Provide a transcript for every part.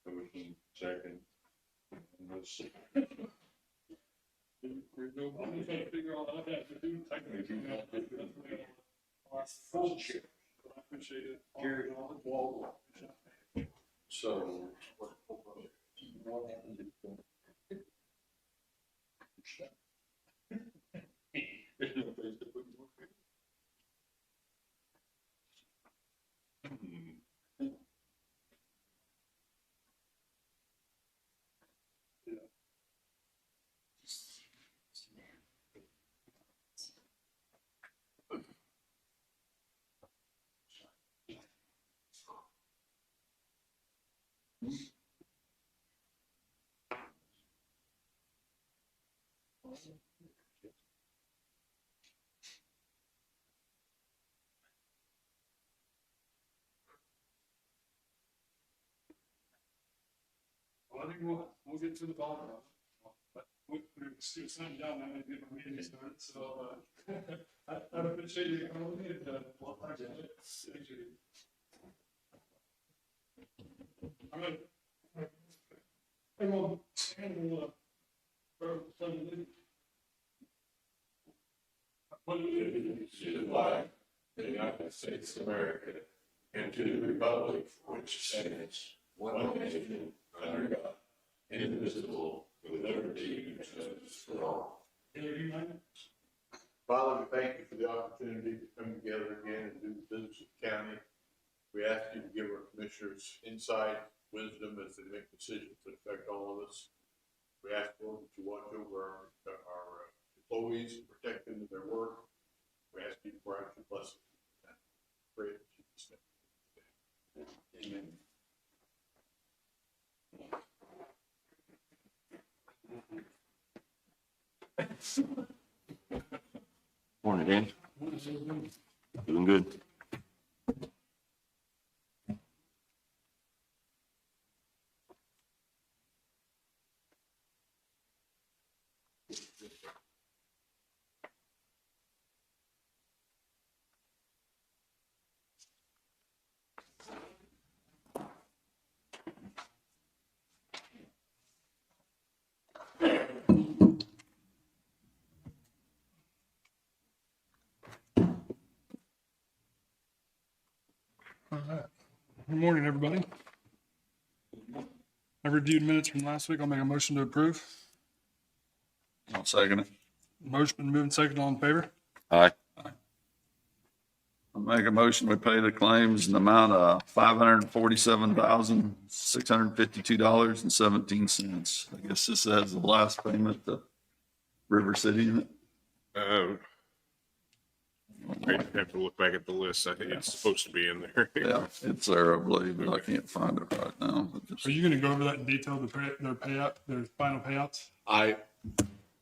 Motion second. Unless- There's no money to figure out how to do technically. Bullshit. I appreciate it. Gary, So. What happened to? There's no place to put more. Well, I think we'll get to the bottom of it. But we're still signing down now and get the meeting started, so, I appreciate you coming in, well, thank you. Thank you. All right. Everyone, handle, To the flag, the United States of America, and to the republic for which it stands, one nation, under God, indivisible, with liberty and justice for all. Father, we thank you for the opportunity to come together again and do business with the county. We ask you to give our commissioners insight, wisdom as they make decisions that affect all of us. We ask, Lord, that you watch over our employees and protect them in their work. We ask you to pour out your blessing. Pray in Jesus' name. Amen. Morning, Dan. Doing good. All right. Good morning, everybody. I reviewed minutes from last week. I'll make a motion to approve. I'll second it. Motion been moved, second, all in favor? Aye. I'll make a motion, we pay the claims in the amount of $547,652.17. I guess this has the last payment to River City in it. I have to look back at the list. I think it's supposed to be in there. Yeah, it's there, I believe, but I can't find it right now. Are you gonna go over that in detail, their payout, their final payouts?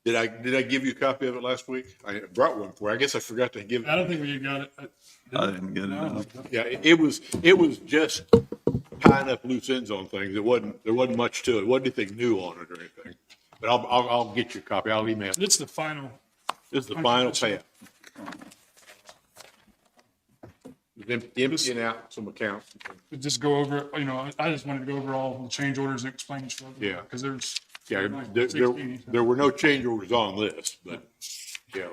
Did I give you a copy of it last week? I brought one for you. I guess I forgot to give. I don't think we got it. I didn't get it. No. Yeah, it was just tying up loose ends on things. There wasn't much to it. It wasn't anything new on it or anything. But I'll get you a copy. I'll email it. It's the final. This is the final payout. Emptying out some accounts. Just go over, I just wanted to go over all the change orders and explain each one. Yeah. Because there's. Yeah, like there 16. were no change orders on this, but, yeah,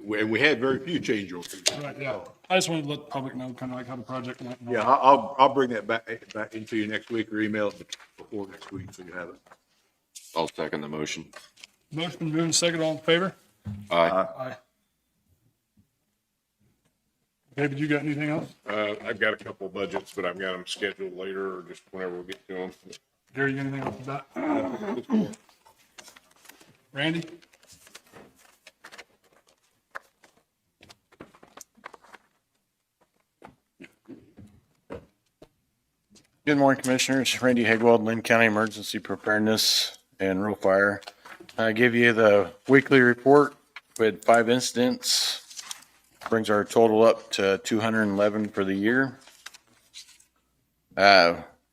we had very few change orders. Right, yeah. I just wanted to let the public know kind of like how the project went. Yeah, I'll bring that back into you next week or email it before next week, so you have it. I'll second the motion. Motion been moved, second, all in favor? Aye. Aye. David, you got anything else? I've got a couple of budgets, but I've got them scheduled later or just whenever we get to them. Gary, you got anything else with that? Randy? Good morning, Commissioners. Randy Hagwald, Linn County Emergency Preparedness and Rural Fire. I give you the weekly report. We had 5 incidents. Brings our total up to 211 for the year.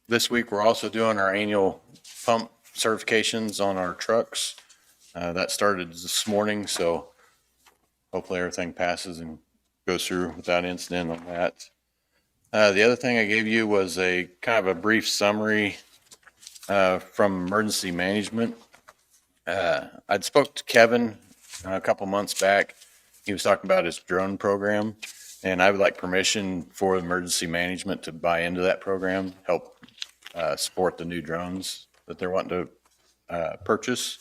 This week, we're also doing our annual pump certifications on our trucks. That started this morning, so hopefully everything passes and goes through without incident on that. The other thing I gave you was a kind of a brief summary from emergency management. I'd spoke to Kevin a couple months back. He was talking about his drone program, and I would like permission for emergency management to buy into that program, help support the new drones that they're wanting to purchase.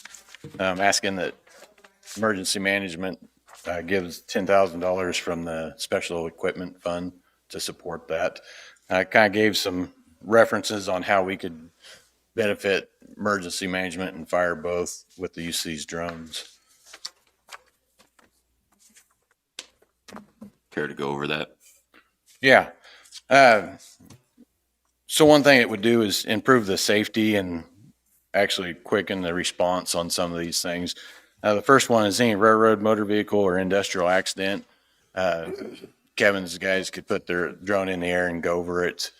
I'm asking that emergency management gives $10,000 from the special equipment fund to support that. I kind of gave some references on how we could benefit emergency management and fire both with the use of these drones. Care to go over that? Yeah. So one thing it would do is improve the safety and actually quicken the response on some of these things. The first one is any railroad, motor vehicle, or industrial accident. Kevin's guys could put their drone in the air and go over it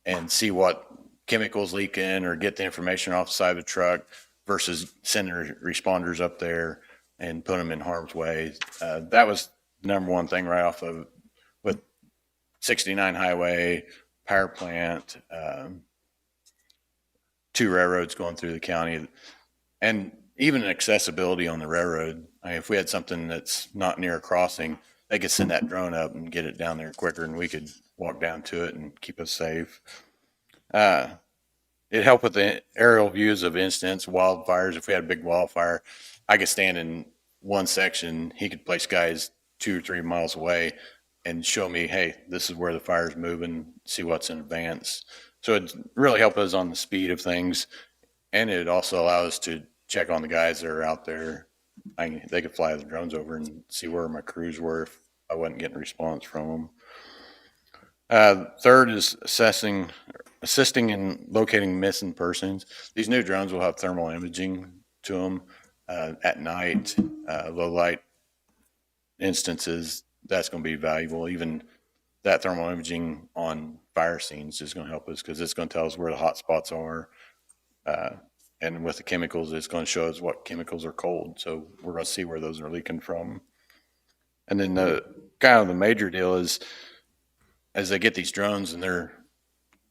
and see what chemicals leak in or get the information off the side of the truck versus sending responders up there and put them in harm's way. That was the number one thing right off of with 69 highway, power plant, 2 railroads going through the county, and even accessibility on the railroad. I mean, if we had something that's not near a crossing, they could send that drone up and get it down there quicker, and we could walk down to it and keep us safe. It helped with the aerial views of incidents, wildfires. If we had a big wildfire, I could stand in one section. He could place guys 2 or 3 miles away and show me, hey, this is where the fire's moving, see what's in advance. So it really helped us on the speed of things. And it also allowed us to check on the guys that are out there. They could fly the drones over and see where my crews were if I wasn't getting a response from them. Third is assisting in locating missing persons. These new drones will have thermal imaging to them at night, low light instances. That's going to be valuable. Even that thermal imaging on fire scenes is going to help us because it's going to tell us where the hot spots are. And with the chemicals, it's going to show us what chemicals are cold. So we're going to see where those are leaking from. And then the kind of the major deal is as they get these drones and they're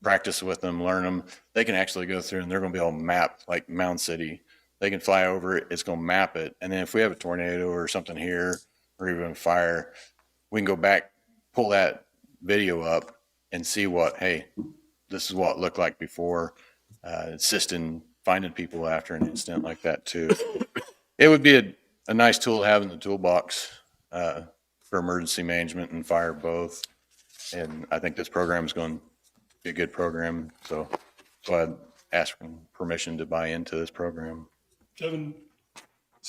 practice with them, learn them, they can actually go through and they're going to be able to map like Mound City. They can fly over it. It's going to map it. And then if we have a tornado or something here or even a fire, we can go back, pull that video up and see what, hey, this is what it looked like before. Assist in finding people after an incident like that too. It would be a nice tool to have in the toolbox for emergency management and fire both. And I think this program is going to be a good program. So I'd ask for permission to buy into this program. Kevin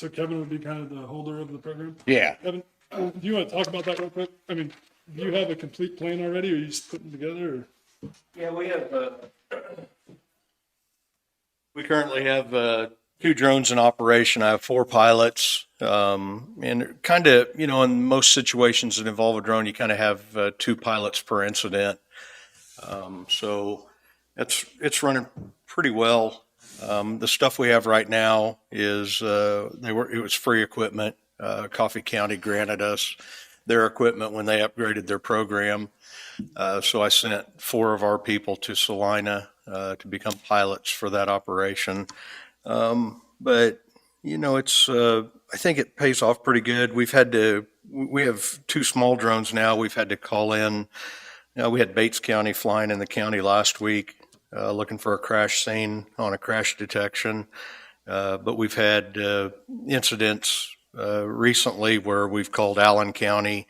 would be kind of the holder of the program? Yeah. Kevin, do you want to talk about that real quick? I mean, do you have a complete plan already, or are you just putting it together? Or? Yeah, we have, we currently have 2 drones in operation. I have 4 pilots. And kind of, in most situations that involve a drone, you kind of have 2 pilots per incident. So it's running pretty well. The stuff we have right now is, it was free equipment. Coffee County granted us their equipment when they upgraded their program. So I sent 4 of our people to Salina to become pilots for that operation. But it's I think it pays off pretty good. We have 2 small drones now. We've had to call in. We had Bates County flying in the county last week, looking for a crash scene on a crash detection. But we've had incidents recently where we've called Allen County,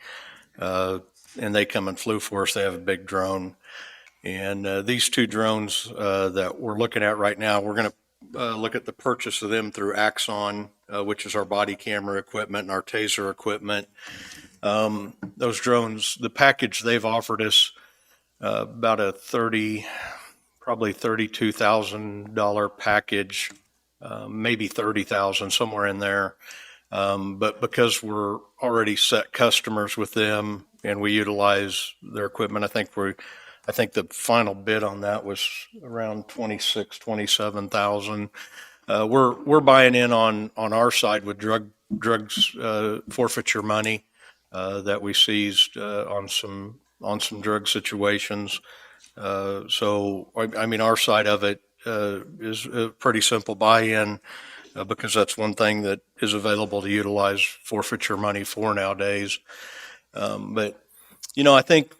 and they come and flew for us. They have a big drone. And these 2 drones that we're looking at right now, we're going to look at the purchase of them through Axon, which is our body camera equipment and our taser equipment. Those drones, the package they've offered us, about a probably $32,000 package, maybe $30,000, somewhere in there. But because we're already set customers with them and we utilize their equipment, I think the final bid on that was around $27,000. We're buying in on our side with drugs forfeiture money. that we seized on some drug situations. So, I mean, our side of it is a pretty simple buy-in because that's one thing that is available to utilize forfeiture money for nowadays. But, you know, I think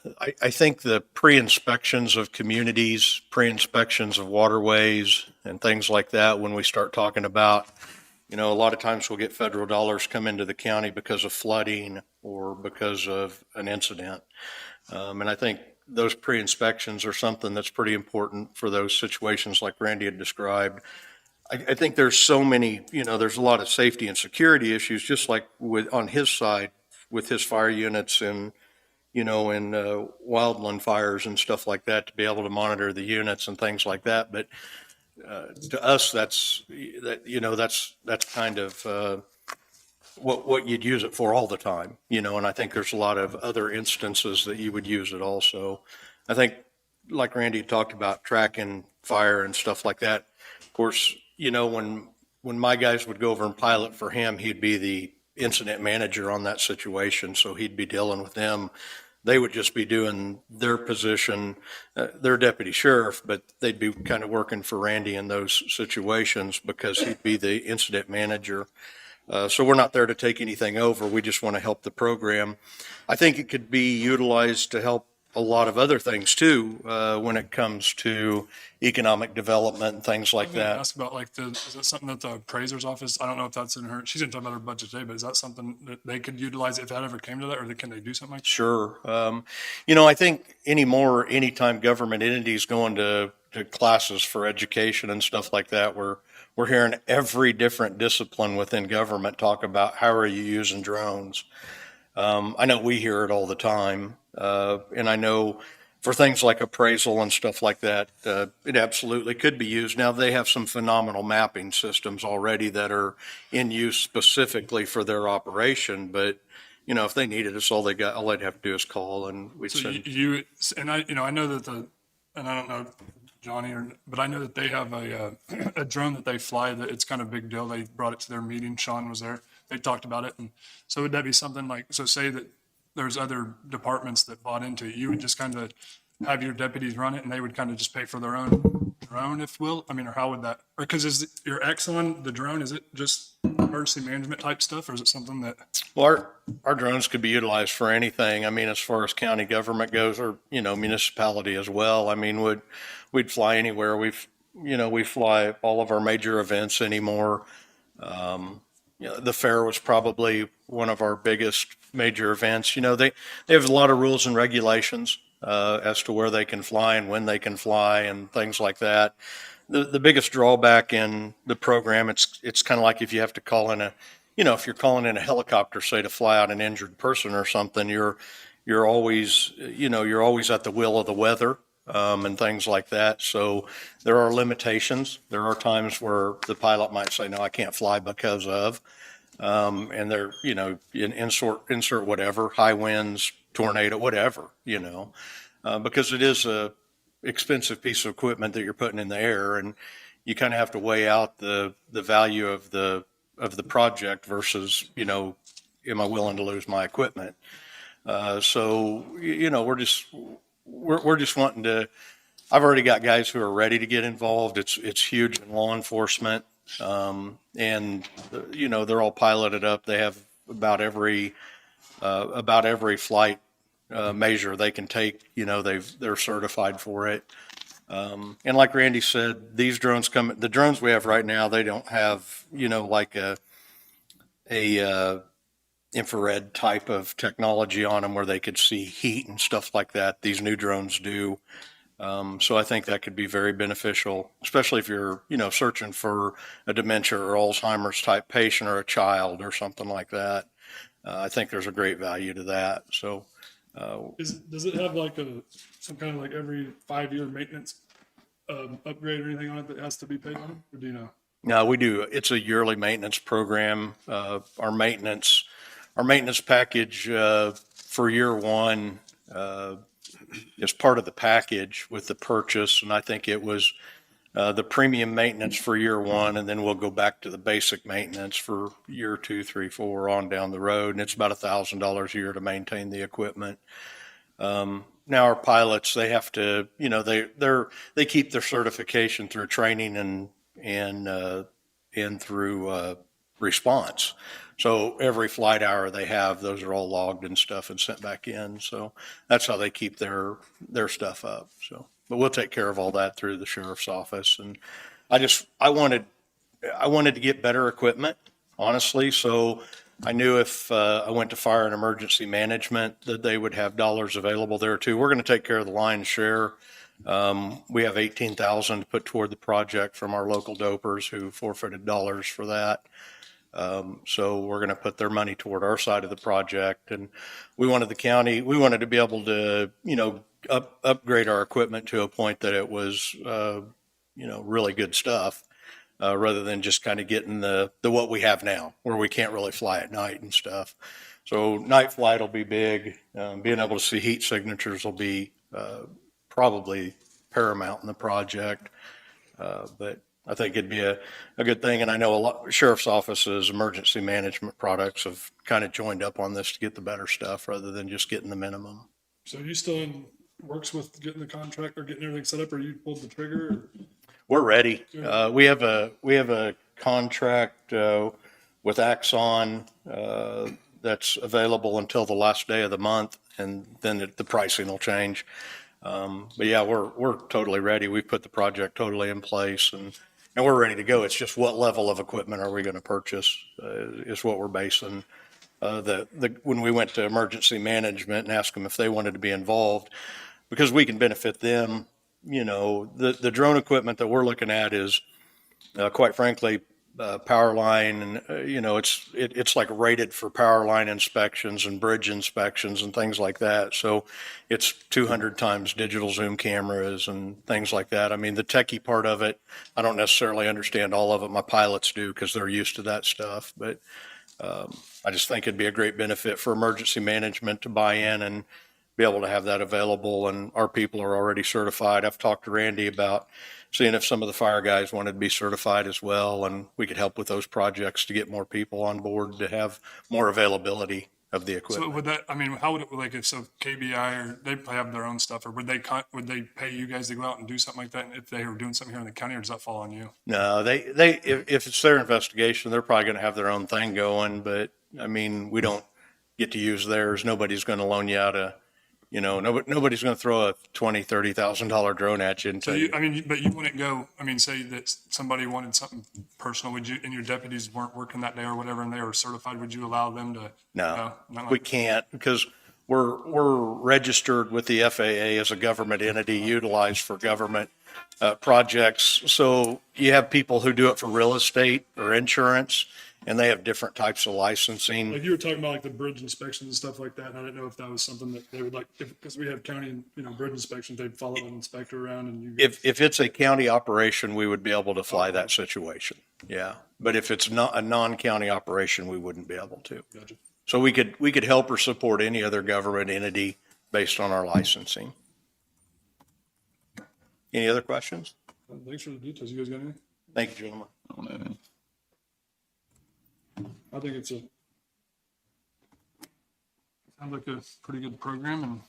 the pre-inspections of communities, pre-inspections of waterways and things like that, when we start talking about, you know, a lot of times we'll get federal dollars come into the county because of flooding or because of an incident. And I think those pre-inspections are something that's pretty important for those situations like Randy had described. I think there's so many, you know, there's a lot of safety and security issues, just like on his side with his fire units and, you know, in wildland fires and stuff like that, to be able to monitor the units and things like that. But to us, that's kind of what you'd use it for all the time, you know. And I think there's a lot of other instances that you would use it also. I think, like Randy talked about, tracking fire and stuff like that. Of course, you know, when my guys would go over and pilot for him, he'd be the incident manager on that situation, so he'd be dealing with them. They would just be doing their position, their deputy sheriff, but they'd be kind of working for Randy in those situations because he'd be the incident manager. So we're not there to take anything over. We just want to help the program. I think it could be utilized to help a lot of other things too, when it comes to economic development and things like I was gonna that. ask about like is that something that the appraiser's office, I don't know if that's in her, she's gonna talk about her budget today, but is that something that they could utilize if that ever came to that, or can they do something like that? Sure. You know, I think anytime government entities go into classes for education and stuff like that, we're hearing every different discipline within government talk about how are you using drones. I know we hear it all the time. And I know for things like appraisal and stuff like that, it absolutely could be used. Now, they have some phenomenal mapping systems already that are in use specifically for their operation, but you know, if they needed us, all they'd have to do is call and we'd So send. you, and I know that and I don't know Johnny, but I know that they have a drone that they fly that it's kind of a big deal. They brought it to their meeting. Sean was there. They talked about it. And so would that be something like, so say that there's other departments that bought into it, you would just kind of have your deputies run it and they would kind of just pay for their own drone, if will? I mean, or how would that, or because is your Exxon, the drone, is it just emergency management type stuff, or is it something that? Well, our drones could be utilized for anything. I mean, as far as county government goes, or, you know, municipality as well. I mean, we'd fly anywhere. We fly all of our major events anymore. You know, the fair was probably one of our biggest major events. You know, they have a lot of rules and regulations as to where they can fly and when they can fly and things like that. The biggest drawback in the program, it's kind of like if you have to call in if you're calling in a helicopter, say, to fly out an injured person or something, you're always at the will of the weather. And things like that. So there are limitations. There are times where the pilot might say, no, I can't fly because of, and they're, you know, insert whatever, high winds, tornado, whatever, you know, because it is a expensive piece of equipment that you're putting in the air, and you kind of have to weigh out the value of the project versus, you know, am I willing to lose my equipment? So, you know, we're just wanting to, I've already got guys who are ready to get involved. It's huge in law enforcement. And you know, they're all piloted up. They have about every flight measure they can take. You know, they're certified for it. And like Randy said, the drones we have right now, they don't have, you know, like a infrared type of technology on them where they could see heat and stuff like that. These new drones do. So I think that could be very beneficial, especially if you're, you know, searching for a dementia or Alzheimer's type patient or a child or something like that. I think there's a great value to that. So, Does it have like some kind of like every 5-year maintenance upgrade or anything on it that has to be paid on, or do you know? no, we do. It's a yearly maintenance program. Our maintenance package for year one is part of the package with the purchase, and I think it was the premium maintenance for year one, and then we'll go back to the basic maintenance for year 2, 3, 4 on down the road. And it's about $1,000 a year to maintain the equipment. Now our pilots, they have to, you know, they keep their certification through training and through response. So every flight hour they have, those are all logged and stuff and sent back in. So that's how they keep their stuff up. So, but we'll take care of all that through the sheriff's office. And I wanted to get better equipment, honestly. So I knew if I went to fire and emergency management that they would have dollars available there too. We're going to take care of the lion's share. We have 18,000 to put toward the project from our local dopers who forfeited dollars for that. So we're going to put their money toward our side of the project. And we wanted to be able to, you know, upgrade our equipment to a point that it was, you know, really good stuff. Rather than just kind of getting the what we have now, where we can't really fly at night and stuff. So night flight will be big. Being able to see heat signatures will be probably paramount in the project. But I think it'd be a good thing. And I know a lot sheriff's offices, emergency management products have kind of joined up on this to get the better stuff rather than just getting the minimum. So are you still in works with getting the contract or getting everything set up, or you pulled the trigger? Or? We're ready. We have a contract with Axon that's available until the last day of the month, and then the pricing will change. But yeah, we're totally ready. We've put the project totally in place, and we're ready to go. It's just what level of equipment are we going to purchase is what we're basing. When we went to emergency management and asked them if they wanted to be involved, because we can benefit them. You know, the drone equipment that we're looking at is, quite frankly, power line, and you know, it's like rated for power line inspections and bridge inspections and things like that. So it's 200 times digital zoom cameras and things like that. I mean, the techie part of it, I don't necessarily understand all of it. My pilots do because they're used to that stuff. But I just think it'd be a great benefit for emergency management to buy in and be able to have that available, and our people are already certified. I've talked to Randy about seeing if some of the fire guys wanted to be certified as well, and we could help with those projects to get more people on board to have more availability of the So equipment. would that, I mean, how would it, like, if so KBI or they have their own stuff, or would they pay you guys to go out and do something like that if they were doing something here in the county, or does that fall on you? No, if it's their investigation, they're probably going to have their own thing going, but I mean, we don't get to use theirs. Nobody's going to loan you out a, you know, nobody's going to throw a $20,000, $30,000 drone at you and So tell you, you. I mean, but you wouldn't go, I mean, say that somebody wanted something personal, would you, and your deputies weren't working that day or whatever, and they were certified, would you allow them to? No, not we like, can't because we're registered with the FAA as a government entity utilized for government projects. So you have people who do it for real estate or insurance, and they have different types of licensing. like you were talking about like the bridge inspections and stuff like that, and I didn't know if that was something that they would like, because we have county, you know, bridge inspections, they'd follow an inspector around and you. If it's a county operation, we would be able to fly that situation. Yeah. But if it's not a non-county operation, we wouldn't be able to. Gotcha. So we could help or support any other government entity based on our licensing. Any other questions? Thanks for the details. You guys got anything? Thank you, gentlemen. I don't know. I think it's sounds like a pretty good program, and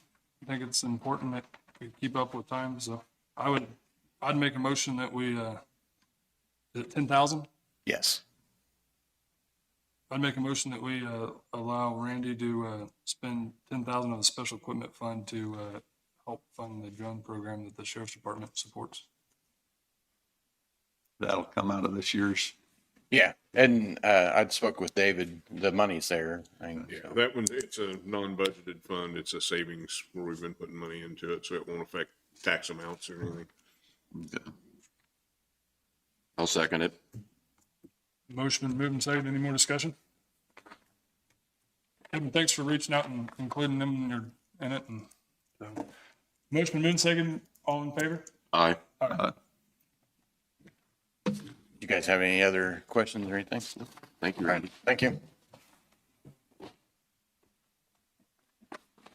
I think it's important that we keep up with times. So I'd make a motion that we, is it 10,000? Yes. I'd make a motion that we, allow Randy to, spend 10,000 of the special equipment fund to, help fund the drone program that the sheriff's department supports. That'll come out of this year's. Yeah, and I'd spoke with David, the money's there. Yeah, that one, it's a non-budgeted fund. It's a savings where we've been putting money into it, so it won't affect tax amounts or anything. Okay. I'll second it. Motion been moved and seconded. Any more discussion? Kevin, thanks for reaching out and including them in it. And so, motion been moved and seconded. All in favor? Aye. You guys have any other questions or anything? Thank you, All right, Randy. thank you.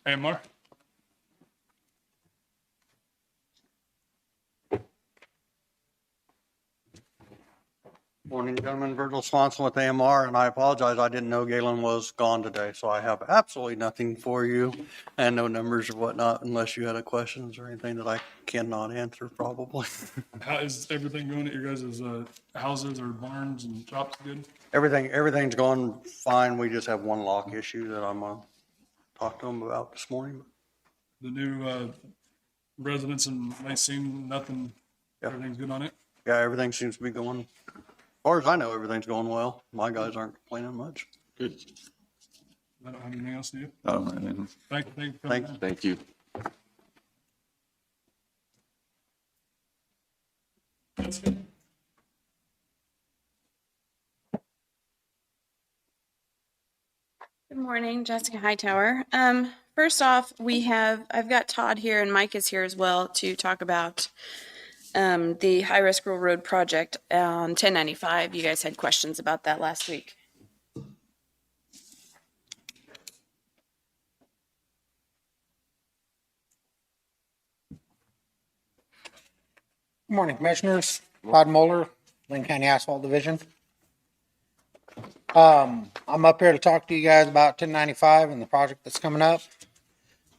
AMR? Gentlemen, Virgil Swanson with AMR, and I apologize, I didn't know Galen was gone today, so I have absolutely nothing for you and no numbers or whatnot unless you had a questions or anything that I cannot answer probably. How is everything going at your guys' houses or barns and shops good? Everything's going fine. We just have one lock issue that I'm gonna talk to them about this morning. The new residents in Lacey, nothing, Yeah. everything's good on it? Yeah, everything seems to be going, as far as I know, everything's going well. My guys aren't complaining much. Good. I don't have anything else to do. I don't know anything. Thank you for coming Thanks. in. Thank you. Good morning, Jessica Hightower. First off, I've got Todd here and Mike is here as well to talk about the high-risk rural road project on 1095. You guys had questions about that last week. Good morning, Commissioners. Todd Moeller, Linn County Asphalt Division. I'm up here to talk to you guys about 1095 and the project that's coming up.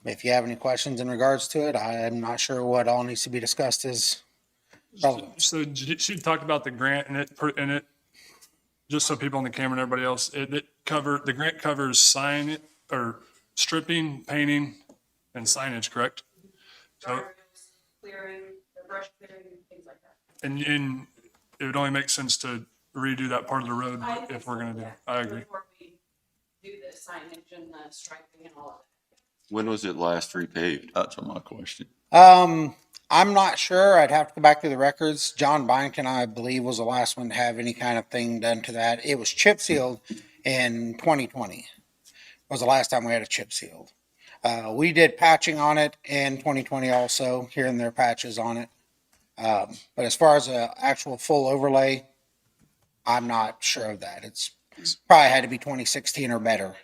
If you have any questions in regards to it, I'm not sure what all needs to be discussed is relevant. So she talked about the grant and it, just so people on the camera and everybody else, the grant covers stripping, painting, and signage, correct? So, Clearing, the brush clearing, things like that. and it would only make sense to redo that part of the road if we're gonna do it. I agree. Before we do the signage and the striping and all of that. When was it last repaved? That's my question. I'm not sure. I'd have to go back through the records. John Byington, I believe, was the last one to have any kind of thing done to that. It was chip sealed in 2020. Was the last time we had a chip sealed. We did patching on it in 2020 also, here and there patches on it. But as far as an actual full overlay, I'm not sure of that. It's probably had to be 2016 or better.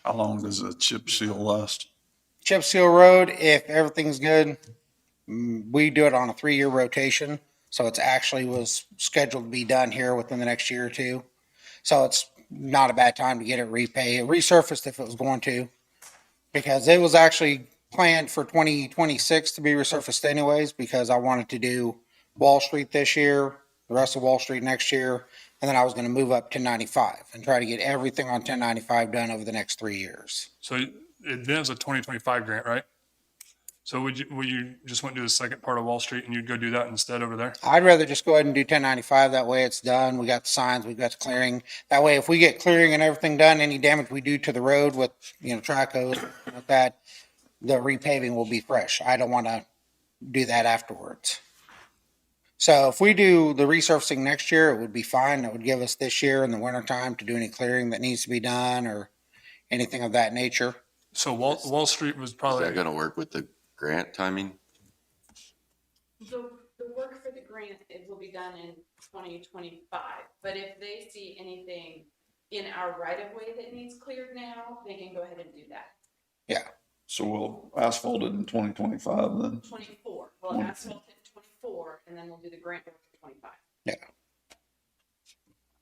How long does a chip seal last? Chip seal road, if everything's good, we do it on a 3-year rotation. So it's actually was scheduled to be done here within the next year or two. So it's not a bad time to get it resurfaced if it was going to, because it was actually planned for 2026 to be resurfaced anyways, because I wanted to do Wall Street this year, the rest of Wall Street next year, and then I was going to move up 1095 and try to get everything on 1095 done over the next 3 years. So then it's a 2025 grant, right? So will you just want to do the second part of Wall Street and you'd go do that instead over there? I'd rather just go ahead and do 1095. That way it's done. We got the signs, we've got the clearing. That way, if we get clearing and everything done, any damage we do to the road with, track hose, like that, the repaving will be fresh. I don't want to do that afterwards. So if we do the resurfacing next year, it would be fine. That would give us this year in the wintertime to do any clearing that needs to be done or anything of that nature. So Wall Street was Is probably, that gonna work with the grant timing? The work for the grant, it will be done in 2025, but if they see anything in our right of way that needs cleared now, they can go ahead and do that. Yeah. So we'll asphalt it in 2025 then? 24, well, asphalt in 24, and then we'll do the grant work in 25. Yeah.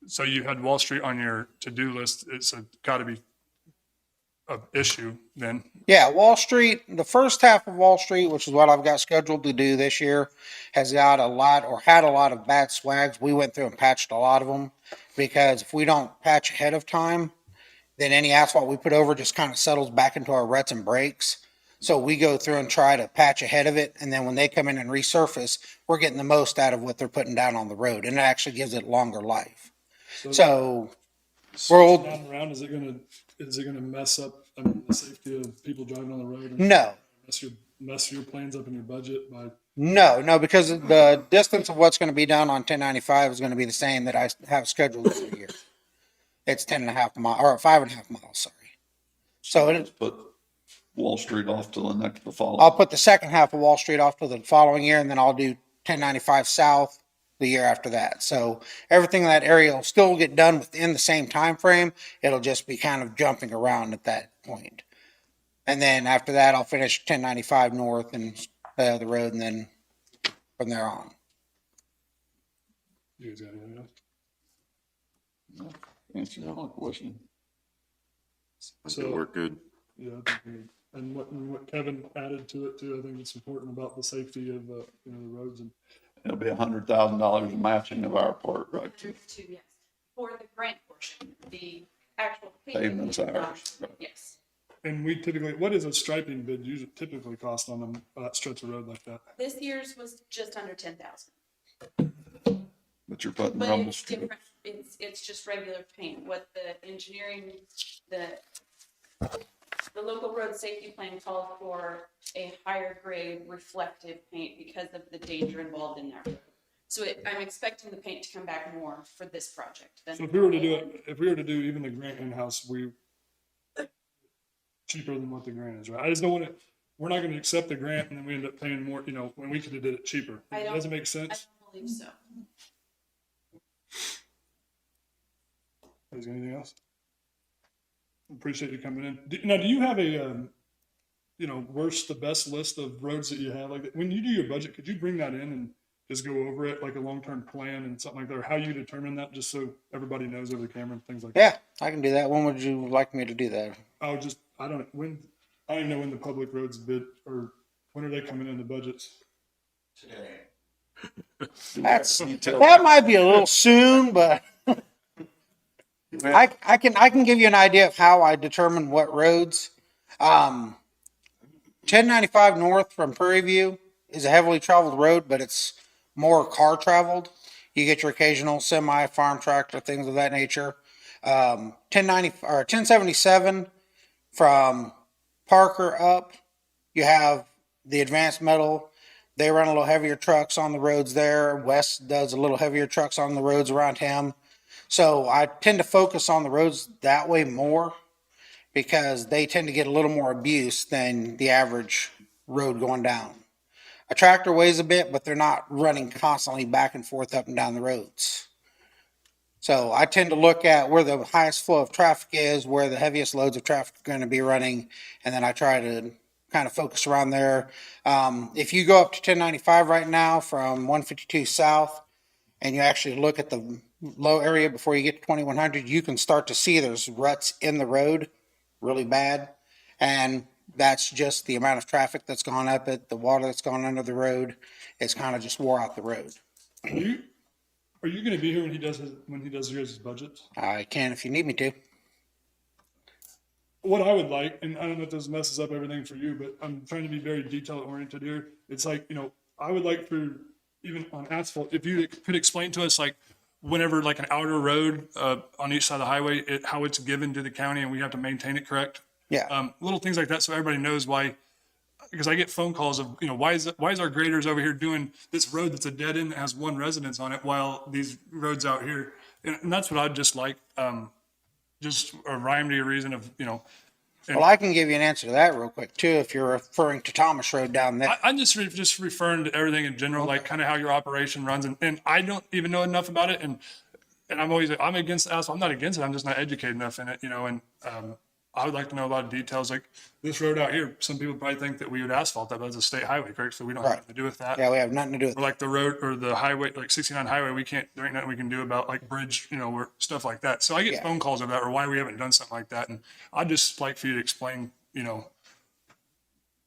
so you had Wall Street on your to-do list. It's got to be an issue then. Yeah, Wall Street, the first half of Wall Street, which is what I've got scheduled to do this year, has got a lot or had a lot of bad swags. We went through and patched a lot of them because if we don't patch ahead of time, then any asphalt we put over just kind of settles back into our ruts and breaks. So we go through and try to patch ahead of it. And then when they come in and resurface, we're getting the most out of what they're putting down on the road. And it actually gives it longer life. So we're Down around, is it gonna mess up, the safety of people driving on the road? Or no. Mess your plans up in your budget by, No, because the distance of what's going to be done on 1095 is going to be the same that I have scheduled every year. It's 10.5 miles, or 5.5 miles, sorry. So Just put Wall Street off till the following. I'll put the second half of Wall Street off to the following year, and then I'll do 1095 south the year after that. So everything in that area will still get done within the same time frame. It'll just be kind of jumping around at that point. And then after that, I'll finish 1095 north and the other road, and then from there on. you guys got anything else? Answer my question. It worked good. Yeah, I think and what Kevin added to it too, I think it's important about the safety of, the roads and. It'll be $100,000 matching of our part, right? Yes, for the grant portion, the actual. Pavement's ours. Yes. And we typically, what is a striping bid usually typically cost on that stretch of road like that? This year's was just under 10,000. But you're putting But rumble it's strips. different, it's just regular paint. What the engineering, the local road safety plan calls for a higher grade reflective paint because of the danger involved in that road. So I'm expecting the paint to come back more for this project than. So if we were to do even the grant in-house, cheaper than what the grant is, right? I just don't want to, we're not going to accept the grant and then we end up paying more, when we could have did it cheaper. It doesn't make I sense. don't believe so. Is there anything else? Appreciate you coming in. Now, do you have a, worst to best list of roads that you have? Like, when you do your budget, could you bring that in and just go over it, like a long-term plan and something like that, or how you determine that, just so everybody knows over the camera and things like that? Yeah, I can do that. When would you like me to do that? I don't know when the public roads bid, or when are they coming in the budgets? That might be a little soon, but I can give you an idea of how I determine what roads. 1095 north from Prairie View is a heavily traveled road, but it's more car traveled. You get your occasional semi, farm tractor, things of that nature. 1077 from Parker up, you have the Advanced Metal. They run a little heavier trucks on the roads there. West does a little heavier trucks on the roads around him. So I tend to focus on the roads that way more because they tend to get a little more abuse than the average road going down. A tractor weighs a bit, but they're not running constantly back and forth up and down the roads. So I tend to look at where the highest flow of traffic is, where the heaviest loads of traffic are going to be running, and then I try to kind of focus around there. If you go up to 1095 right now from 152 south, and you actually look at the low area before you get to 2100, you can start to see there's ruts in the road really bad. And that's just the amount of traffic that's gone up it, the water that's gone under the road. It's kind of just wore out the road. Are you going to be here when he does his budget? I can if you need me to. What I would like, and I don't know if this messes up everything for you, but I'm trying to be very detail oriented here. It's like, I would like for, even on asphalt, if you could explain to us, like, whenever like an outer road on each side of the highway, how it's given to the county and we have to maintain it, correct? Yeah. Little things like that, so everybody knows why. Because I get phone calls of, why is our graders over here doing this road that's a dead end that has one residence on it, while these roads out here, and that's what I'd just like, just a rhyme to your reason of, Well, I can give you an answer to that real quick too, if you're referring to Thomas Road down there. I'm just referring to everything in general, like kind of how your operation runs, and I don't even know enough about it, and I'm against asphalt. I'm not against it. I'm just not educated enough in it, and I would like to know a lot of details, like this road out here. Some people probably think that we would asphalt that, but it's a state highway, correct? So we don't have anything to do with that. Yeah, we have nothing to do with Or like the road or the highway, like 69 highway, there ain't nothing we can do about, like bridge, or stuff like that. So I get phone calls of that, or why we haven't done something like that. And I'd just like for you to explain,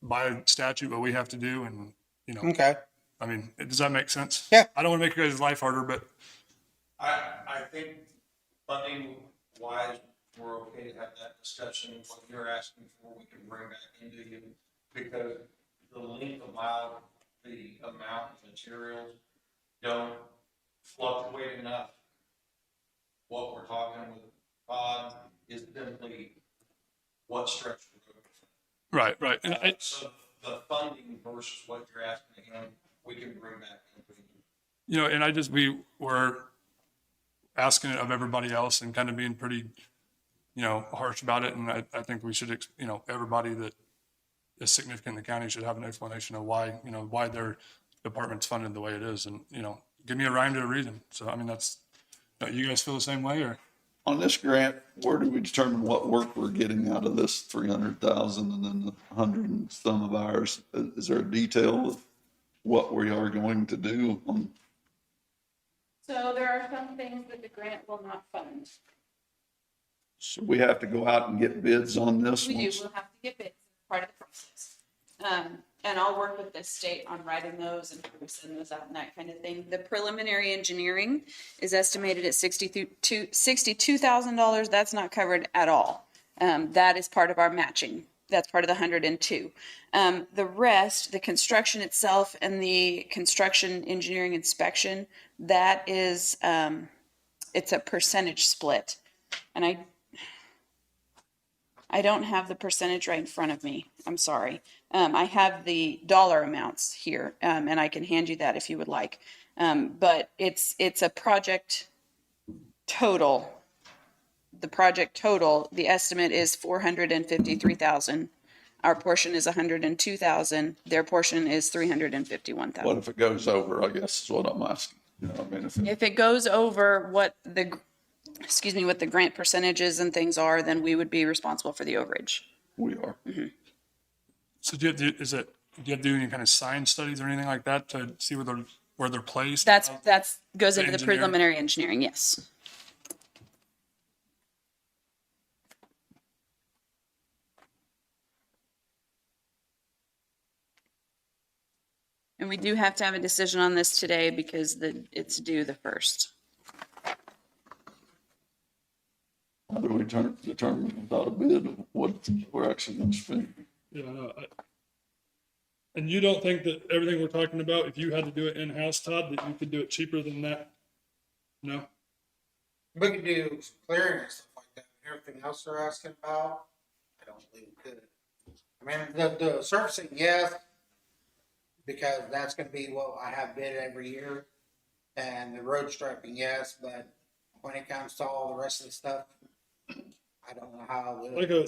by statute what we have to do. And, Okay. I mean, does that make sense? Yeah. I don't want to make you guys' life harder, but I think funding wise, we're okay to have that discussion. What you're asking for, we can bring back into you, because the length allowed, the amount of materials don't fluctuate enough. What we're talking with Todd is simply what stretch of road. right. And So the funding versus what you're asking him, we can bring back into you. and we were asking it of everybody else and kind of being pretty, harsh about it. And I think we should, everybody that is significant in the county should have an explanation of why, why their department's funded the way it is. And, give me a rhyme to a reason. So, I mean, you guys feel the same way, or? On this grant, where do we determine what work we're getting out of this 300,000 and then the 100 and some of ours? Is there a detail of what we are going to do on? So there are some things that the grant will not fund. So we have to go out and get bids on this We do, once. we'll have to get bids, part of the process. And I'll work with the state on writing those and send those out and that kind of thing. The preliminary engineering is estimated at $62,000. That's not covered at all. That is part of our matching. That's part of the 102. The rest, the construction itself and the construction engineering inspection, that is, it's a percentage split. And I don't have the percentage right in front of me. I'm sorry. I have the dollar amounts here, and I can hand you that if you would like. But it's a project total. The project total, the estimate is 453,000. Our portion is 102,000. Their portion is 351,000. What if it goes over, I guess is what I'm asking. You know, I mean, If it goes over what what the grant percentages and things are, then we would be responsible for the overage. we are. So do you have to do any kind of science studies or anything like that to see where they're placed? That's goes The into the engineering? preliminary engineering, yes. And we do have to have a decision on this today because it's due the 1st. How do we determine without a bid of what we're actually going to spend? Yeah, I know. And you don't think that everything we're talking about, if you had to do it in-house, Todd, that you could do it cheaper than that? No? We could do some clearing and stuff like that. Everything else they're asking about, I don't believe we could. I mean, the surfacing, yes, because that's gonna be what I have bid every year. And the road striping, yes, but when it comes to all the rest of the stuff, I don't know how. Like a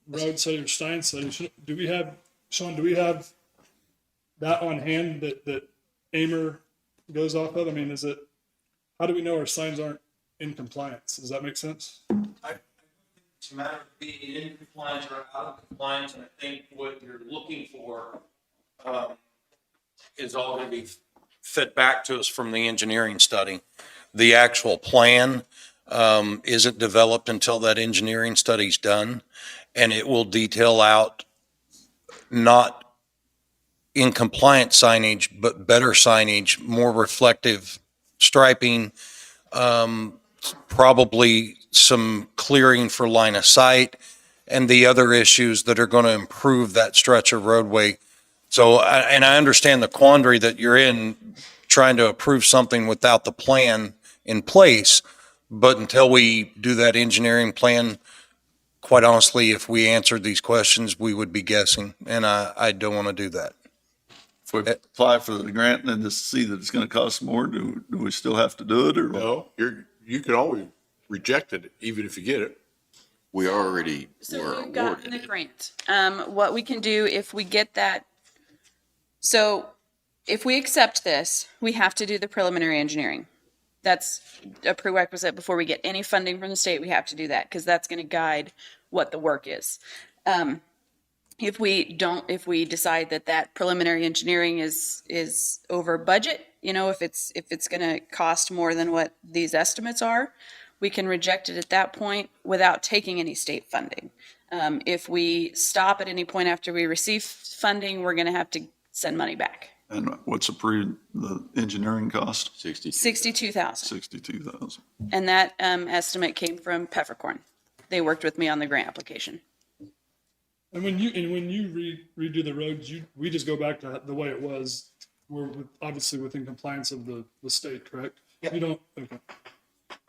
road study or science study, Sean, do we have that on hand that Amer goes off of? I mean, how do we know our signs aren't in compliance? Does that make sense? It's a matter of being in compliance or out of compliance, and I think what you're looking for is all going to be fed back to us from the engineering study. The actual plan isn't developed until that engineering study's done, and it will detail out not in compliance signage, but better signage, more reflective striping, probably some clearing for line of sight, and the other issues that are going to improve that stretch of roadway. So, and I understand the quandary that you're in, trying to approve something without the plan in place. But until we do that engineering plan, quite honestly, if we answered these questions, we would be guessing, and I don't want to do that. If we apply for the grant and then just see that it's going to cost more, do we still have to do it or? No, you can always reject it, even if you get it. We already So were we've gotten awarded the it. grant. What we can do if we get that, so if we accept this, we have to do the preliminary engineering. That's a prerequisite before we get any funding from the state. We have to do that because that's going to guide what the work is. If we decide that preliminary engineering is over budget, if it's going to cost more than what these estimates are, we can reject it at that point without taking any state funding. If we stop at any point after we receive funding, we're going to have to send money back. And what's the engineering cost? 62,000. 62,000. And that estimate came from Peppercorn. They worked with me on the grant application. And when you redo the roads, we just go back to the way it was. We're obviously within compliance of the state, correct? Yep. You don't, okay.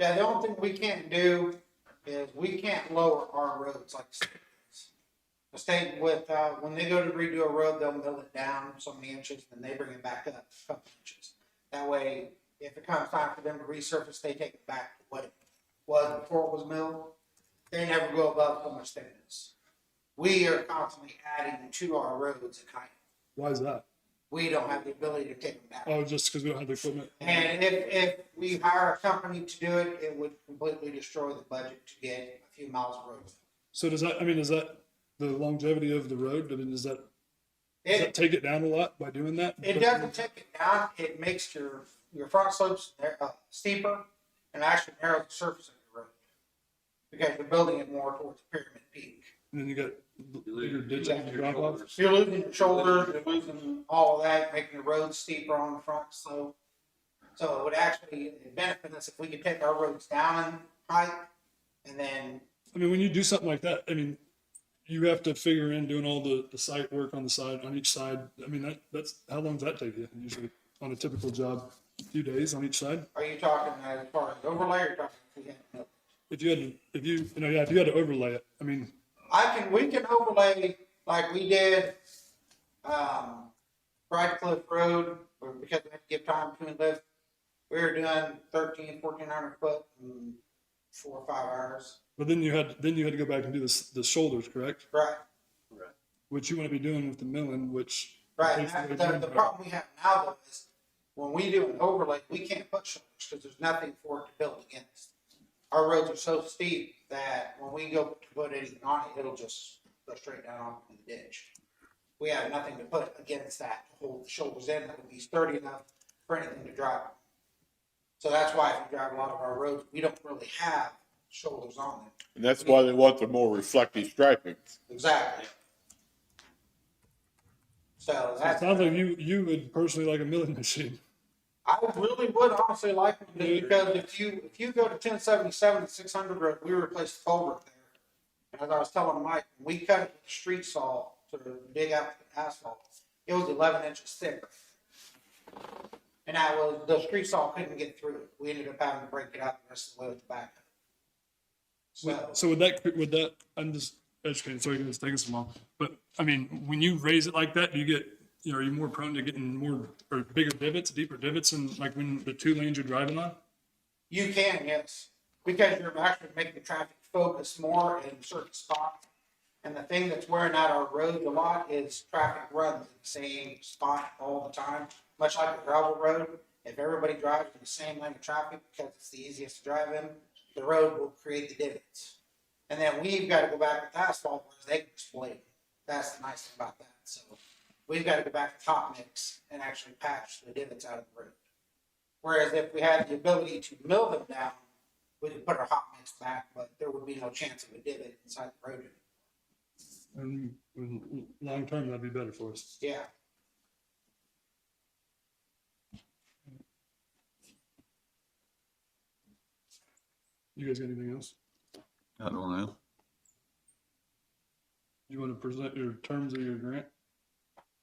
Yeah, the only thing we can't do is we can't lower our roads like the state does. The state when they go to redo a road, they'll mill it down so many inches and then they bring it back up a couple inches. That way, if it comes time for them to resurface, they take it back to what it was before it was milled. They never go above so much thickness. We are constantly adding to our roads at height. Why is that? We don't have the ability to take them down. Oh, just because we don't have the equipment? And if we hire a company to do it, it would completely destroy the budget to get a few miles of road. So is that the longevity of the road? I mean, Does that take it down a lot by doing that? It doesn't take it down, it makes your front slopes steeper and actually narrows the surface of the road. Because you're building it more towards the pyramid peak. And then you got your ditches and drop offs. So you're losing your shoulders, you're losing all of that, making the road steeper on the front slope. So it would actually benefit us if we could take our roads down in height and then, I mean, when you do something like that, I mean, you have to figure in doing all the site work on the side, on each side. I mean, that's, how long does that take you? Usually on a typical job, a few days on each side? are you talking as far as overlay or talking if we had no? If you had to, if you had to overlay it, I mean, We can overlay like we did, Bright Cliff Road, because we had to give time between lifts. We were doing 1,400 foot in 4 or 5 hours. but then you had to go back and do the shoulders, correct? Right, Which you want to be doing with the milling, which. right. takes away And time. the problem we have now though is when we do an overlay, we can't put shoulders because there's nothing for it to build against. Our roads are so steep that when we go to put anything on it, it'll just go straight down onto the ditch. We have nothing to put against that to hold the shoulders in that would be sturdy enough for anything to drive on. So that's why if you drive a lot of our roads, we don't really have shoulders on them. And that's why they want the more reflective striping. Exactly. So So it that's, sounds like you would personally like a milling machine. I really would honestly like them just because if you go to 1077 and 600 road, we replaced the culvert there. And as I was telling Mike, we cut it with the street saw to dig out the asphalt. It was 11 inches thick. And that was, the street saw couldn't get through it. We ended up having to break it out the rest of the way with the back. So, So would that, I'm just educated, sorry it's taking so long, but I mean, when you raise it like that, do you get, are you more prone to getting more or bigger divots, deeper divots, and like when the 2 lanes you're driving on? you can, yes, because you're actually making the traffic focus more in certain spots. And the thing that's wearing out our roads a lot is traffic runs in the same spot all the time, much like a gravel road. If everybody drives in the same lane of traffic because it's the easiest to drive in, the road will create the divots. And then we've got to go back with asphalt whereas they can split it. That's the nice thing about that. So we've got to go back to top mix and actually patch the divots out of the road. Whereas if we had the ability to mill them down, we could put our hot mix back, but there would be no chance of a divot inside the road. And long term, that'd be better for us. Yeah. You guys got anything else? I don't know. You want to present your terms of your grant?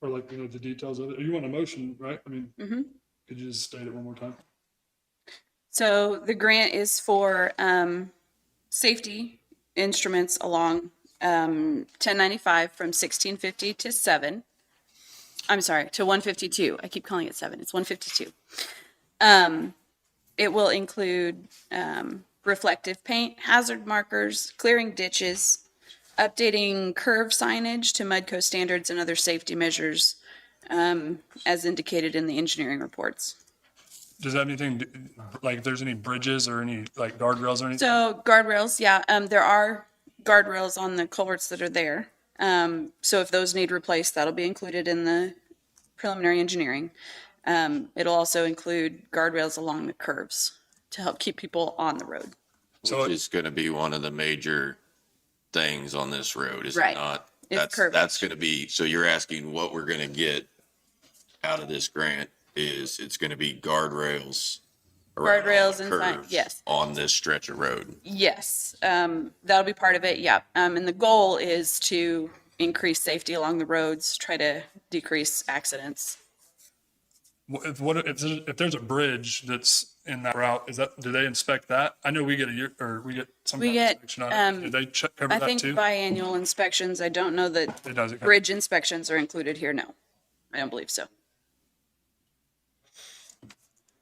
Or like, the details of it? You want a motion, right? I mean, could you just state it one more time? So the grant is for safety instruments along 1095 from 1650 to 7. I'm sorry, to 152. I keep calling it 7. It's 152. It will include reflective paint, hazard markers, clearing ditches, updating curve signage to MUDCO standards and other safety measures as indicated in the engineering reports. Does that have anything, like if there's any bridges or any like guardrails or anything? So guardrails, yeah, there are guardrails on the culverts that are there. So if those need replaced, that'll be included in the preliminary engineering. It'll also include guardrails along the curves to help keep people on the road. Which is gonna be one of the major things on this road, is it Right. not? It's That's gonna be, so you're asking what we're gonna get out of this grant is it's gonna be guardrails. around all Guardrails the and sign- curves yes. On this stretch of road. Yes, that'll be part of it, yeah. And the goal is to increase safety along the roads, try to decrease accidents. If there's a bridge that's in that route, do they inspect that? I know we get we get some We kind of get, inspection on it. Do they cover I that think too? biannual inspections, I don't know that It does. Okay. bridge inspections are included here, no. I don't believe so.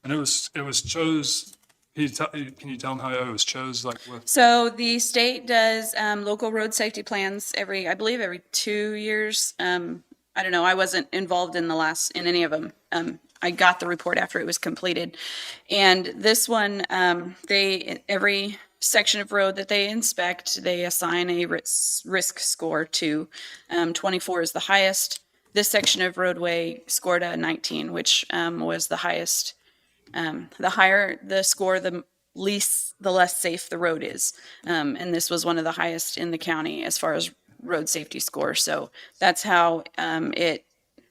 And it was chose, can you tell them how it was chose, like with? So the state does local road safety plans I believe every 2 years. I don't know, I wasn't involved in any of them. I got the report after it was completed. And this one, every section of road that they inspect, they assign a risk score to. 24 is the highest. this section of roadway scored a 19, which was the highest. The higher the score, the less safe the road is. And this was one of the highest in the county as far as road safety score. So that's how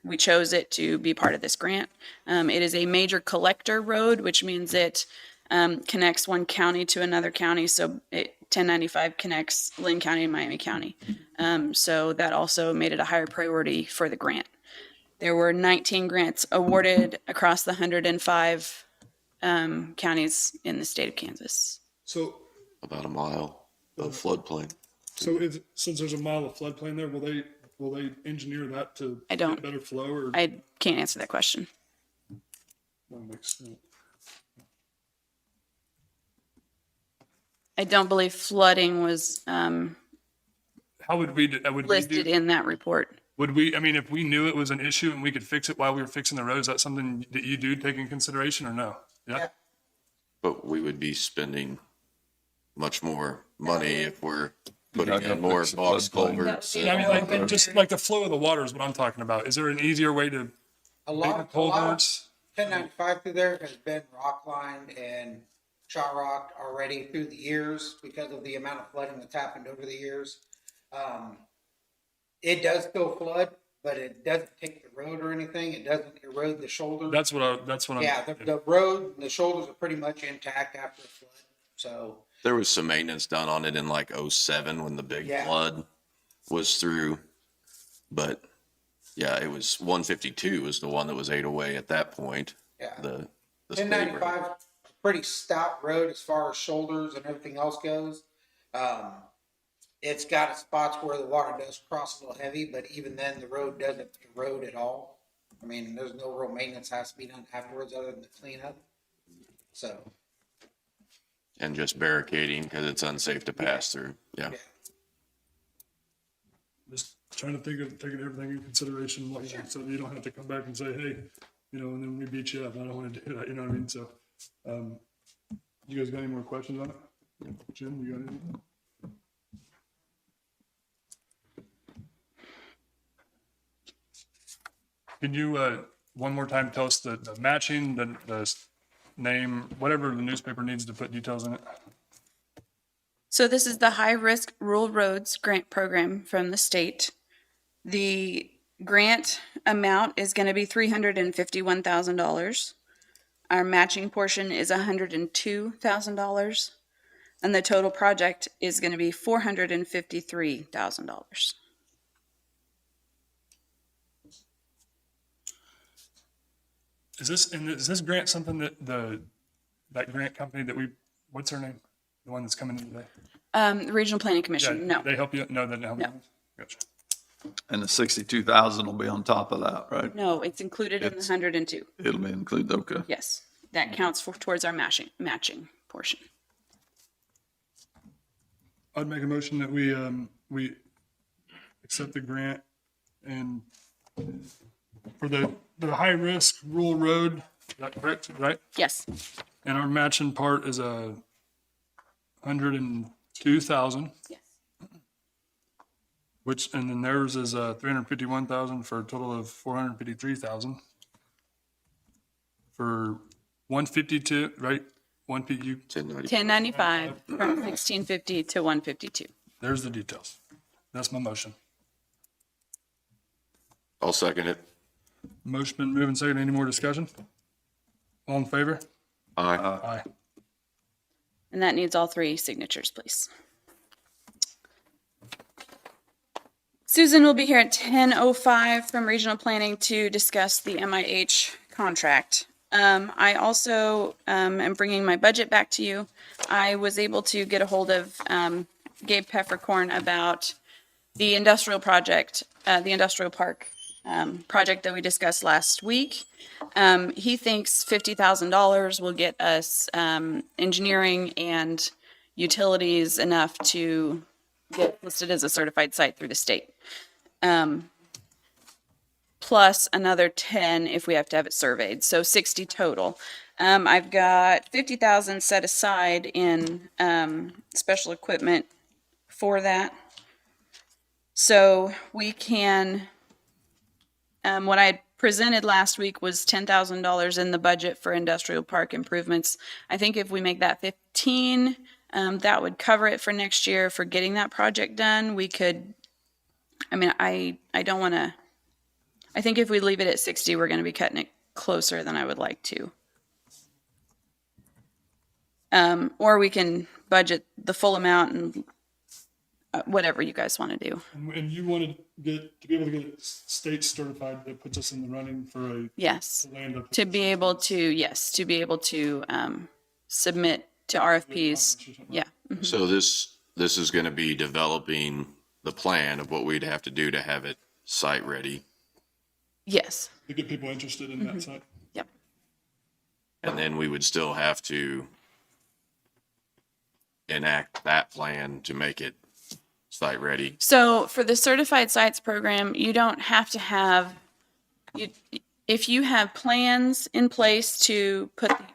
we chose it to be part of this grant. It is a major collector road, which means it connects one county to another county. So 1095 connects Linn County and Miami County. So that also made it a higher priority for the grant. There were 19 grants awarded across the 105 counties in the state of Kansas. So, About a mile of floodplain. since there's a mile of floodplain there, will they engineer that to I don't- get better flow or? I can't answer that question. That makes sense. I don't believe flooding was How would we, listed in that report. would we, I mean, if we knew it was an issue and we could fix it while we were fixing the road, is that something that you do take in consideration or no? Yeah? But we would be spending much more money if we're putting Not gonna in more fix the box floodplain. culverts. Yeah, I mean, like, just like the flow of the water is what I'm talking about. Is there an easier way to A make the lot of culverts? 1095 through there has been rock lined and shot rocked already through the years because of the amount of flooding that's happened over the years. It does still flood, but it doesn't take the road or anything. It doesn't erode the shoulder. That's what I'm. Yeah, the road, the shoulders are pretty much intact after a flood. So There was some maintenance done on it in like '07 when the big Yeah. flood was through. But yeah, it was 152 was the one that was ate away at that point. yeah, The state road. 1095, pretty stout road as far as shoulders and everything else goes. It's got spots where the water does cross a little heavy, but even then the road doesn't erode at all. I mean, there's no real maintenance has to be done afterwards other than the cleanup. So, And just barricading because it's unsafe to pass through. Yeah. yeah. Just trying to think of taking everything in consideration, like, so you don't have to come back and say, hey, and then we beat you up. I don't want to do that. You know what I mean? So, you guys got any more questions on it? Jim, you got anything? Can you, one more time, tell us the matching, the name, whatever the newspaper needs to put details in it? So this is the High Risk Rural Roads Grant Program from the state. The grant amount is going to be $351,000. Our matching portion is $102,000. And the total project is going to be $453,000. Is this grant something that that grant company that what's her name? The one that's coming in today? The Regional Planning Commission, no. They help you? No, they didn't help you? No. Gotcha. And the 62,000 will be on top of that, right? No, it's included in the 102. It'll be included, okay. Yes, that counts towards our matching portion. I'd make a motion that we accept the grant and for the high risk rural road, is that correct, right? Yes, And our matching part is 102,000, yes. and then theirs is 351,000 for a total of 453,000. For 152, right? 1095 from 1650 to 152. There's the details. That's my motion. I'll second it. Motion been moving second. Any more discussion? All in favor? Aye. Aye. And that needs all three signatures, please. Susan will be here at 10:05 from Regional Planning to discuss the MIH contract. I also am bringing my budget back to you. I was able to get a hold of Gabe Peppercorn about the industrial project, the industrial park project that we discussed last week. He thinks $50,000 will get us engineering and utilities enough to get listed as a certified site through the state. Plus another 10 if we have to have it surveyed, so 60 total. I've got 50,000 set aside in special equipment for that. So we can What I had presented last week was $10,000 in the budget for industrial park improvements. I think if we make that 15, that would cover it for next year for getting that project done. We could, I mean, I don't want to, I think if we leave it at 60, we're going to be cutting it closer than I would like to. Or we can budget the full amount and whatever you guys want to do. And you wanted to be able to get it state certified, that puts us in the running for a Yes. land up. To be able to, yes, to be able to submit to RFPs. Yeah. So this is going to be developing the plan of what we'd have to do to have it site ready. Yes. To get people interested in that site. Yep. And then we would still have to enact that plan to make it site ready. So for the certified sites program, you don't have to have, if you have plans in place to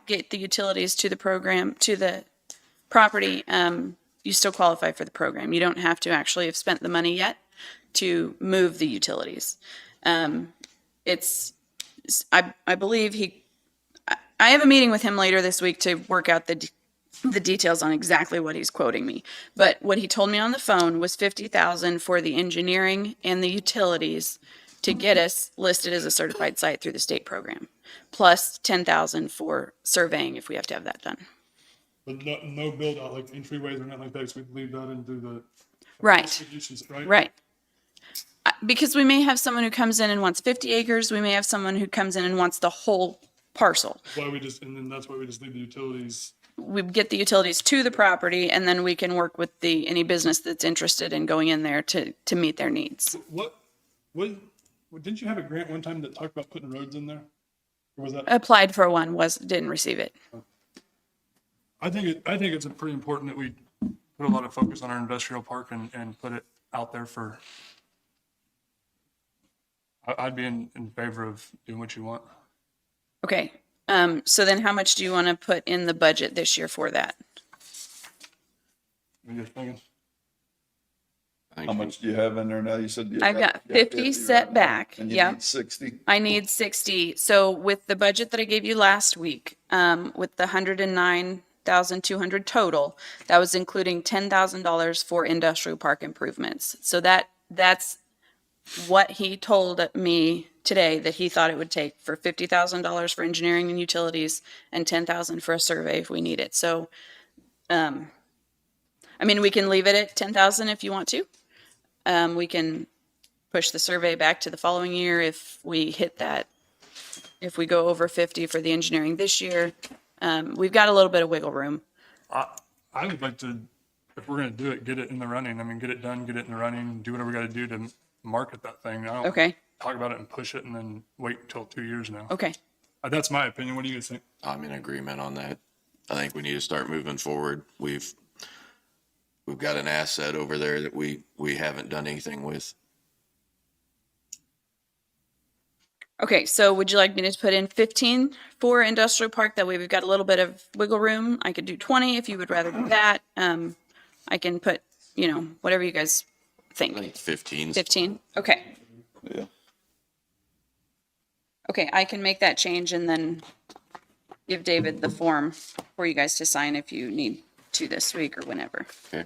get the utilities to the program, to the property, you still qualify for the program. You don't have to actually have spent the money yet to move the utilities. I believe I have a meeting with him later this week to work out the details on exactly what he's quoting me. But what he told me on the phone was $50,000 for the engineering and the utilities to get us listed as a certified site through the state program, plus $10,000 for surveying if we have to have that done. But no build out like entryways or nothing like that, so we can leave that and do the. Right. Distributions, right? Right. Because we may have someone who comes in and wants 50 acres. We may have someone who comes in and wants the whole parcel. And then that's why we just leave the utilities. We get the utilities to the property, and then we can work with any business that's interested in going in there to meet their needs. What, didn't you have a grant one time that talked about putting roads in there? Or was that? Applied for one, didn't receive it. I think it's pretty important that we put a lot of focus on our industrial park and put it out there for. I'd be in favor of doing what you want. Okay. So then how much do you want to put in the budget this year for that? What are you thinking? How much do you have in there now? You said. I've got 50 set back. And you Yep. need 60? I need 60. So with the budget that I gave you last week, with the 109,200 total, that was including $10,000 for industrial park improvements. So that's what he told me today that he thought it would take for $50,000 for engineering and utilities and $10,000 for a survey if we need it. So, I mean, we can leave it at 10,000 if you want to. We can push the survey back to the following year if we hit that. If we go over 50 for the engineering this year, we've got a little bit of wiggle room. I would like to, if we're going to do it, get it in the running. I mean, get it done, get it in the running, do whatever we got to do to market that thing. I don't Okay. talk about it and push it and then wait until 2 years now. Okay. That's my opinion. What do you guys think? I'm in agreement on that. I think we need to start moving forward. We've got an asset over there that we haven't done anything with. Okay, so would you like me to put in 15 for industrial park? That way we've got a little bit of wiggle room. I could do 20 if you would rather do that. I can put, whatever you guys I think think. 15. 15? Okay. Yeah. Okay, I can make that change and then give David the form for you guys to sign if you need to this week or whenever. Okay.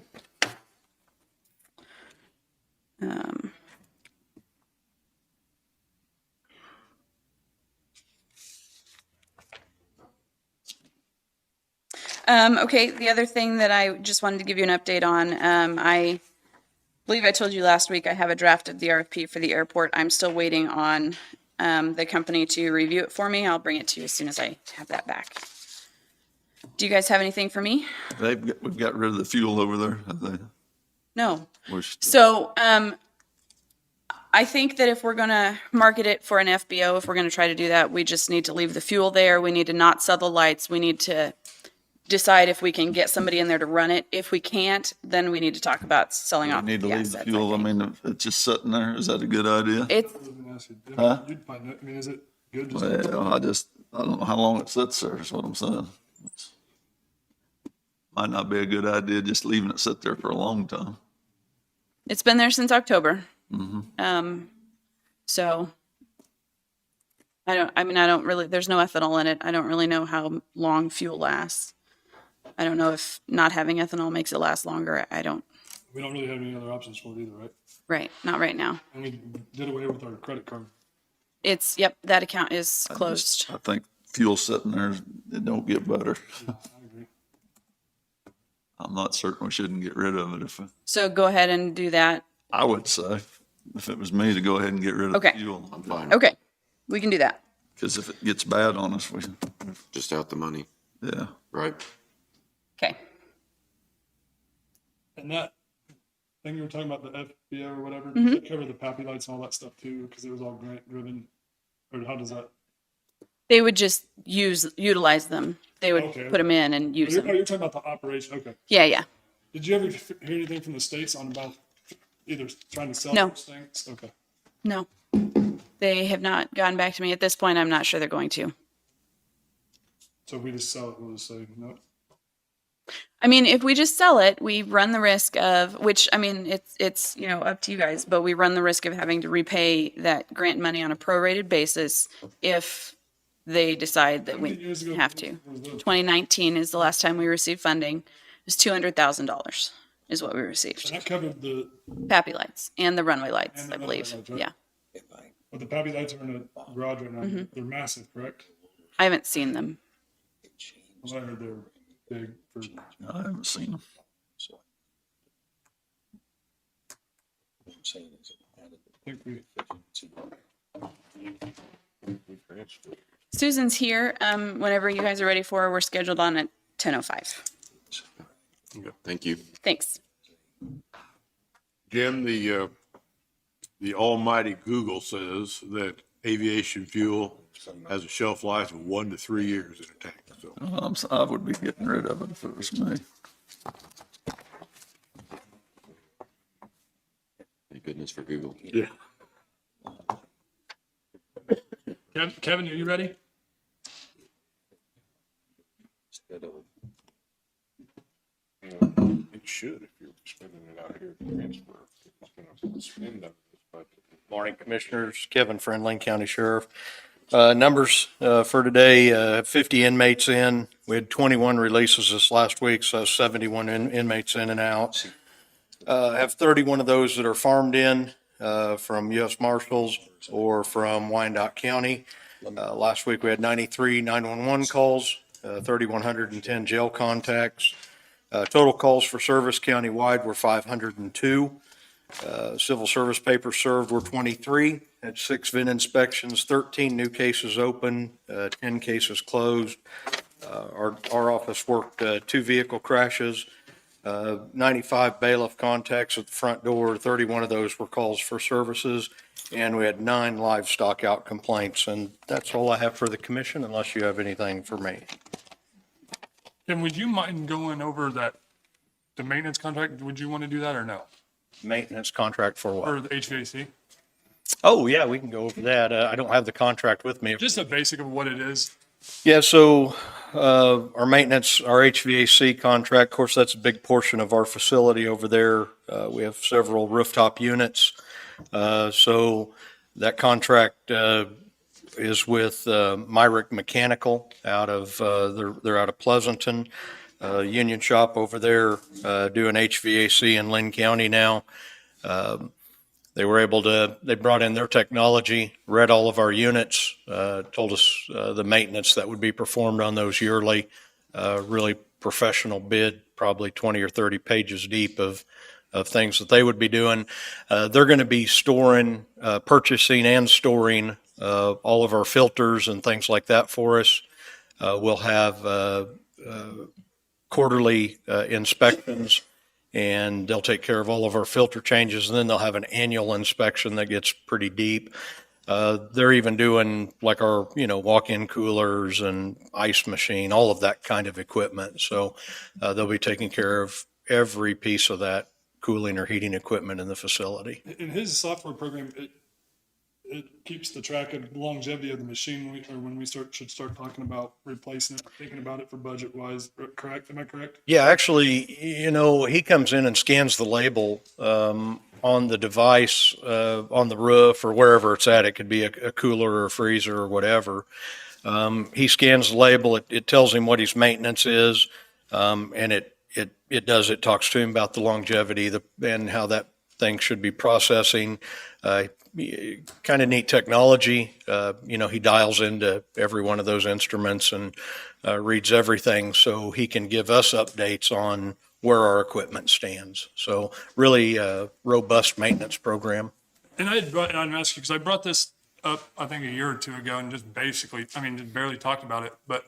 Okay, the other thing that I just wanted to give you an update on, I believe I told you last week I have a draft of the RFP for the airport. I'm still waiting on the company to review it for me. I'll bring it to you as soon as I have that back. Do you guys have anything for me? We've got rid of the fuel over there. Have they? No. We're So, I think that if we're going to market it for an FBO, if we're going to try to do that, we just need to leave the fuel there. We need to not sell the lights. We need to decide if we can get somebody in there to run it. If we can't, then we need to talk about selling off We need to the leave the assets, fuel. I think. mean, if it's just sitting there, is that a good idea? It's, I was gonna ask you, Huh? You'd find it. I mean, is it good? Just Well, I don't know how long it sits there, is what I'm saying. Might not be a good idea just leaving it sit there for a long time. it's been there since October. Mm-hmm. So I don't really, there's no ethanol in it. I don't really know how long fuel lasts. I don't know if not having ethanol makes it last longer. I don't, We don't really have any other options for it either, right? right, not right now. And we did away with our credit card. It's, yep, that account is closed. I think fuel sitting there, it don't get better. I agree. I'm not certain we shouldn't get rid of it if, So go ahead and do that. I would say, if it was me, to go ahead and get rid of Okay. fuel. I'm fine. Okay, we can do that. Because if it gets bad on us, Just out the money, yeah. right? Okay. And that thing you were talking about, the FBO or whatever, does that cover the PAPI lights and all that stuff too? Because it was all grant driven, or how does that? They would just utilize them. They would Okay. put them in and use You're, them. you're talking about the operation, okay. Yeah, yeah. Did you ever hear anything from the states on about either trying to sell No. those things? Okay. No. They have not gotten back to me. At this point, I'm not sure they're going to. So if we just sell it, we'll just say no. I mean, if we just sell it, we run the risk of, which, I mean, it's, you know, up to you guys, but we run the risk of having to repay that grant money on a prorated basis if they decide that How many we years ago have to. was this? 2019 is the last time we received funding. It was $200,000 is what we received. And that covered the, PAPI lights and the runway lights, And the I runway believe. lights, right? Yeah. but the PAPI lights are in a garage right now. They're massive, correct? I haven't seen them. Well, I heard they're big for, I haven't seen them. I think we, Susan's here. Whenever you guys are ready for her, we're scheduled on at 10:05. Thank you. Thanks. Jim, the almighty Google says that aviation fuel has a shelf life of 1 to 3 years in a tank, so. I would be getting rid of it if it was me. Thank goodness for Google. Yeah. Kevin, are you ready? It should if you're spending it out here to transfer. It's gonna spend under this budget. Morning, Commissioners. Kevin Friend, Linn County Sheriff. Numbers for today, 50 inmates in. We had 21 releases this last week, so 71 inmates in and out. Have 31 of those that are farmed in from U.S. Marshals or from Wyandotte County. Last week, we had 93 911 calls, 3,110 jail contacts. Total calls for service countywide were 502. Civil service papers served were 23, had 6 VIN inspections, 13 new cases open, 10 cases closed. Our office worked 2 vehicle crashes, 95 bailiff contacts at the front door, 31 of those were calls for services, and we had 9 livestock out complaints. And that's all I have for the commission, unless you have anything for me. Kevin, would you mind going over that, the maintenance contract? Would you want to do that or no? Maintenance contract for what? Or the HVAC? Oh, yeah, we can go over that. I don't have the contract with me. Just a basic of what it is. Yeah, so our maintenance, our HVAC contract, of course, that's a big portion of our facility over there. We have several rooftop units. So that contract is with Myrick Mechanical out of, they're out of Pleasanton. Union shop over there doing HVAC in Linn County now. They were able to, they brought in their technology, read all of our units, told us the maintenance that would be performed on those yearly. Really professional bid, probably 20 or 30 pages deep of things that they would be doing. They're going to be storing, purchasing and storing all of our filters and things like that for us. We'll have quarterly inspections, and they'll take care of all of our filter changes, and then they'll have an annual inspection that gets pretty deep. They're even doing like our, walk-in coolers and ice machine, all of that kind of equipment. So they'll be taking care of every piece of that cooling or heating equipment in the facility. In his software program, it keeps the track of longevity of the machine when we should start talking about replacing it, thinking about it for budget wise, correct? Am I correct? Yeah, actually, he comes in and scans the label. on the device, on the roof or wherever it's at. It could be a cooler or a freezer or whatever. He scans the label. It tells him what his maintenance is. And it talks to him about the longevity, and how that thing should be processing. Kind of neat technology. He dials into every one of those instruments and reads everything, so he can give us updates on where our equipment stands. So really robust maintenance program. And I'm asking, because I brought this up, I think, a year or two ago, and just basically, just barely talked about it, but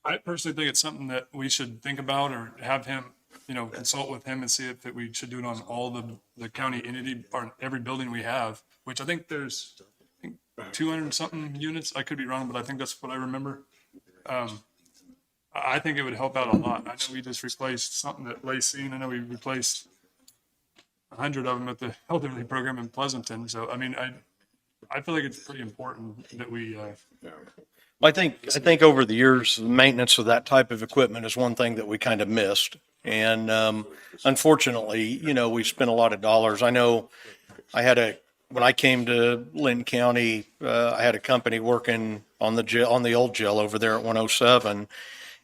I personally think it's something that we should think about, or have him, consult with him and see if we should do it on all the county entity, or every building we have, which I think there's 200 something units. I could be wrong, but I think that's what I remember. I think it would help out a lot. I know we just replaced something at Lacey. I know we replaced 100 of them at the elderly program in Pleasanton. So, I feel like it's pretty important that we, I think over the years, the maintenance of that type of equipment is one thing that we kind of missed. And unfortunately, we spent a lot of dollars. I know when I came to Linn County, I had a company working on the old jail over there at 107.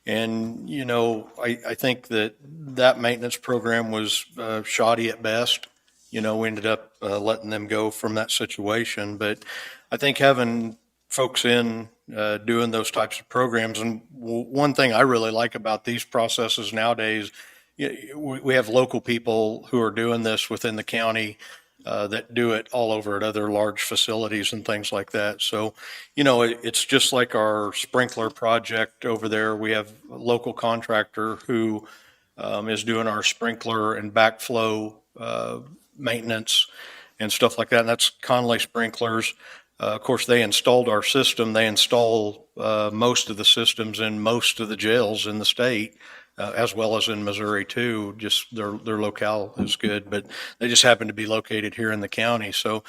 And, I think that maintenance program was shoddy at best. We ended up letting them go from that situation. But I think having folks in doing those types of programs, and one thing I really like about these processes nowadays, we have local people who are doing this within the county that do it all over at other large facilities and things like that. So, it's just like our sprinkler project over there. We have a local contractor who is doing our sprinkler and backflow maintenance and stuff like that. And that's Conley Sprinklers. Of course, they installed our system. They install most of the systems in most of the jails in the state, as well as in Missouri too. Just their locale is good, but they just happen to be located here in the county. So,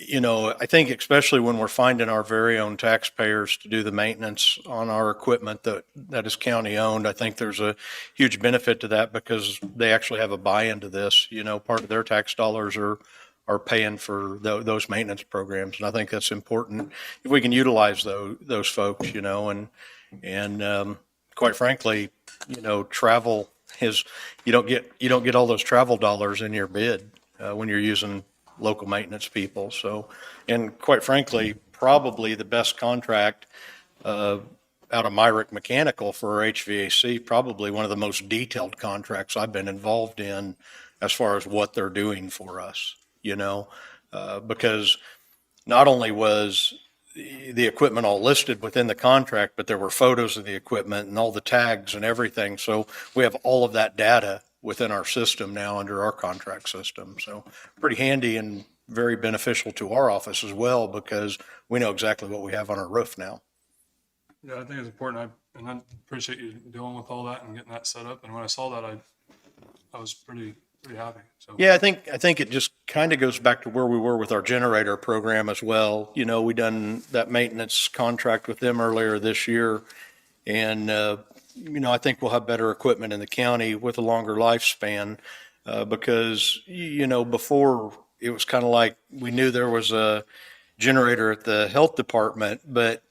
I think especially when we're finding our very own taxpayers to do the maintenance on our equipment that is county owned, I think there's a huge benefit to that, because they actually have a buy-in to this. Part of their tax dollars are paying for those maintenance programs. And I think that's important if we can utilize those folks, and quite frankly, travel is, you don't get all those travel dollars in your bid when you're using local maintenance people. So, and quite frankly, probably the best contract out of Myrick Mechanical for our HVAC, probably one of the most detailed contracts I've been involved in as far as what they're doing for us, because not only was the equipment all listed within the contract, but there were photos of the equipment and all the tags and everything. So we have all of that data within our system now under our contract system. So pretty handy and very beneficial to our office as well, because we know exactly what we have on our roof now. yeah, I think it's important. I appreciate you dealing with all that and getting that set up. And when I saw that, I was pretty happy. So Yeah, I think it just kind of goes back to where we were with our generator program as well. We done that maintenance contract with them earlier this year, and I think we'll have better equipment in the county with a longer lifespan, because before it was kind of like we knew there was a generator at the health department, but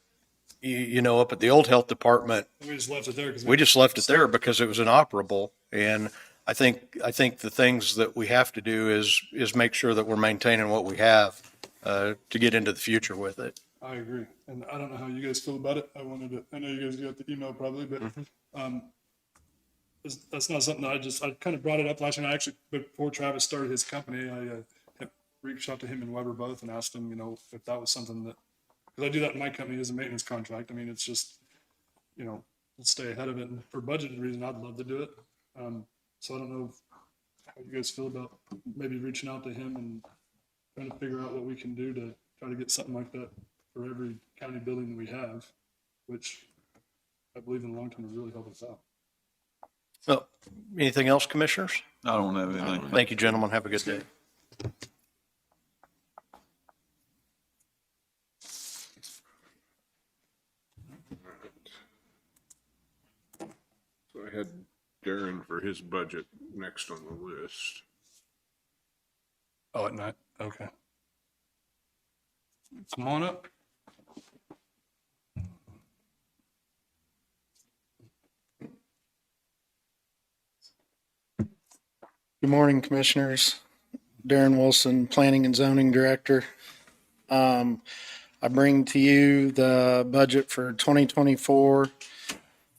up at the old health department, we just left it there because it was inoperable. And I think the things that we have to do is make sure that we're maintaining what we have to get into the future with it. I agree. And I don't know how you guys feel about it. I know you guys got the email probably, but that's not something that I kind of brought it up last year. I actually, before Travis started his company, I reached out to him and Weber both and asked him, if that was something that, because I do that in my company as a maintenance contract. It's just, let's stay ahead of it. And for budgeted reason, I'd love to do it. So I don't know how you guys feel about maybe reaching out to him and trying to figure out what we can do to try to get something like that for every county building that we have, which I believe in the long term would really help us out. So, anything else, commissioners? I don't have anything. Thank you, gentlemen. Have a good day. So I had Darren for his budget next on the list. Oh, at night, okay. Come on up. Good morning, Commissioners. Darren Wilson, Planning and Zoning Director. I bring to you the budget for 2024.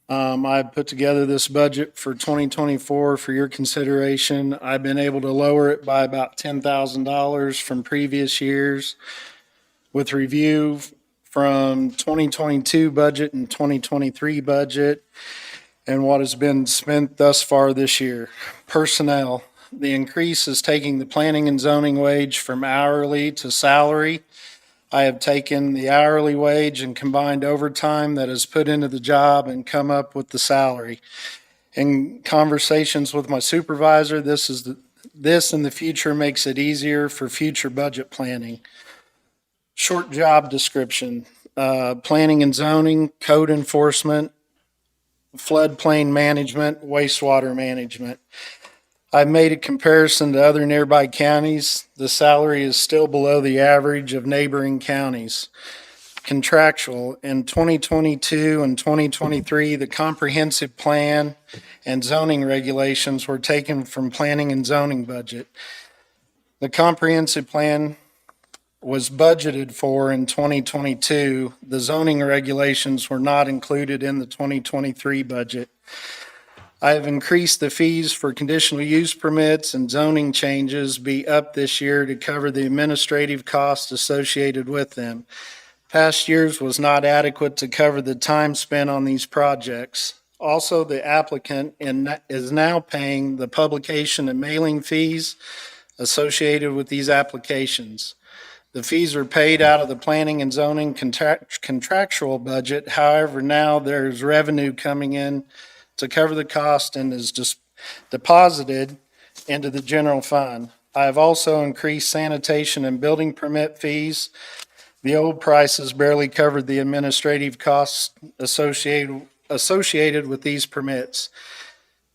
I put together this budget for 2024 for your consideration. I've been able to lower it by about $10,000 from previous years. With review from 2022 budget and 2023 budget and what has been spent thus far this year. Personnel. The increase is taking the planning and zoning wage from hourly to salary. I have taken the hourly wage and combined overtime that is put into the job and come up with the salary. In conversations with my supervisor, this in the future makes it easier for future budget planning. Short job description, planning and zoning, code enforcement, floodplain management, wastewater management. I've made a comparison to other nearby counties. The salary is still below the average of neighboring counties. Contractual, in 2022 and 2023, the comprehensive plan and zoning regulations were taken from planning and zoning budget. The comprehensive plan was budgeted for in 2022. The zoning regulations were not included in the 2023 budget. I have increased the fees for conditional use permits and zoning changes be up this year to cover the administrative costs associated with them. Past years was not adequate to cover the time spent on these projects. Also, the applicant is now paying the publication and mailing fees associated with these applications. The fees are paid out of the planning and zoning contractual budget. However, now there's revenue coming in to cover the cost and is just deposited into the general fund. I have also increased sanitation and building permit fees. The old prices barely covered the administrative costs associated with these permits.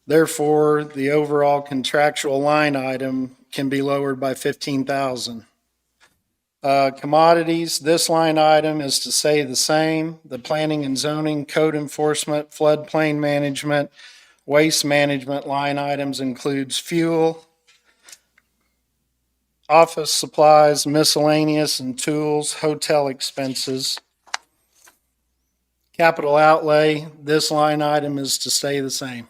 Therefore, the overall contractual line item can be lowered by $15,000. Commodities, this line item is to stay the same. The planning and zoning, code enforcement, floodplain management, waste management line items includes fuel, office supplies, miscellaneous and tools, hotel expenses. Capital outlay, this line item is to stay the same.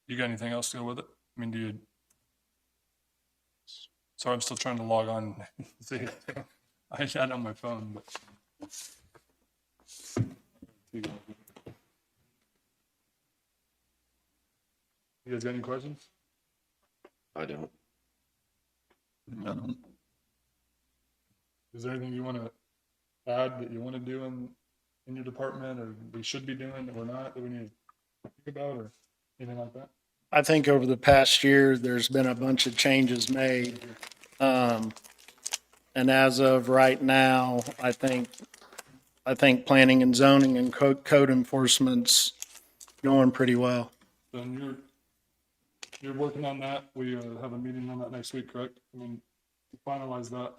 You got anything else to go with it? I mean, do you? Sorry, I'm still trying to log on. See, I had it on my phone, but. You guys got any questions? I don't. Is there anything you want to add that you want to do in your department, or we should be doing that we're not, that we need to think about, or anything like that? I think over the past year, there's been a bunch of changes made. And as of right now, I think planning and zoning and code enforcement's going pretty well. Then you're working on that. We have a meeting on that next week, correct? I mean, finalize that.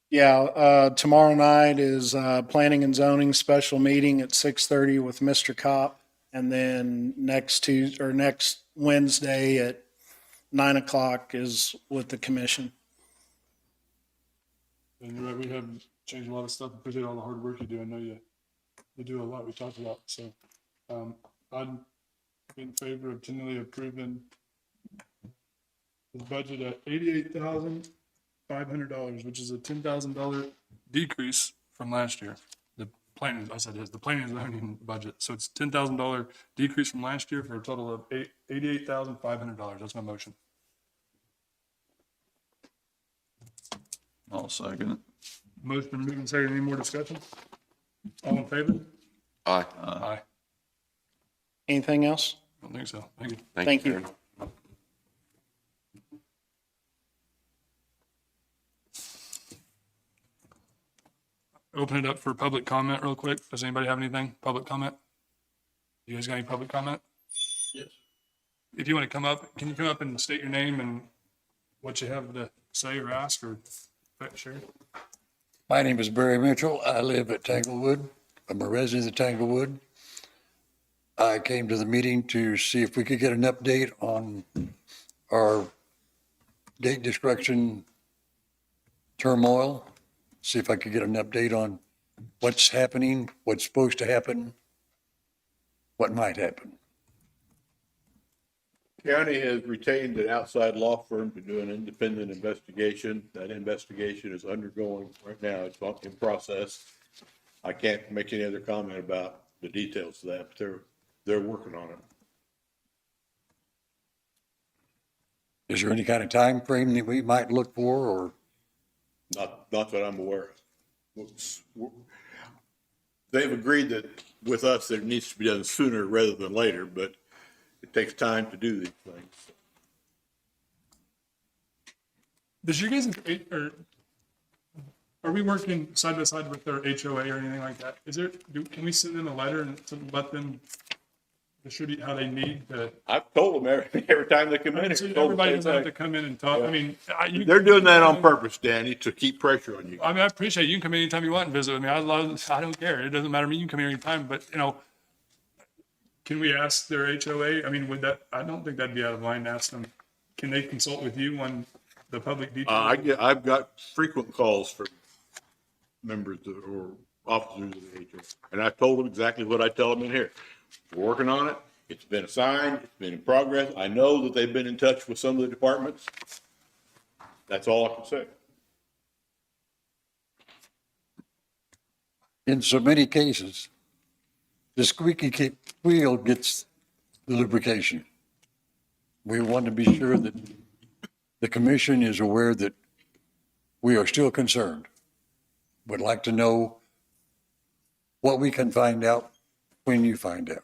Yeah, tomorrow night is planning and zoning special meeting at 6:30 with Mr. Kopp. And then next Wednesday at 9:00 is with the commission. And you're right, we have changed a lot of stuff. Appreciate all the hard work you do. I know you do a lot. We talked about, so I'd be in favor of continually approving the budget at $88,500, which is a $10,000 decrease from last year. The planning, I said, is the planning and zoning budget, so it's $10,000 decrease from last year for a total of $88,500. That's my motion. I'll second it. Motion been moved and seconded. Any more discussion? All in favor? Aye. Aye. Anything else? I don't think so. Thank you. Thank you. Aaron. Open it up for public comment real quick. Does anybody have anything? Public comment? You guys got any public comment? Yes. If you want to come up, can you come up and state your name and what you have to say or ask or share? My name is Barry Mitchell. I live at Tanglewood. I'm a resident of Tanglewood. I came to the meeting to see if we could get an update on our gate destruction turmoil. See if I could get an update on what's happening, what's supposed to happen, what might happen. County has retained an outside law firm to do an independent investigation. That investigation is undergoing right now. It's in process. I can't make any other comment about the details of that, but they're working on it. Is there any kind of time frame that we might look for, or? Not that I'm aware of. They've agreed that with us, that it needs to be done sooner rather than later, but it takes time to do these things. Does you guys, or are we working side by side with their HOA or anything like that? Is there, can we send them a letter and to let them distribute how they need to? I've told them every time they come in. So I've told them everybody the doesn't same have to thing. come in and talk. I mean, They're doing that on purpose, Danny, to keep pressure on you. I mean, I appreciate it. You can come anytime you want and visit with me. I don't care. It doesn't matter to me. You can come here anytime, but you know, can we ask their HOA? I mean, I don't think that'd be out of line to ask them, can they consult with you on the public details? I've got frequent calls from members or officers of the HOA, and I've told them exactly what I tell them in here. We're working on it. It's been assigned. It's been in progress. I know that they've been in touch with some of the departments. That's all I can say. In so many cases, the squeaky wheel gets the lubrication. We want to be sure that the commission is aware that we are still concerned. Would like to know what we can find out when you find out.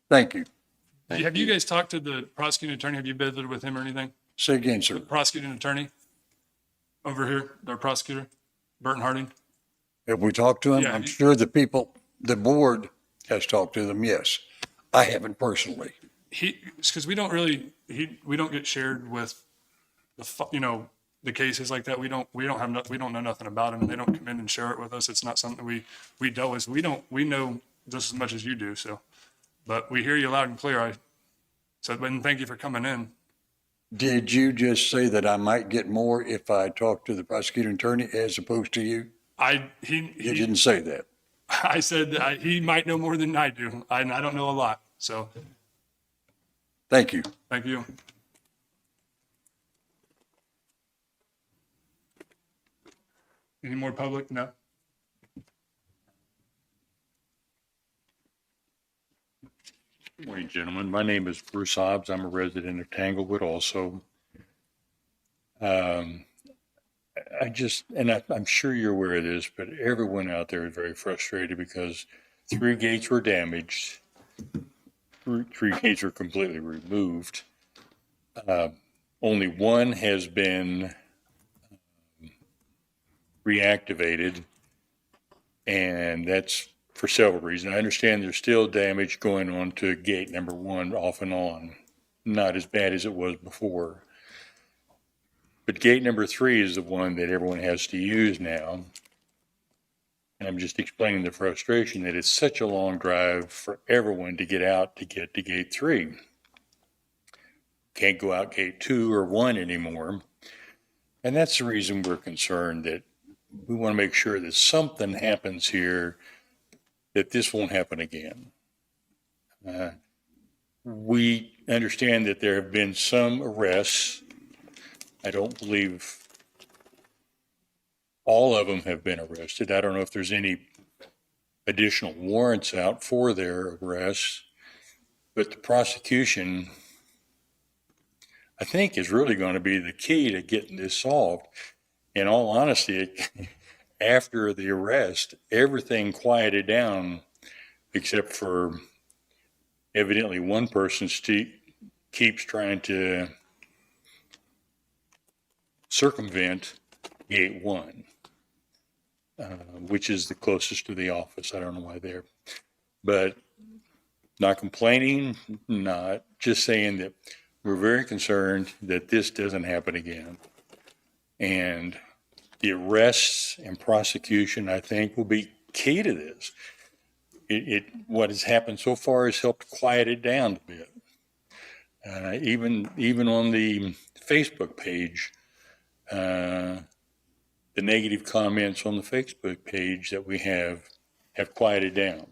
Thank you. Have you guys talked to the prosecuting attorney? Have you visited with him or anything? Say again, sir. The prosecuting attorney over here, their prosecutor, Burton Harding? Have we talked to him? Yeah. I'm sure the board has talked to them, yes. I haven't personally. Because we don't get shared with the cases like that. We don't know nothing about them, and they don't come in and share it with us. It's not something we dealt with. We know just as much as you do, so. But we hear you loud and clear. But thank you for coming in. Did you just say that I might get more if I talk to the prosecuting attorney as opposed to you? You didn't say that. I said that he might know more than I do, and I don't know a lot. So Thank you. thank you. Any more public? No. Good morning, gentlemen. My name is Bruce Hobbs. I'm a resident of Tanglewood also. I'm sure you're aware of this, but everyone out there is very frustrated because 3 gates were damaged. 3 gates were completely removed. Only 1 has been reactivated, and that's for several reasons. I understand there's still damage going on to gate number 1 off and on, not as bad as it was before. But gate number 3 is the one that everyone has to use now. And I'm just explaining the frustration that it's such a long drive for everyone to get out to get to gate 3. Can't go out gate 2 or 1 anymore. And that's the reason we're concerned, that we want to make sure that something happens here, that this won't happen again. We understand that there have been some arrests. I don't believe all of them have been arrested. I don't know if there's any additional warrants out for their arrests, but the prosecution, I think, is really going to be the key to getting this solved. In all honesty, after the arrest, everything quieted down except for evidently one person keeps trying to circumvent gate 1, which is the closest to the office. I don't know why there, but not complaining, not just saying that we're very concerned that this doesn't happen again. And the arrests and prosecution, I think, will be key to this. What has happened so far has helped quiet it down a bit. Even on the Facebook page, the negative comments on the Facebook page that we have quieted down.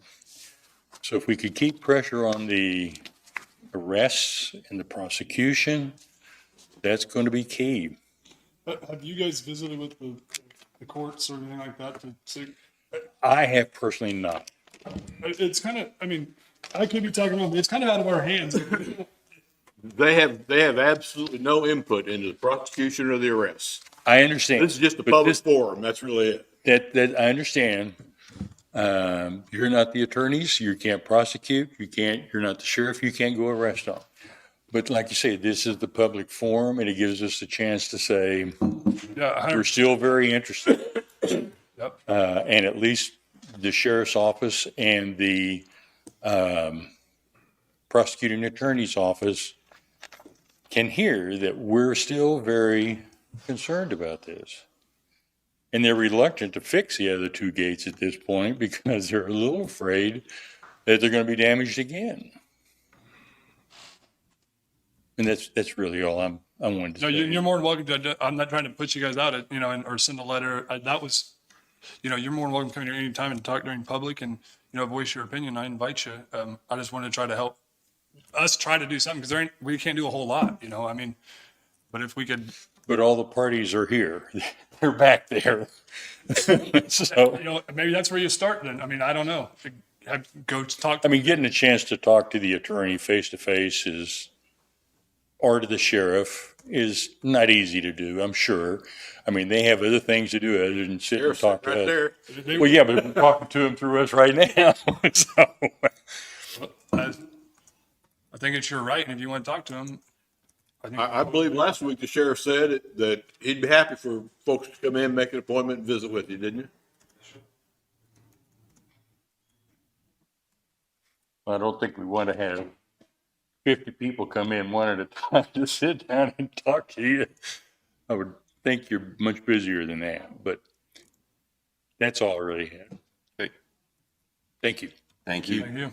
So if we could keep pressure on the arrests and the prosecution, that's going to be key. Have you guys visited with the courts or anything like that to see? I have personally not. It's kind of, I mean, I could be talking wrong, but it's kind of out of our hands. They have absolutely no input into the prosecution or the arrests. I understand. This is just a But public forum. That's really it. That I understand. You're not the attorneys. You can't prosecute. You're not the sheriff. You can't go arrest them. But like you say, this is the public forum and it gives us a chance to say, Yeah, we're still very interested. Yep. And at least the sheriff's office and the prosecuting attorney's office can hear that we're still very concerned about this. And they're reluctant to fix the other 2 gates at this point because they're a little afraid that they're going to be damaged again. And that's really all I wanted to No, say. you're more than welcome to, I'm not trying to put you guys out, or send a letter. That was, you're more than welcome to come here anytime and talk during public and, voice your opinion. I invite you. I just wanted to try to help us try to do something because we can't do a whole lot, but if we could. But all the parties are here. They're back there. So, Maybe that's where you start then. I mean, I don't know. Go talk. I mean, getting a chance to talk to the attorney face to face or to the sheriff is not easy to do, I'm sure. I mean, they have other things to do other than sit and talk to us. Right there. Well, yeah, but we're talking to them through us right now. So, I think it's your right, and if you want to talk to him, I believe last week the sheriff said that he'd be happy for folks to come in, make an appointment and visit with you, didn't you? I don't think we want to have 50 people come in one at a time to sit down and talk to you. I would think you're much busier than that, but that's all I really had. Okay. Thank you. Thank you. thank you.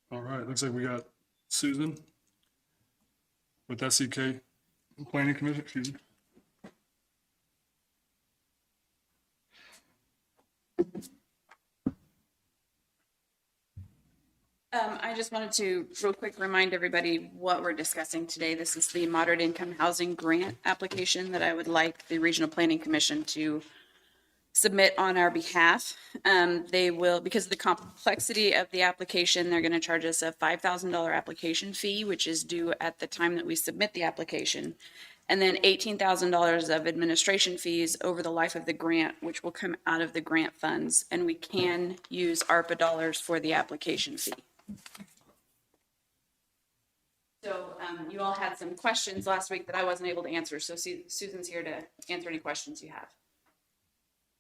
All right, looks like we got Susan with SEK Planning Commission, excuse me. I just wanted to real quick remind everybody what we're discussing today. This is the moderate income housing grant application that I would like the Regional Planning Commission to submit on our behalf. They will, because of the complexity of the application, they're going to charge us a $5,000 application fee, which is due at the time that we submit the application. And then $18,000 of administration fees over the life of the grant, which will come out of the grant funds. And we can use ARPA dollars for the application fee. So you all had some questions last week that I wasn't able to answer. So Susan's here to answer any questions you have.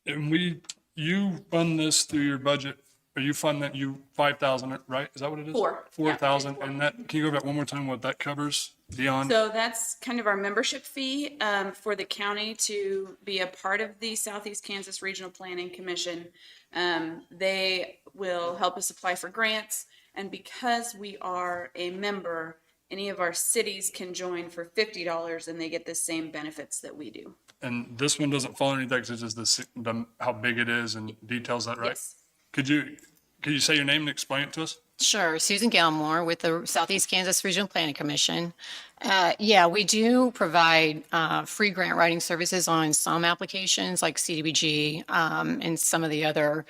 And you fund this through your budget, or you fund that 5,000, right? Is that what it is? 4,000. And that, can you go back one more time what that covers beyond? So that's kind of our membership fee for the county to be a part of the Southeast Kansas Regional Planning Commission. They will help us apply for grants. And because we are a member, any of our cities can join for $50 and they get the same benefits that we do. And this one doesn't fall underneath that because it's just how big it is and details that, right? Yes. Could you say your name and explain it to us? Sure. Susan Galmore with the Southeast Kansas Regional Planning Commission. Yeah, we do provide free grant writing services on some applications like CDBG and some of the other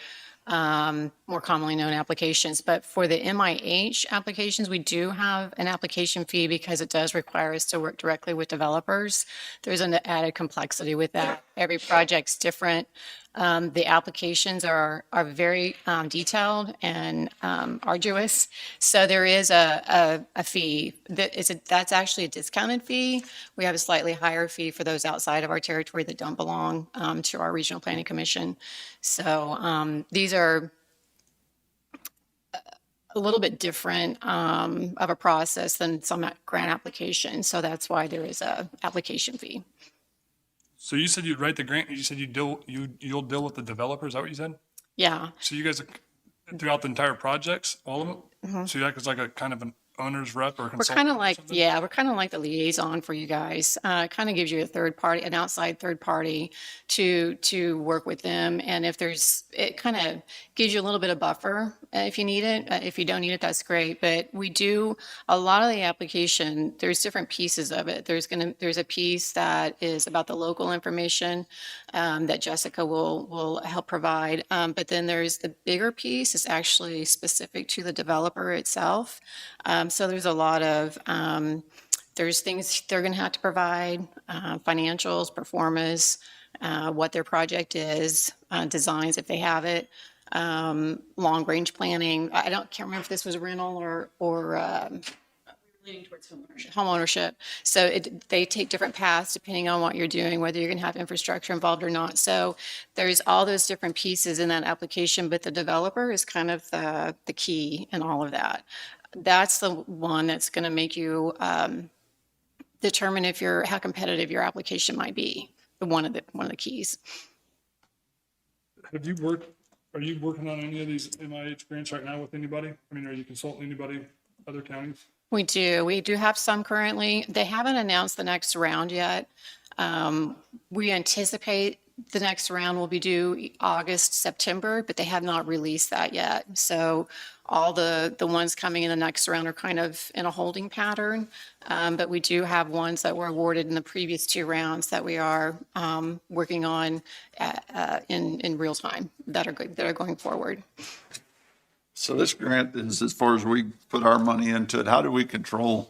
more commonly known applications. But for the MIH applications, we do have an application fee because it does require us to work directly with developers. There's an added complexity with that. Every project's different. The applications are very detailed and arduous. So there is a fee that's actually a discounted fee. We have a slightly higher fee for those outside of our territory that don't belong to our regional planning commission. So these are a little bit different of a process than some grant applications. So that's why there is a application fee. So you said you'd write the grant, you said you'll deal with the developer, is that what you said? Yeah. So you guys, throughout the entire projects, all of them? Mhm. So you act as like a kind of an owner's rep or We're consultant? kind of or like, something? yeah, we're kind of like the liaison for you guys. It kind of gives you a third party, an outside third party to work with them. And if there's, it kind of gives you a little bit of buffer if you need it. If you don't need it, that's great. But we do a lot of the application. There's different pieces of it. There's a piece that is about the local information that Jessica will help provide. But then there's the bigger piece is actually specific to the developer itself. So there's a lot of, there's things they're going to have to provide, financials, performance, what their project is, designs if they have it, long range planning. Can't remember if this was rental or leaning towards homeownership. So they take different paths depending on what you're doing, whether you're going to have infrastructure involved or not. So there's all those different pieces in that application, but the developer is kind of the key in all of that. That's the one that's going to make you determine how competitive your application might be. One of the keys. Are you working on any of these MIH grants right now with anybody? I mean, are you consulting anybody, other counties? We do have some currently. They haven't announced the next round yet. We anticipate the next round will be due August, September, but they have not released that yet. So all the ones coming in the next round are kind of in a holding pattern. But we do have ones that were awarded in the previous two rounds that we are working on in real time that are going forward. So this grant is, as far as we put our money into it, how can we control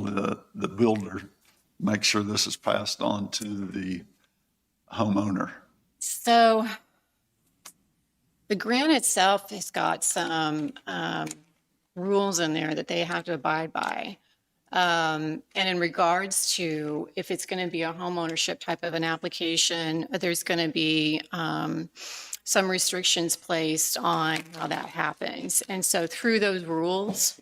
the builder, make sure this is passed on to the homeowner? So the grant itself has got some rules in there that they have to abide by. And in regards to if it's going to be a homeownership type of an application, there's going to be some restrictions placed on how that happens. And so through those rules,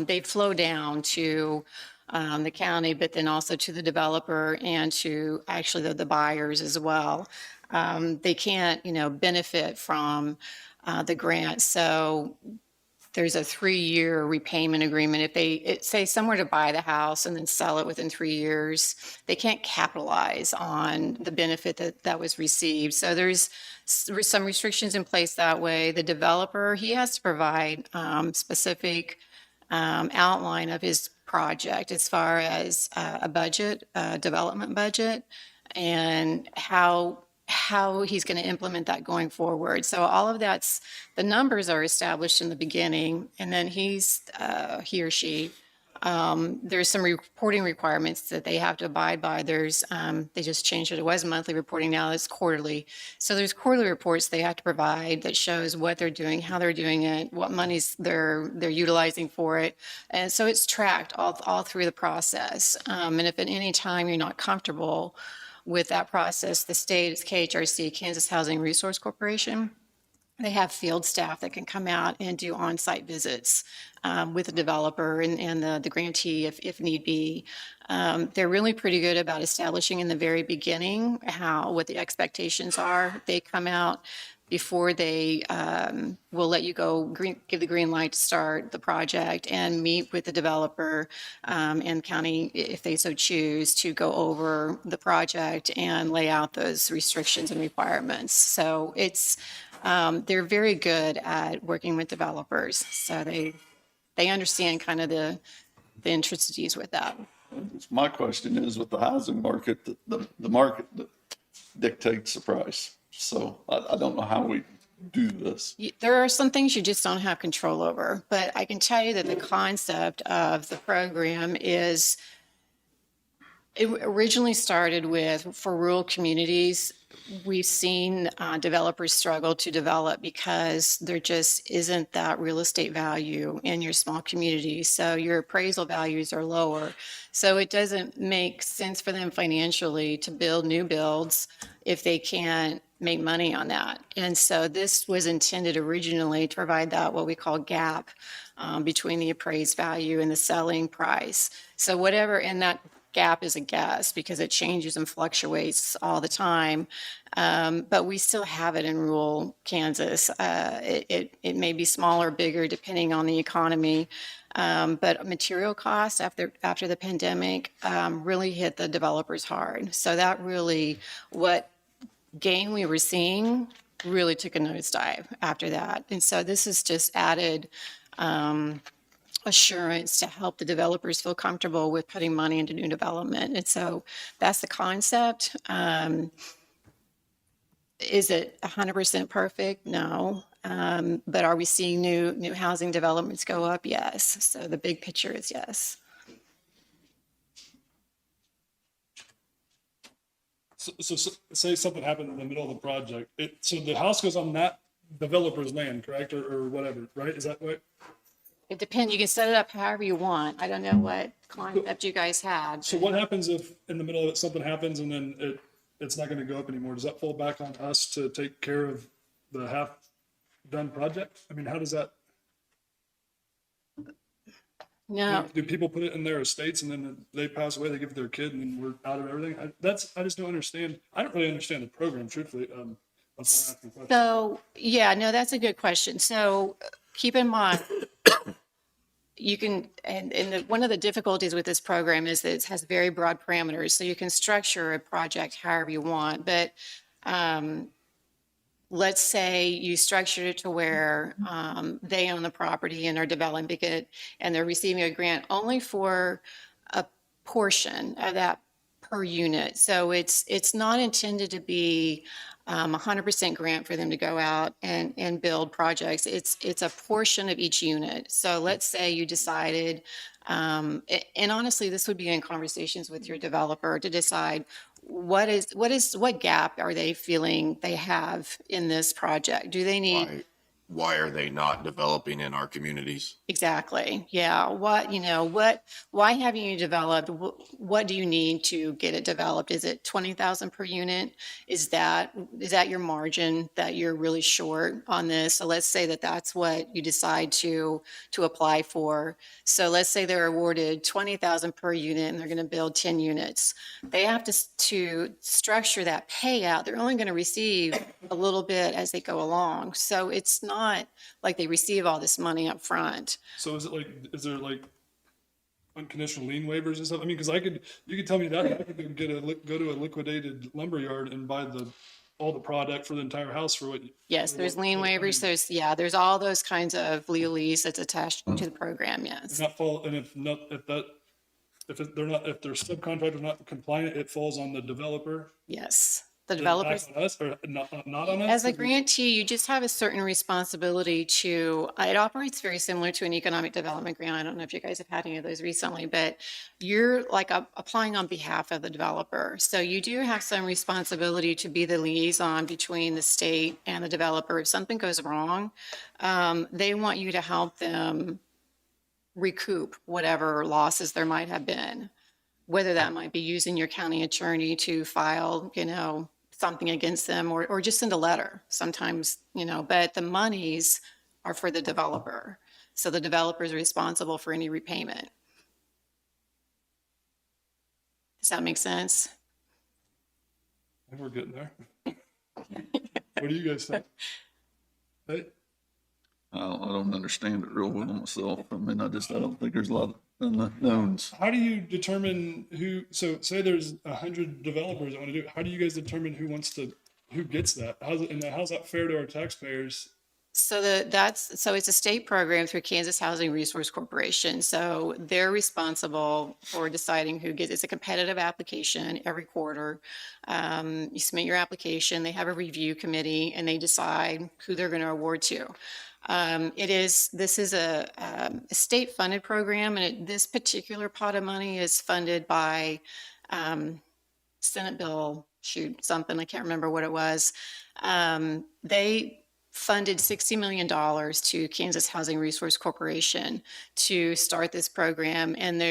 they flow down to the county, but then also to the developer and to actually the buyers as well. They can't, benefit from the grant. So there's a 3-year repayment agreement. If they say somewhere to buy the house and then sell it within 3 years, they can't capitalize on the benefit that was received. So there's some restrictions in place that way. The developer, he has to provide specific outline of his project as far as a budget, development budget, and how he's going to implement that going forward. So all of the numbers are established in the beginning, and then he or she, there's some reporting requirements that they have to abide by. They just changed it. It was monthly reporting, now it's quarterly. So there's quarterly reports they have to provide that shows what they're doing, how they're doing it, what monies they're utilizing for it. And so it's tracked all through the process. And if at any time you're not comfortable with that process, the state is KHRC, Kansas Housing Resource Corporation. They have field staff that can come out and do on-site visits with the developer and the grantee if need be. They're really pretty good about establishing in the very beginning what the expectations are. They come out before they will let you give the green light to start the project and meet with the developer and county, if they so choose, to go over the project and lay out those restrictions and requirements. So it's They're very good at working with developers, so they understand kind of the intricacies with that. My question is, with the housing market, the market dictates the price. So I don't know how we do this. There are some things you just don't have control over, but I can tell you that the concept of the program is, it originally started with, for rural communities, we've seen developers struggle to develop because there just isn't that real estate value in your small community. So your appraisal values are lower. So it doesn't make sense for them financially to build new builds if they can't make money on that. And so this was intended originally to provide that, what we call gap between the appraised value and the selling price. So whatever, and that gap is a guess because it changes and fluctuates all the time. But we still have it in rural Kansas. It may be smaller, bigger, depending on the economy. But material costs after the pandemic really hit the developers hard. So that really, what gain we were seeing really took a nosedive after that. And so this is just added assurance to help the developers feel comfortable with putting money into new development. And so that's the concept. Is it 100% perfect? No. But are we seeing new housing developments go up? Yes. So the big picture is yes. So say something happened in the middle of the project. So the house goes on that developer's land, correct? Or whatever, right? Is that right? It depends. You can set it up however you want. I don't know what concept you guys had. So what happens if in the middle of it, something happens and then it's not going to go up anymore? Does that fall back on us to take care of the half-done project? I mean, how does that? No. Do people put it in their estates and then they pass away, they give it to their kid and then we're out of everything? I just don't understand. I don't really understand the program, truthfully. That's why I'm asking questions. So, yeah, no, that's a good question. So keep in mind, you can, one of the difficulties with this program is that it has very broad parameters. So you can structure a project however you want, but let's say you structured it to where they own the property and are developing it and they're receiving a grant only for a portion of that per unit. So it's not intended to be 100% grant for them to go out and build projects. It's a portion of each unit. So let's say you decided, and honestly, this would be in conversations with your developer to decide what gap are they feeling they have in this project? Do they need? Why are they not developing in our communities? Exactly. Yeah. Why haven't you developed? What do you need to get it developed? Is it 20,000 per unit? Is that your margin that you're really short on this? So let's say that that's what you decide to apply for. So let's say they're awarded 20,000 per unit and they're going to build 10 units. They have to structure that payout. They're only going to receive a little bit as they go along. So it's not like they receive all this money up front. So is there like unconditional lien waivers and stuff? I mean, because you could tell me that I could go to a liquidated lumberyard and buy all the product for the entire house for what? Yes, there's lien waivers. There's all those kinds of legalese that's attached to the program. Yes. If their subcontractor's not compliant, it falls on the developer. Yes. The developers. On us or not on us? As a grantee, you just have a certain responsibility to, it operates very similar to an economic development grant. I don't know if you guys have had any of those recently, but you're like applying on behalf of the developer. So you do have some responsibility to be the liaison between the state and the developer. If something goes wrong, they want you to help them recoup whatever losses there might have been, whether that might be using your county attorney to file, something against them or just send a letter sometimes, but the monies are for the developer. So the developer is responsible for any repayment. Does that make sense? I think we're getting there. What do you guys think? Hey? I don't understand it real well myself. I mean, I don't think there's a lot of unknowns. How do you determine so say there's 100 developers that want to do it. How do you guys determine who who gets that? How's that fair to our taxpayers? So so it's a state program through Kansas Housing Resource Corporation. So they're responsible for deciding who gets, it's a competitive application every quarter. You submit your application, they have a review committee, and they decide who they're going to award to. This is a state-funded program, and this particular pot of money is funded by Senate Bill, something, I can't remember what it was. They funded $60 million to Kansas Housing Resource Corporation to start this program. And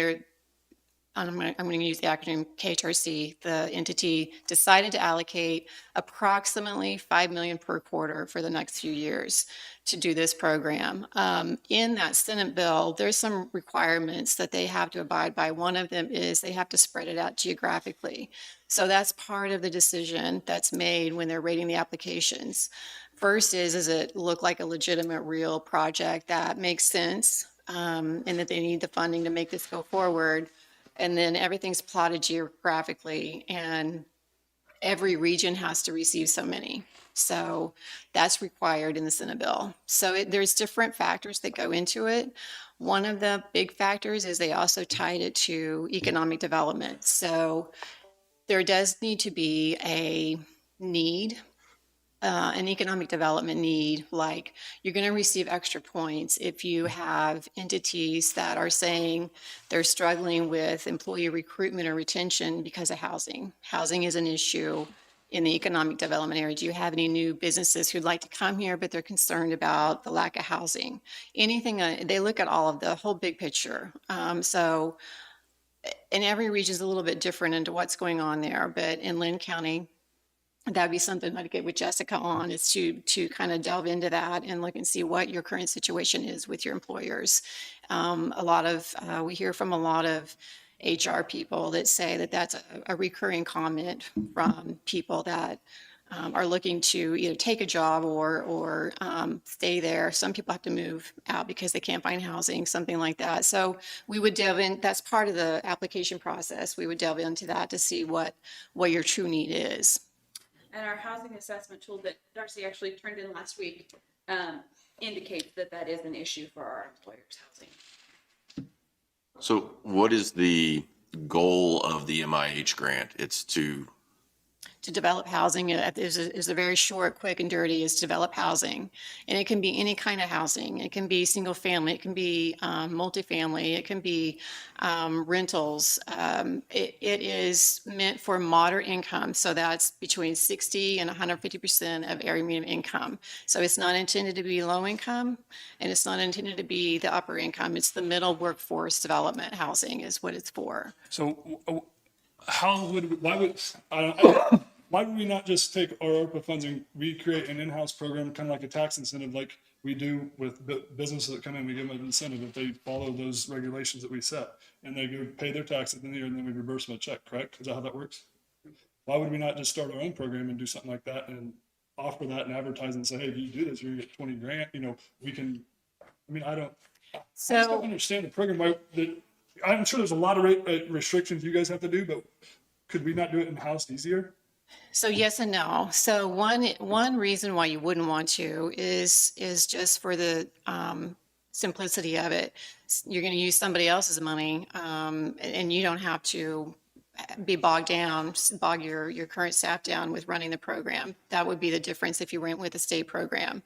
I'm going to use the acronym KHRC. The entity decided to allocate approximately $5 million per quarter for the next few years to do this program. In that Senate bill, there's some requirements that they have to abide by. One of them is they have to spread it out geographically. So that's part of the decision that's made when they're rating the applications. First does it look like a legitimate, real project that makes sense, and that they need the funding to make this go forward? And then everything's plotted geographically, and every region has to receive so many. So that's required in the Senate bill. So there's different factors that go into it. One of the big factors is they also tied it to economic development. So there does need to be a need, an economic development need, like you're going to receive extra points if you have entities that are saying they're struggling with employee recruitment or retention because of housing. Housing is an issue in the economic development area. Do you have any new businesses who'd like to come here, but they're concerned about the lack of housing? Anything, they look at all of the whole big picture. So, and every region is a little bit different into what's going on there, but in Linn County, that'd be something I'd get with Jessica on, is to kind of delve into that and look and see what your current situation is with your employers. We hear from a lot of HR people that say that that's a recurring comment from people that are looking to either take a job or stay there. Some people have to move out because they can't find housing, something like that. So we would delve in, that's part of the application process. We would delve into that to see what your true need is. And our housing assessment tool that Darcy actually turned in last week indicates that that is an issue for our employers' housing. So what is the goal of the MIH grant? It's to develop housing is a very short, quick, and dirty, is develop housing. And it can be any kind of housing. It can be single family, it can be multifamily, it can be rentals. It is meant for moderate income. So that's between 60 and 150% of area median income. So it's not intended to be low income, and it's not intended to be the upper income. It's the middle workforce development housing is what it's for. So why would we not just take our ARPA funds and we create an in-house program, kind of like a tax incentive, like we do with businesses that come in? We give them an incentive if they follow those regulations that we set, and they go pay their taxes at the end of the year, and then we reverse them a check, correct? Is that how that works? Why would we not just start our own program and do something like that and offer that and advertise and say, hey, if you do this, you're gonna get 20 grand, we can, I just don't understand the program. I'm sure there's a lot of restrictions you guys have to do, but could we not do it in-house easier? So yes and no. So one reason why you wouldn't want to is just for the simplicity of it. You're going to use somebody else's money, and you don't have to be bog your current staff down with running the program. That would be the difference if you went with a state program.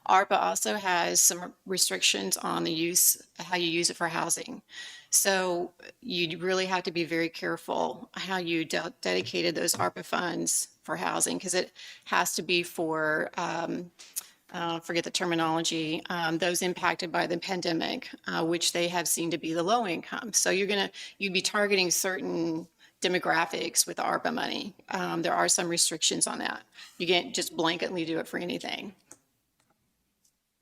ARPA also has some restrictions on how you use it for housing. So you really have to be very careful how you dedicated those ARPA funds for housing, because it has to be for, forget the terminology, those impacted by the pandemic, which they have seen to be the low income. So you'd be targeting certain demographics with the ARPA money. There are some restrictions on that. You can't just blanketly do it for anything.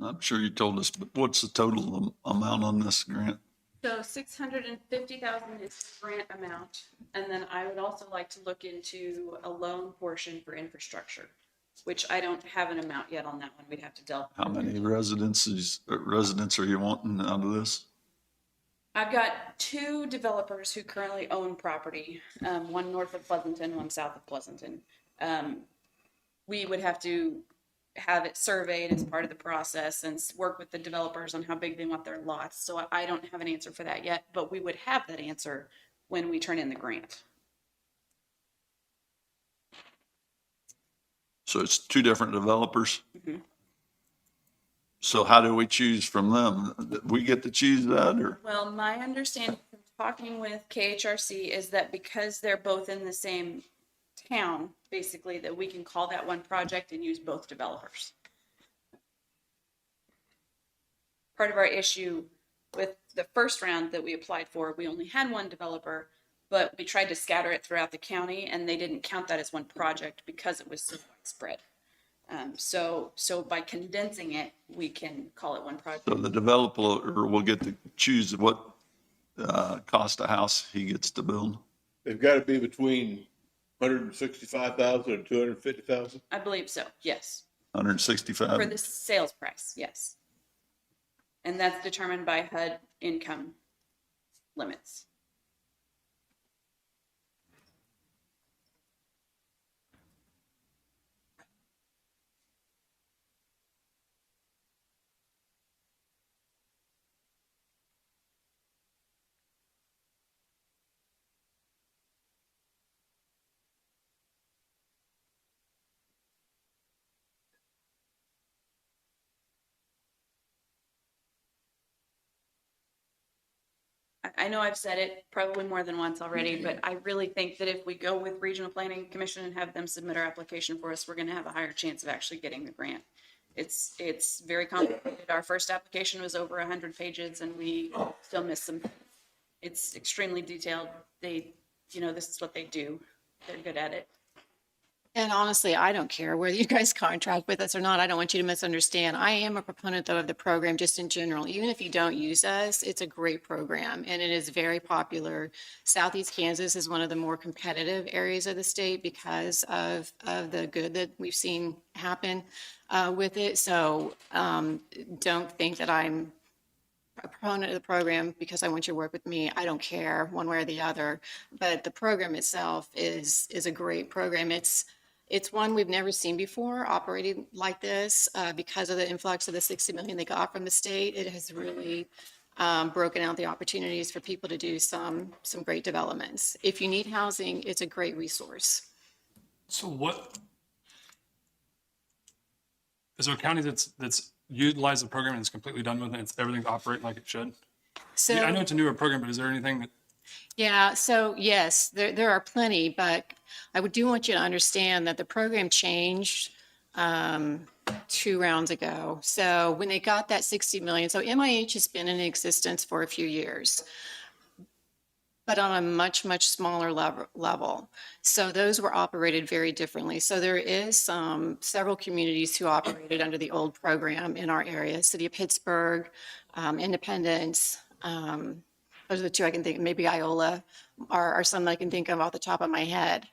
I'm sure you told us, but what's the total amount on this grant? So 650,000 is the grant amount, and then I would also like to look into a loan portion for infrastructure, which I don't have an amount yet on that one. We'd have to delve. How many residents are you wanting out of this? I've got 2 developers who currently own property, one north of Pleasanton, one south of Pleasanton. we would have to have it surveyed as part of the process and work with the developers on how big they want their lots. So I don't have an answer for that yet, but we would have that answer when we turn in the grant. So it's two different developers. Mhm. So how do we choose from them? We get to choose that, or? Well, my understanding from talking with KHRC is that because they're both in the same town, basically, that we can call that one project and use both developers. Part of our issue with the first round that we applied for, we only had one developer, but we tried to scatter it throughout the county and they didn't count that as one project because it was so widespread. So by condensing it, we can call it one project. So the developer will get to choose what cost a house he gets to build. They've got to be between 165,000 and 250,000. I believe so, yes. 165. For the sales price, yes. And that's determined by HUD income limits. I know I've said it probably more than once already, but I really think that if we go with Regional Planning Commission and have them submit our application for us, we're gonna have a higher chance of actually getting the grant. It's very complicated. Our first application was over 100 pages and we still missed some. It's extremely detailed. This is what they do. They're good at it. And honestly, I don't care whether you guys contract with us or not. I don't want you to misunderstand. I am a proponent though of the program just in general. Even if you don't use us, it's a great program and it is very popular. Southeast Kansas is one of the more competitive areas of the state because of the good that we've seen happen with it. So don't think that I'm a proponent of the program because I want you to work with me. I don't care one way or the other. But the program itself is a great program. It's one we've never seen before operating like this because of the influx of the 60 million they got from the state. It has really broken out the opportunities for people to do some great developments. If you need housing, it's a great resource. So what, is there a county that's utilized the program and is completely done with it? It's everything's operating like it should? So Yeah, I know it's a newer program, but is there anything that, yeah, so yes, there are plenty, but I do want you to understand that the program changed 2 rounds ago. So when they got that 60 million, so MIH has been in existence for a few years, but on a much, much smaller level. So those were operated very differently. So there is several communities who operated under the old program in our area, City of Pittsburgh, Independence, those are the 2 I can think of. Maybe Iola are some I can think of off the top of my head.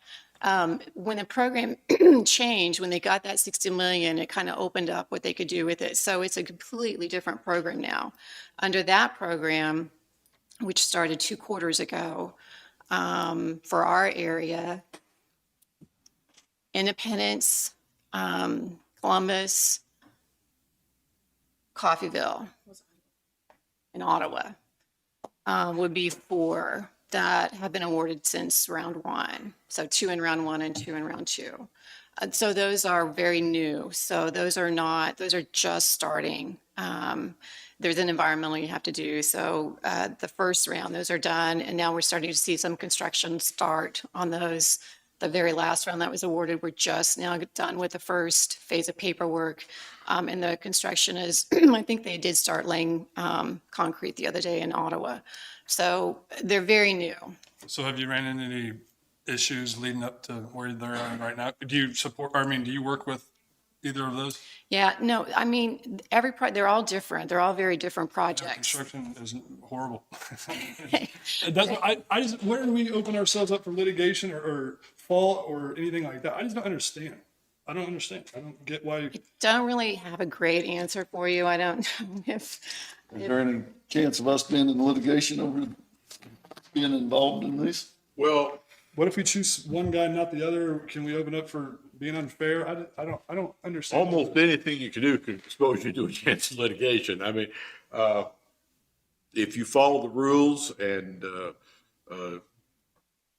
When the program changed, when they got that 60 million, it kind of opened up what they could do with it. So it's a completely different program now. Under that program, which started 2 quarters ago, for our area, Independence, Columbus, Coffeyville, and Ottawa would be 4 that have been awarded since round 1. So 2 in round 1 and 2 in round 2. So those are very new. So those are just starting. There's an environmental you have to do. So the first round, those are done. And now we're starting to see some construction start on those. The very last round that was awarded, we're just now done with the first phase of paperwork. And the construction is, I think they did start laying concrete the other day in Ottawa. So they're very new. so have you ran into any issues leading up to where they're at right now? Do you work with either of those? Yeah, no, I mean, they're all different. They're all very different projects. Construction is horrible. Where do we open ourselves up for litigation or fault or anything like that? I just don't understand. I don't understand. I don't get why. Don't really have a great answer for you. I don't know if. Is there any chance of us being in litigation over being involved in this? Well, What if we choose one guy, not the other? Can we open up for being unfair. I don't understand. Almost anything you can do could expose you to a chance of litigation. I mean, if you follow the rules and,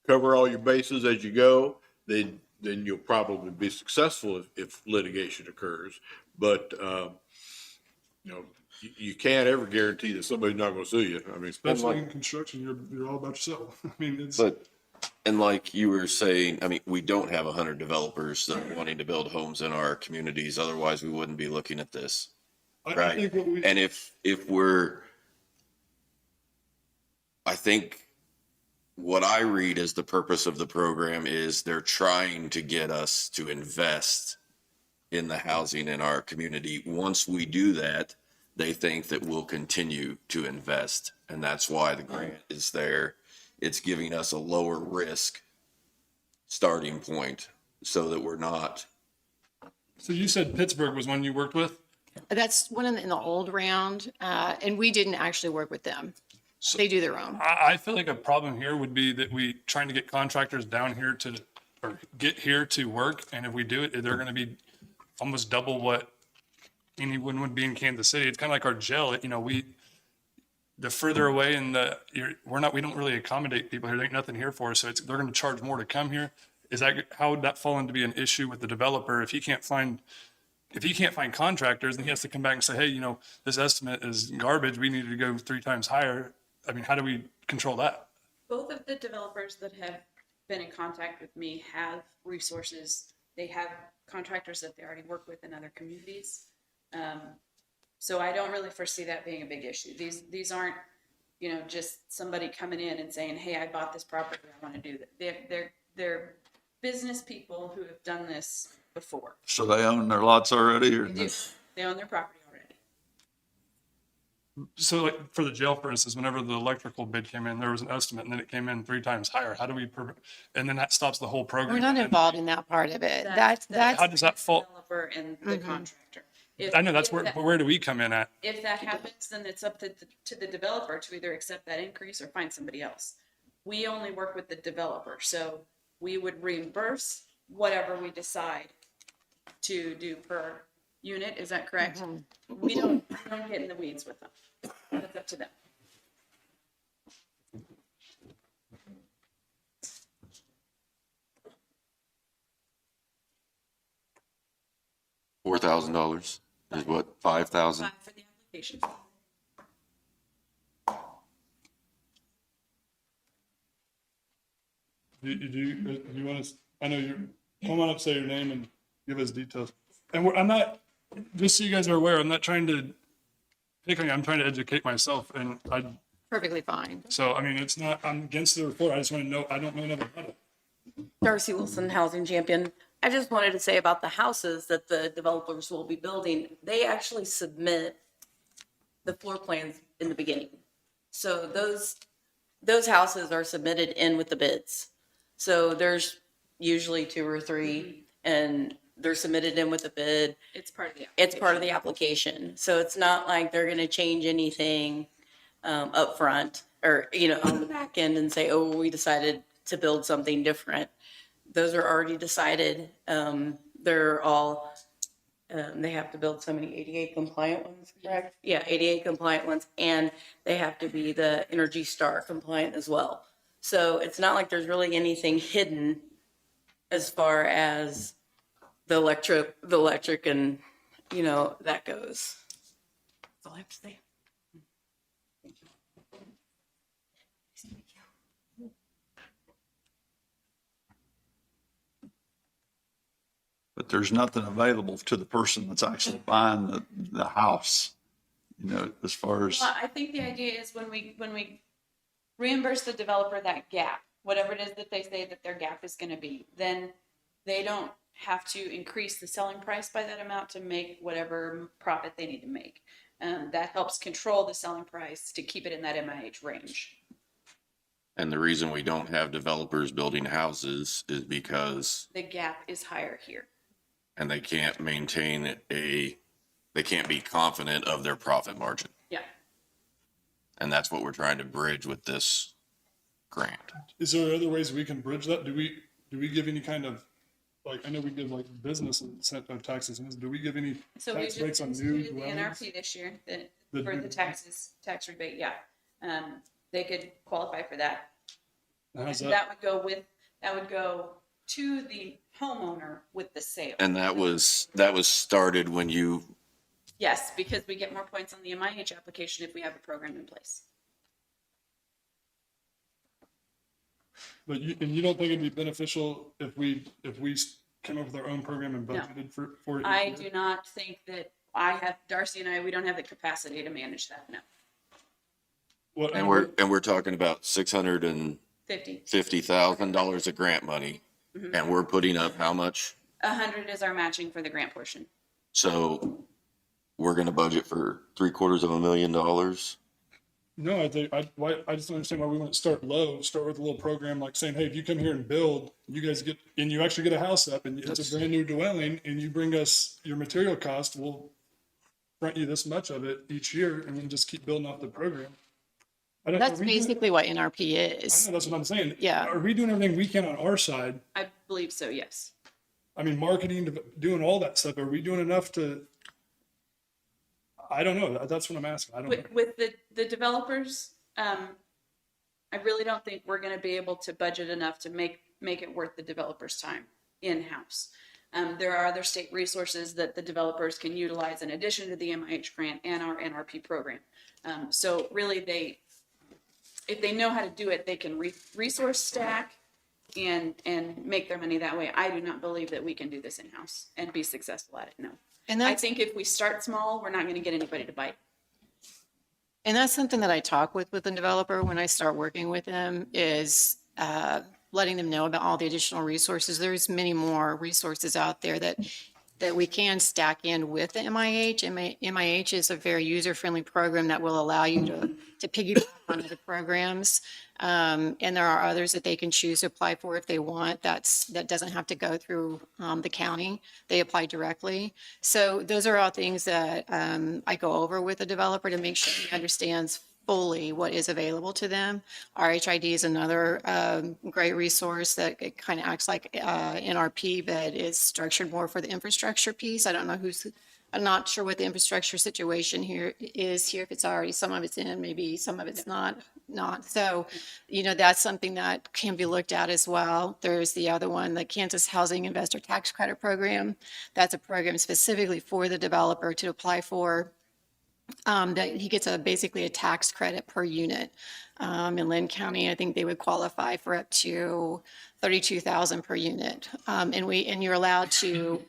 cover all your bases as you go, then you'll probably be successful if litigation occurs. But, you know, you can't ever guarantee that somebody's not gonna sue you. I mean, Especially in construction, you're all about yourself. I mean, it's. But, and like you were saying, I mean, we don't have 100 developers that are wanting to build homes in our communities. Otherwise, we wouldn't be looking at this. I Right. think what we, And if I think what I read as the purpose of the program is they're trying to get us to invest in the housing in our community. Once we do that, they think that we'll continue to invest. And that's why the grant is there. It's giving us a lower risk starting point so that we're not. so you said Pittsburgh was one you worked with? That's one in the old round, and we didn't actually work with them. They do their own. I feel like a problem here would be that we trying to get contractors down here or get here to work. And if we do it, they're going to be almost double what anyone would be in Kansas City. It's kind of like our jail. You know, the further away and we don't really accommodate people here. There ain't nothing here for us. So they're going to charge more to come here. How would that fall into be an issue with the developer? If he can't find contractors, then he has to come back and say, hey, you know, this estimate is garbage. We need to go 3 times higher. I mean, how do we control that? Both of the developers that have been in contact with me have resources. They have contractors that they already work with in other communities. So I don't really foresee that being a big issue. These aren't, you know, just somebody coming in and saying, hey, I bought this property, I want to do that. They're business people who have done this before. So they own their lots already or? They do. They own their property already. So like for the jail, for instance, whenever the electrical bid came in, there was an estimate and then it came in 3 times higher. How do we, and then that stops the whole program. We're not involved in that part of it. That's How does that fall? Developer and the contractor. I know where do we come in at? If that happens, then it's up to the developer to either accept that increase or find somebody else. We only work with the developer, so we would reimburse whatever we decide to do per unit. Is that correct? We don't get in the weeds with them. That's up to them. $4,000 is what, 5,000? For the application. Do you want to, I know you, come on up, say your name and give us details. And I'm not, just so you guys are aware, I'm not trying to pick on you, I'm trying to educate myself and Perfectly fine. so, I mean, it's not, I'm against the report, I just want to know, I don't know enough about it. Darcy Wilson, Housing Champion. I just wanted to say about the houses that the developers will be building, they actually submit the floor plans in the beginning. So those houses are submitted in with the bids. So there's usually 2 or 3 and they're submitted in with the bid. It's part of the application. It's part of the application. So it's not like they're going to change anything up front or, you know, on the back end and say, oh, we decided to build something different. Those are already decided. They're all, they have to build so many ADA compliant ones, correct? Yeah, ADA compliant ones, and they have to be the Energy Star compliant as well. So it's not like there's really anything hidden as far as the electric and, you know, that goes. That's all I have to say. But there's nothing available to the person that's actually buying the house, you know, as far as. Well, I think the idea is when we reimburse the developer that gap, whatever it is that they say that their gap is going to be, then they don't have to increase the selling price by that amount to make whatever profit they need to make. That helps control the selling price to keep it in that MIH range. And the reason we don't have developers building houses is because The gap is higher here. and they can't maintain they can't be confident of their profit margin. Yeah. And that's what we're trying to bridge with this grant. Is there other ways we can bridge that? Do we give any kind of like, I know we give like business incentive taxes, do we give any So we tax just breaks on new instituted the dwellings? NRP this year, The for new- the tax rebate, yeah. They could qualify for that. How's And that? that would go to the homeowner with the sale. And that was started when you, Yes, because we get more points on the MIH application if we have a program in place. But you don't think it'd be beneficial if we came up with our own program and No. budgeted for it? I do not think that Darcy and I, we don't have the capacity to manage that, no. What, and we're talking about $650,000 of grant money. Mhm. And we're putting up how much? 100 is our matching for the grant portion. So we're gonna budget for $750,000. No, I think, I just don't understand why we wouldn't start low, start with a little program like saying, hey, if you come here and build, you guys get, and you actually get a house up and it's a brand new dwelling and you bring us your material cost, we'll rent you this much of it each year and then just keep building off the program. That's basically what NRP I is. know, that's what I'm saying. Yeah. Are we doing everything we can on our side? I believe so, yes. I mean, marketing, doing all that stuff. Are we doing enough to? I don't know. That's what I'm asking. I don't know. With the developers, I really don't think we're gonna be able to budget enough to make it worth the developer's time in-house. There are other state resources that the developers can utilize in addition to the MIH grant and our NRP program. So really if they know how to do it, they can resource stack and make their money that way. I do not believe that we can do this in-house and be successful at it, no. And I think if we start small, we're not gonna get anybody to bite. And that's something that I talk with the developer when I start working with them is letting them know about all the additional resources. There's many more resources out there that we can stack in with the MIH. MIH is a very user-friendly program that will allow you to piggyback on other programs. And there are others that they can choose to apply for if they want. That doesn't have to go through the county. They apply directly. So those are all things that I go over with the developer to make sure he understands fully what is available to them. RHID is another great resource that it kind of acts like NRP, but is structured more for the infrastructure piece. I'm not sure what the infrastructure situation here is here, if it's already, some of it's in, maybe some of it's not. So, that's something that can be looked at as well. There's the other one, the Kansas Housing Investor Tax Credit Program. That's a program specifically for the developer to apply for. That he gets basically a tax credit per unit. In Linn County, I think they would qualify for up to $32,000 per unit. And you're allowed to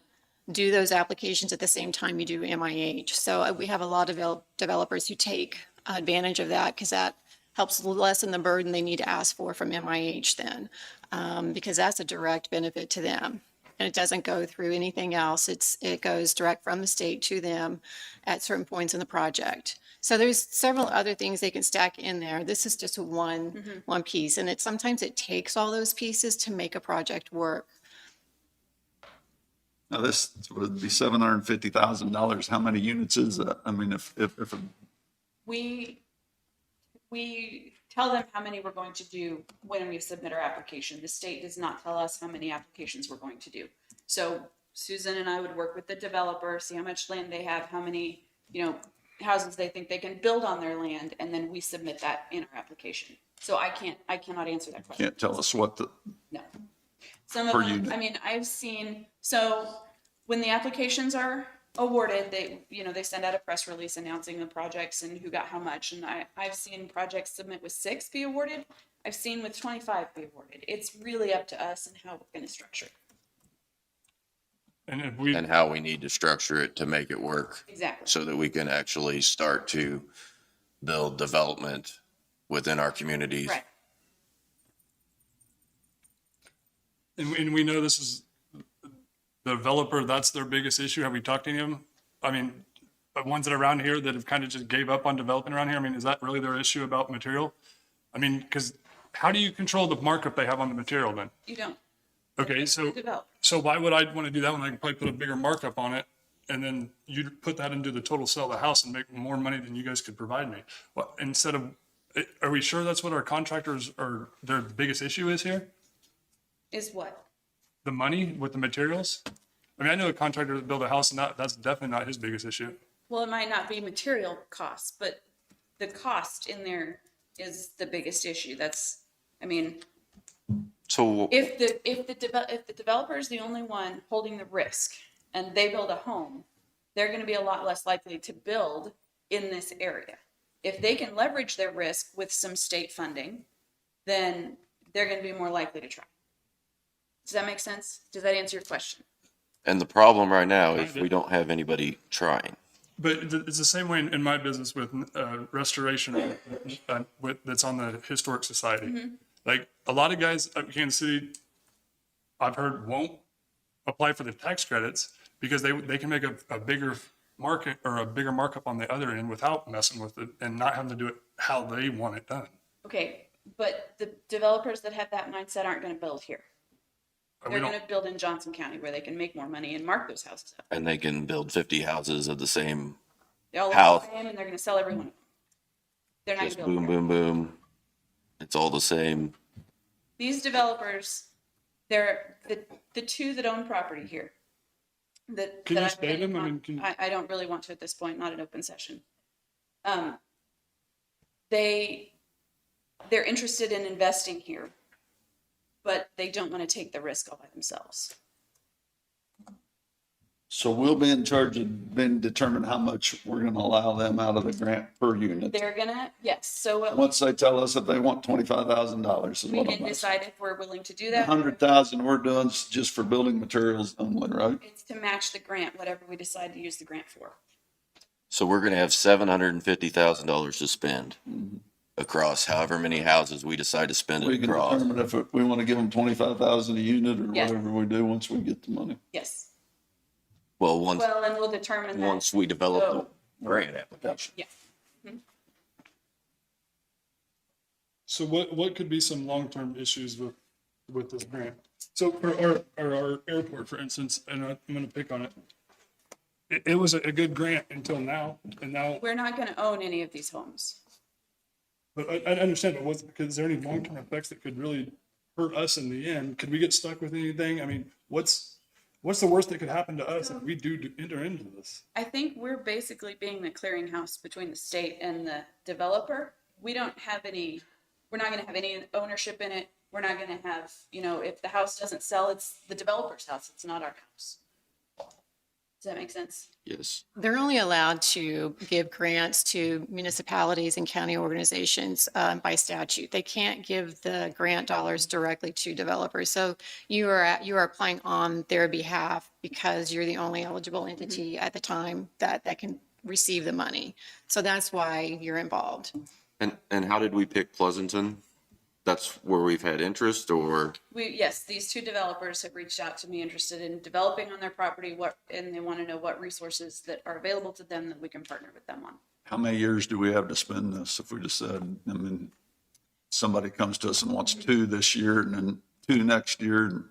do those applications at the same time you do MIH. So we have a lot of developers who take advantage of that because that helps lessen the burden they need to ask for from MIH then, because that's a direct benefit to them. And it doesn't go through anything else. It goes direct from the state to them at certain points in the project. So there's several other things they can stack in there. This is just one piece. And sometimes it takes all those pieces to make a project work. Now, this would be $750,000. How many units is that? I mean, if We tell them how many we're going to do when we submit our application. The state does not tell us how many applications we're going to do. So Susan and I would work with the developer, see how much land they have, how many, houses they think they can build on their land, and then we submit that in our application. So I cannot answer that question. can't tell us what No. Some of Per them, unit. I mean, I've seen, so when the applications are awarded, they send out a press release announcing the projects and who got how much. And I've seen projects submit with 6 be awarded. I've seen with 25 be awarded. It's really up to us and how we're going to structure it. And how we need to structure it to make it work. Exactly. So that we can actually start to build development within our communities. Right. And we know this is the developer, that's their biggest issue. Have we talked to any of them? I mean, the ones that are around here that have kind of just gave up on developing around here, I mean, is that really their issue about material? I mean, because how do you control the markup they have on the material then? You don't. Okay, so why would I want to do that when I can probably put a bigger markup on it? And then you'd put that into the total sale of the house and make more money than you guys could provide me. Well, instead of, are we sure that's what our contractors are, their biggest issue is here? Is what? the money with the materials. I mean, I know a contractor that built a house and that's definitely not his biggest issue. Well, it might not be material costs, but the cost in there is the biggest issue. That's, I mean, So if the developer is the only one holding the risk and they build a home, they're going to be a lot less likely to build in this area. If they can leverage their risk with some state funding, then they're going to be more likely to try. Does that make sense? Does that answer your question? and the problem right now is we don't have anybody trying. But it's the same way in my business with restoration that's on the Historic Society. Like a lot of guys up in Kansas City, I've heard won't apply for the tax credits because they can make a bigger market or a bigger markup on the other end without messing with it and not having to do it how they want it done. Okay, but the developers that have that mindset aren't going to build here. They're going to build in Johnson County where they can make more money and mark those houses up. And they can build 50 houses of the same They all look house. the same and they're going to sell every one of them. They're not going Just to build boom, here. boom, boom. It's all the same. These developers, they're the two that own property here. That Can that you I've state been them? I on- mean, I don't really want to at this point, not an open session. They're interested in investing here, but they don't want to take the risk all by themselves. So we'll be in charge of then determine how much we're gonna allow them out of the grant per unit. They're gonna, yes, so what Once they tell us that they want $25,000 is we what can I'm asking. decide if we're willing to do that. 100,000 we're doing is just for building materials only, right? It's to match the grant, whatever we decide to use the grant for. So we're going to have $750,000 to spend across however many houses we decide to spend We it can across. determine if we want to give them 25,000 a unit or Yes. whatever we do once we get the money. Yes. Well, Well, and we'll determine that. once we develop So- the grant application. Yeah. So what could be some long-term issues with this grant? So for our airport, for instance, and I'm going to pick on it. It was a good grant until now, and now, We're not gonna own any of these homes. but I understand, but because is there any long-term effects that could really hurt us in the end? Could we get stuck with anything? I mean, what's the worst that could happen to us if we do enter into this? I think we're basically being the clearinghouse between the state and the developer. We don't have any, we're not gonna have any ownership in it. We're not gonna have, if the house doesn't sell, it's the developer's house. It's not our house. Does that make sense? Yes. They're only allowed to give grants to municipalities and county organizations by statute. They can't give the grant dollars directly to developers. So you are applying on their behalf because you're the only eligible entity at the time that can receive the money. So that's why you're involved. And how did we pick Pleasanton? That's where we've had interest, or? Yes, these two developers have reached out to me interested in developing on their property and they want to know what resources that are available to them that we can partner with them on. How many years do we have to spend this if we decide, I mean, somebody comes to us and wants 2 this year and then 2 next year? And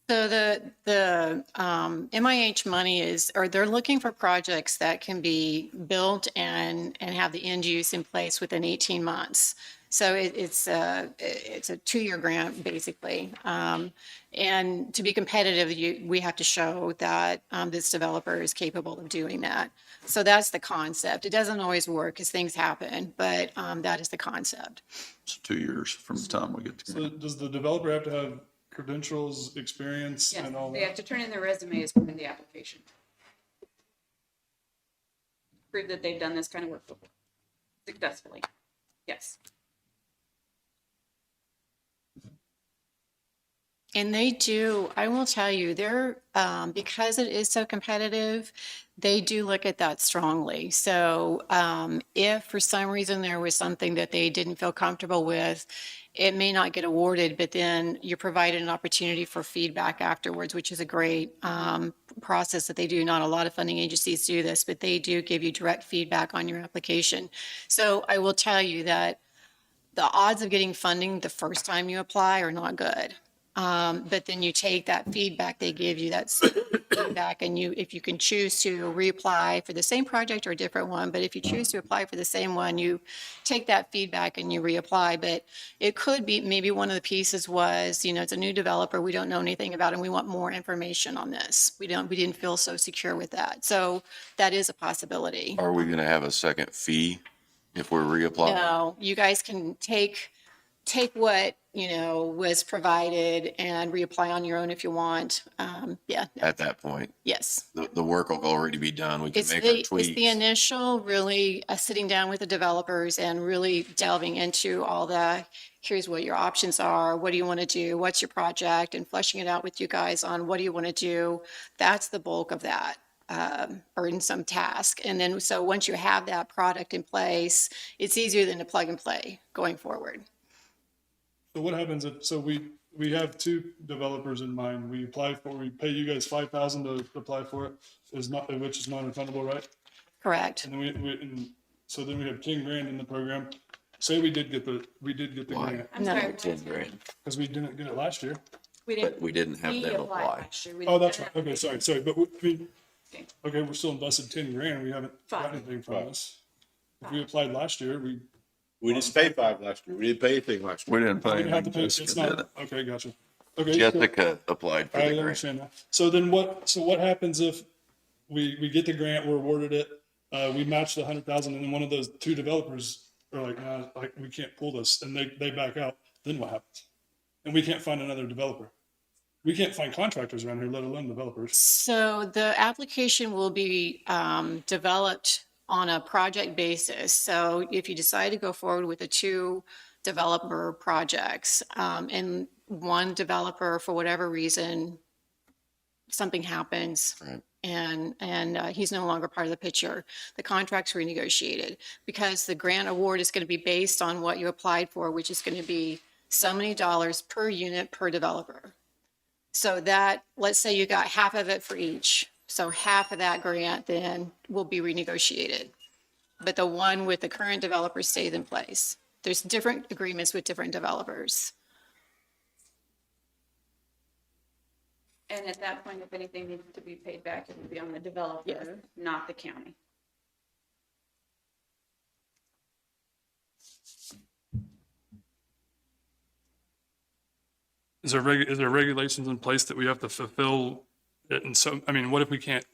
So the MIH money they're looking for projects that can be built and have the end use in place within 18 months. So it's a 2-year grant, basically. And to be competitive, we have to show that this developer is capable of doing that. So that's the concept. It doesn't always work because things happen, but that is the concept. It's 2 years from the time we get to. So does the developer have to have credentials, experience, Yes, and all they that? have to turn in their resume as part of the application. Prove that they've done this kind of work before, successfully. Yes. And they do, I will tell you, they're, because it is so competitive, they do look at that strongly. So if for some reason there was something that they didn't feel comfortable with, it may not get awarded, but then you're provided an opportunity for feedback afterwards, which is a great process that they do. Not a lot of funding agencies do this, but they do give you direct feedback on your application. So I will tell you that the odds of getting funding the first time you apply are not good. But then you take that feedback they give you, that's feedback, and if you can choose to reapply for the same project or a different one, but if you choose to apply for the same one, you take that feedback and you reapply. But it could be, maybe one of the pieces was, it's a new developer, we don't know anything about, and we want more information on this. We didn't feel so secure with that. So that is a possibility. Are we gonna have a second fee if we're reapplying? No, you guys can take what, was provided and reapply on your own if you want. Yeah, At that point, yes. the work will already be done. We can It's make our the tweaks. initial really sitting down with the developers and really delving into all here's what your options are. What do you want to do? What's your project? And fleshing it out with you guys on what do you want to do? That's the bulk of that. Burdensome task. And then, so once you have that product in place, it's easier than to plug and play going forward. So what happens if, so we have two developers in mind. We pay you guys 5,000 to apply for it, which is non-refundable, right? Correct. And then so then we have 10 grand in the program. Say we did get the grant, I'm sorry. 10 grand, because we didn't get it last year. but we didn't have them applied apply. last year. We Oh, didn't that's get right. Okay, sorry. But Okay. okay, we're still invested 10 grand. We haven't got Five. anything from this. If we applied last year, we didn't pay 5 last year. We didn't pay anything last year. We didn't pay didn't have to anything. pay. It's Jessica did not, it. okay, gotcha. Okay. so- Jessica applied for I the grant. understand that. So then what happens if we get the grant, we're awarded it, we match the 100,000 and then one of those two developers are like, nah, like we can't pull this and they back out, then what happens? And we can't find another developer. We can't find contractors around here, let alone developers. So the application will be developed on a project basis. So if you decide to go forward with the two developer projects, and one developer, for whatever reason, something happens, Right. and he's no longer part of the picture, the contract's renegotiated, because the grant award is going to be based on what you applied for, which is going to be so many dollars per unit per developer. So that, let's say you got half of it for each. So half of that grant then will be renegotiated. But the one with the current developer stays in place. There's different agreements with different developers. And at that point, if anything needs to be paid back, it would be on the developer, Yes. not the county. Is there regulations in place that we have to fulfill it? And so, I mean, what if we can't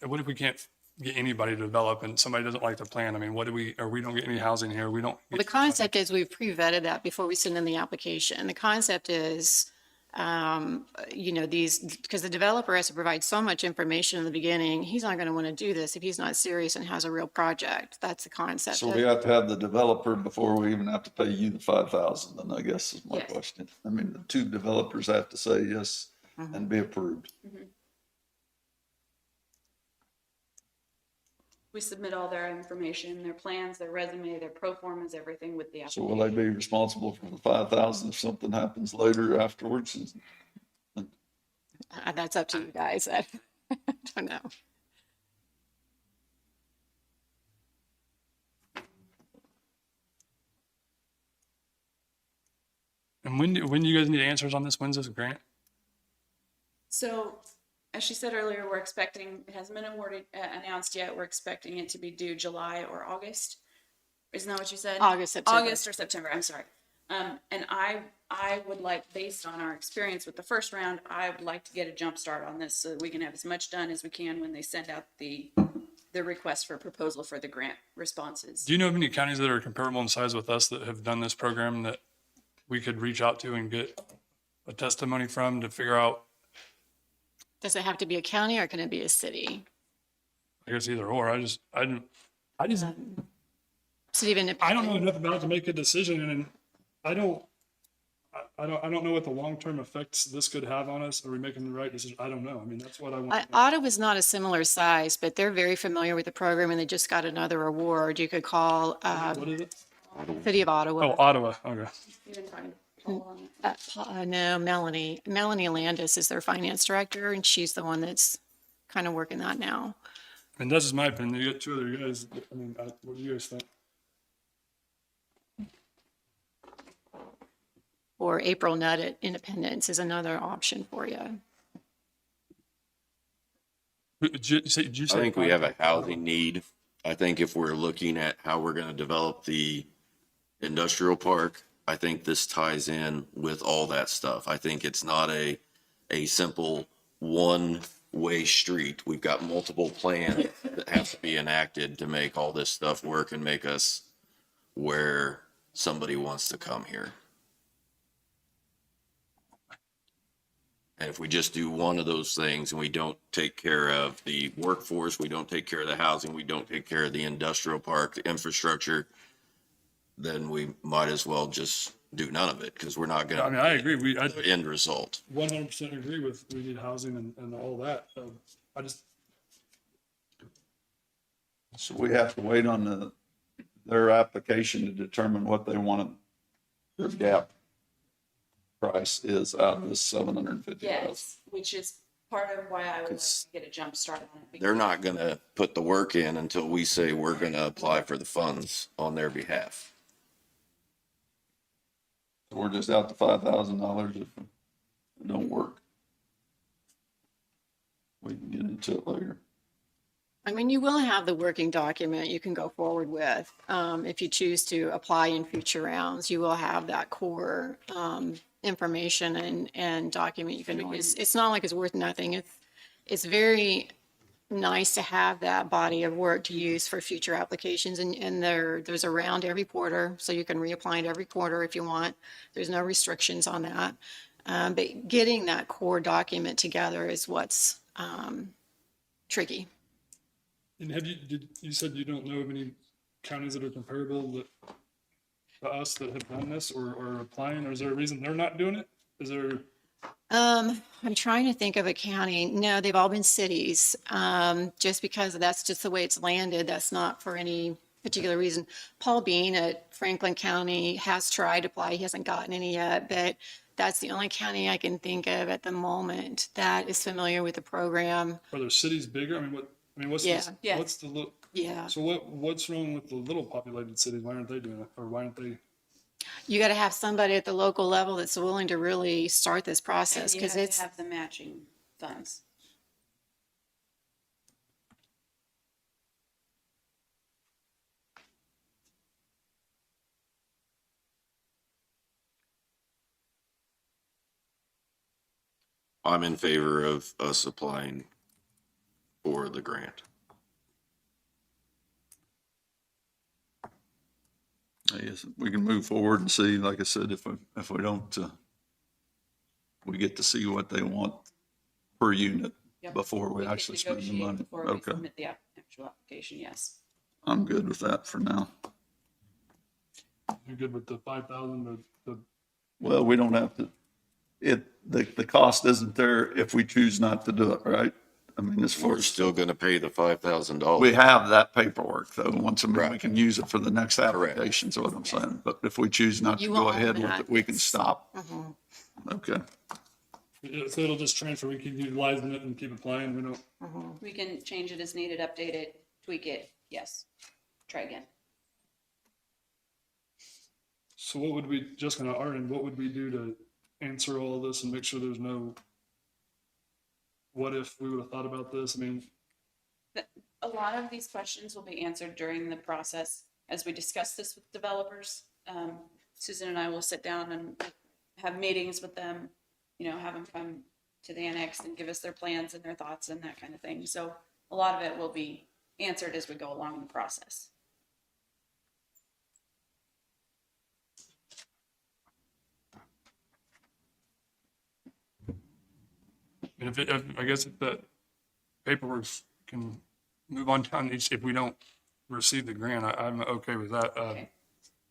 get anybody to develop and somebody doesn't like the plan? I mean, we don't get any housing here. We don't. Well, the concept is we've pre-vetted that before we send in the application. The concept is, because the developer has to provide so much information in the beginning, he's not going to want to do this if he's not serious and has a real project. That's the concept. So we have to have the developer before we even have to pay you the 5,000, then I guess is my Yes. question. I mean, the two developers have to say yes Mm-hmm. and be approved. We submit all their information, their plans, their resume, their pro formas, everything with the So application. will they be responsible for the 5,000 if something happens later afterwards? That's up to you guys. I don't know. And when do you guys need answers on this? When's this grant? So, as she said earlier, we're expecting, it hasn't been awarded, announced yet. We're expecting it to be due July or August. Isn't that what you said? August, September. August or September, I'm sorry. And I would like, based on our experience with the first round, I would like to get a jump start on this so that we can have as much done as we can when they send out the request for proposal for the grant responses. Do you know of any counties that are comparable in size with us that have done this program that we could reach out to and get a testimony from to figure out, Does it have to be a county or can it be a city? I guess either or. I just City of Independence. I don't know enough about it to make a decision, and I don't know what the long-term effects this could have on us. Are we making the right decision? I don't know. I mean, that's what I want. Ottawa's not a similar size, but they're very familiar with the program and they just got another award. You could call What is it? City of Ottawa. Oh, Ottawa. Okay. You've been talking to Paul on it. No, Melanie Landis is their finance director and she's the one that's kind of working that now. And that's just my opinion. You got two other guys. I mean, what do you guys think? or April Nut at Independence is another option for you. Did you I say think we have a housing need. I think if we're looking at how we're gonna develop the industrial park, I think this ties in with all that stuff. I think it's not a simple one-way street. We've got multiple plans that have to be enacted to make all this stuff work and make us where somebody wants to come here. And if we just do one of those things and we don't take care of the workforce, we don't take care of the housing, we don't take care of the industrial park, the infrastructure, then we might as well just do none of it because we're not I mean, gonna I agree. I end result. 100% agree with we need housing and all that. I just, So we have to wait on their application to determine what they want their gap price is out of this 750,000. Yes, which is part of why I would like to get a jump start on it. They're not gonna put the work in until we say we're gonna apply for the funds on their behalf. We're just out to $5,000 if it don't work. We can get into it later. I mean, you will have the working document you can go forward with. If you choose to apply in future rounds, you will have that core information and document. You can always, it's not like it's worth nothing. It's very nice to have that body of work to use for future applications. And there's a round every quarter, so you can reapply it every quarter if you want. There's no restrictions on that. But getting that core document together is what's tricky. and you said you don't know of any counties that are comparable to us that have done this or are applying, or is there a reason they're not doing it? Is there? I'm trying to think of a county. No, they've all been cities. Just because that's just the way it's landed. That's not for any particular reason. Paul Bean at Franklin County has tried to apply. He hasn't gotten any yet, but that's the only county I can think of at the moment that is familiar with the program. Are their cities bigger? I mean, what's Yeah. this, Yeah. what's the look? Yeah. So what's wrong with the little populated cities? Why aren't they doing it? Or why aren't they? You got to have somebody at the local level that's willing to really start this process And you because have it's, to have the matching funds. I'm in favor of us applying for the grant. I guess we can move forward and see, like I said, if we don't, we get to see what they want per unit Yep. before we can actually spend the negotiate money. Before we Okay, submit the actual application, yes. I'm good with that for now. You're good with the 5,000, Well, we don't have to, the cost isn't there if we choose not to do it, right? I mean, as far We're as, still gonna pay the $5,000. we have that paperwork though, once, I mean, we Right. can use it for the next Correct. application, is what I'm saying. But if we choose not to You go will own ahead with that. it, we can stop. Mhm. Okay. so it'll just transfer. We keep utilizing it and keep applying. We don't. We can change it as needed, update it, tweak it, yes. Try again. So what would we, just on our end, what would we do to answer all of this and make sure there's no, what if we would have thought about this? I mean, A lot of these questions will be answered during the process as we discuss this with developers. Susan and I will sit down and have meetings with them, have them come to the annex and give us their plans and their thoughts and that kind of thing. So a lot of it will be answered as we go along in the process. and I guess if that paperwork can move on down each, if we don't receive the grant, I'm okay with that. Okay.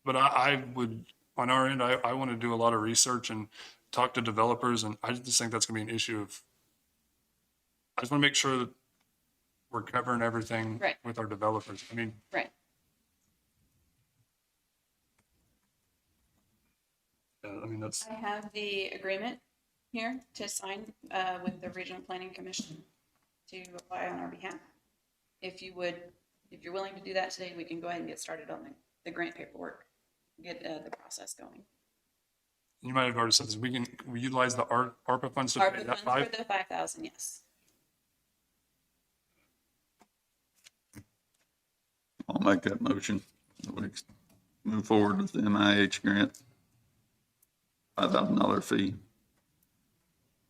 But I would, on our end, I want to do a lot of research and talk to developers, and I just think that's gonna be an issue of, I just want to make sure that we're covering everything Right. with our developers. I mean, Right. that's, I have the agreement here to sign with the Regional Planning Commission to apply on our behalf. If you're willing to do that today, we can go ahead and get started on the grant paperwork, get the process going. you might have already said this, we utilize the ARPA funds to pay ARPA that funds five? for the 5,000, yes. I'll make that motion. We move forward with the NIH grant. $5,000 fee.